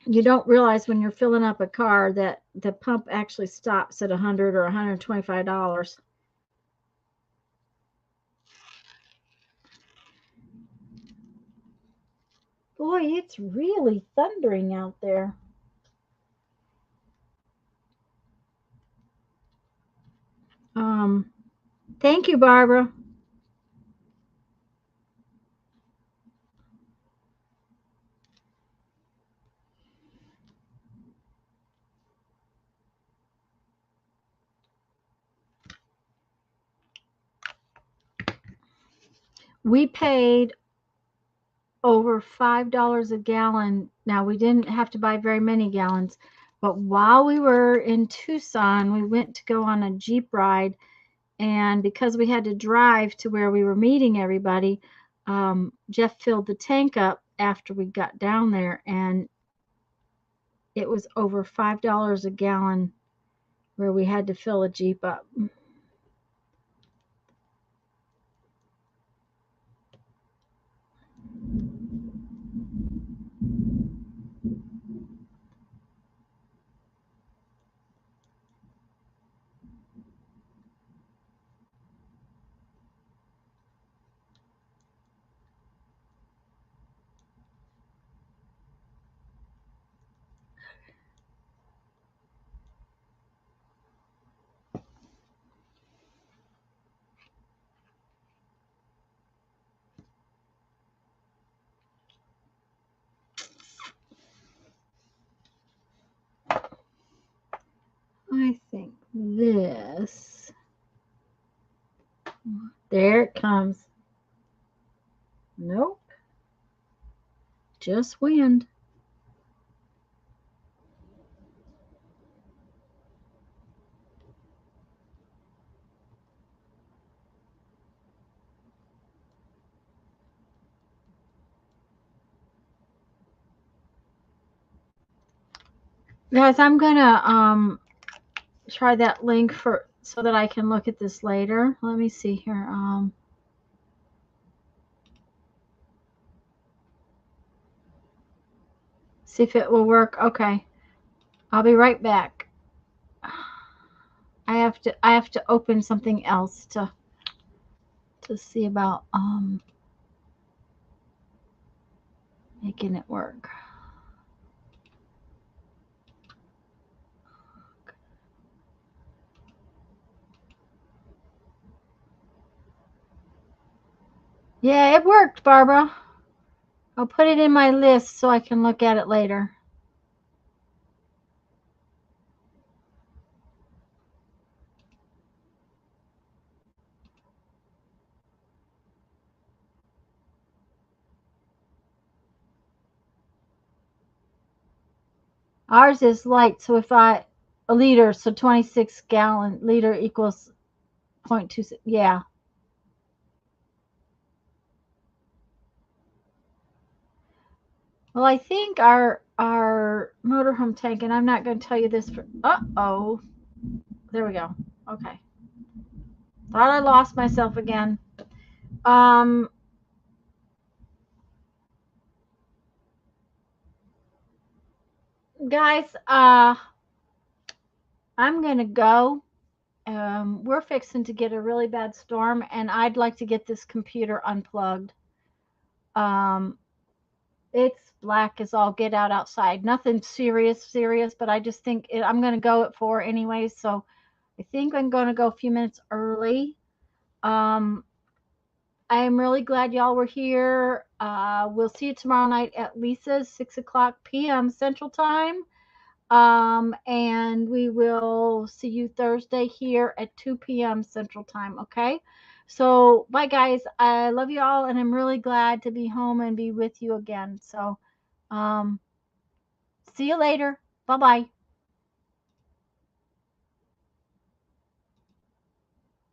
You don't realize when you're filling up a car that the pump actually stops at 100 or $125. Boy, it's really thundering out there. Um, Thank you, Barbara. We paid over $5 a gallon. Now, we didn't have to buy very many gallons, but while we were in Tucson, we went to go on a Jeep ride. And because we had to drive to where we were meeting everybody, Jeff filled the tank up after we got down there, and it was over $5 a gallon where we had to fill a Jeep up. I think this, there it comes. Nope, just wind. Guys, I'm gonna try that link for so that I can look at this later. Let me see here. See if it will work. Okay. I'll be right back. I have to open something else to see about making it work. Yeah, it worked, Barbara. I'll put it in my list so I can look at it later. Ours is light, so a liter, so 26 gallon liter equals 0.26. Yeah. Well, I think our our motorhome tank, and I'm not going to tell you this for, uh-oh, there we go. Okay. Thought I lost myself again. Um, guys, I'm going to go. We're fixing to get a really bad storm, and I'd like to get this computer unplugged. Um, it's black as all get out outside. Nothing serious, but I just think I'm going to go at 4 anyway. So I think I'm going to go a few minutes early. Um, I'm really glad y'all were here. We'll see you tomorrow night at Lisa's, 6 o'clock p.m. Central Time. And we will see you Thursday here at 2 p.m. Central Time. Okay. So, bye, guys. I love you all, and I'm really glad to be home and be with you again. So, um, see you later. Bye bye.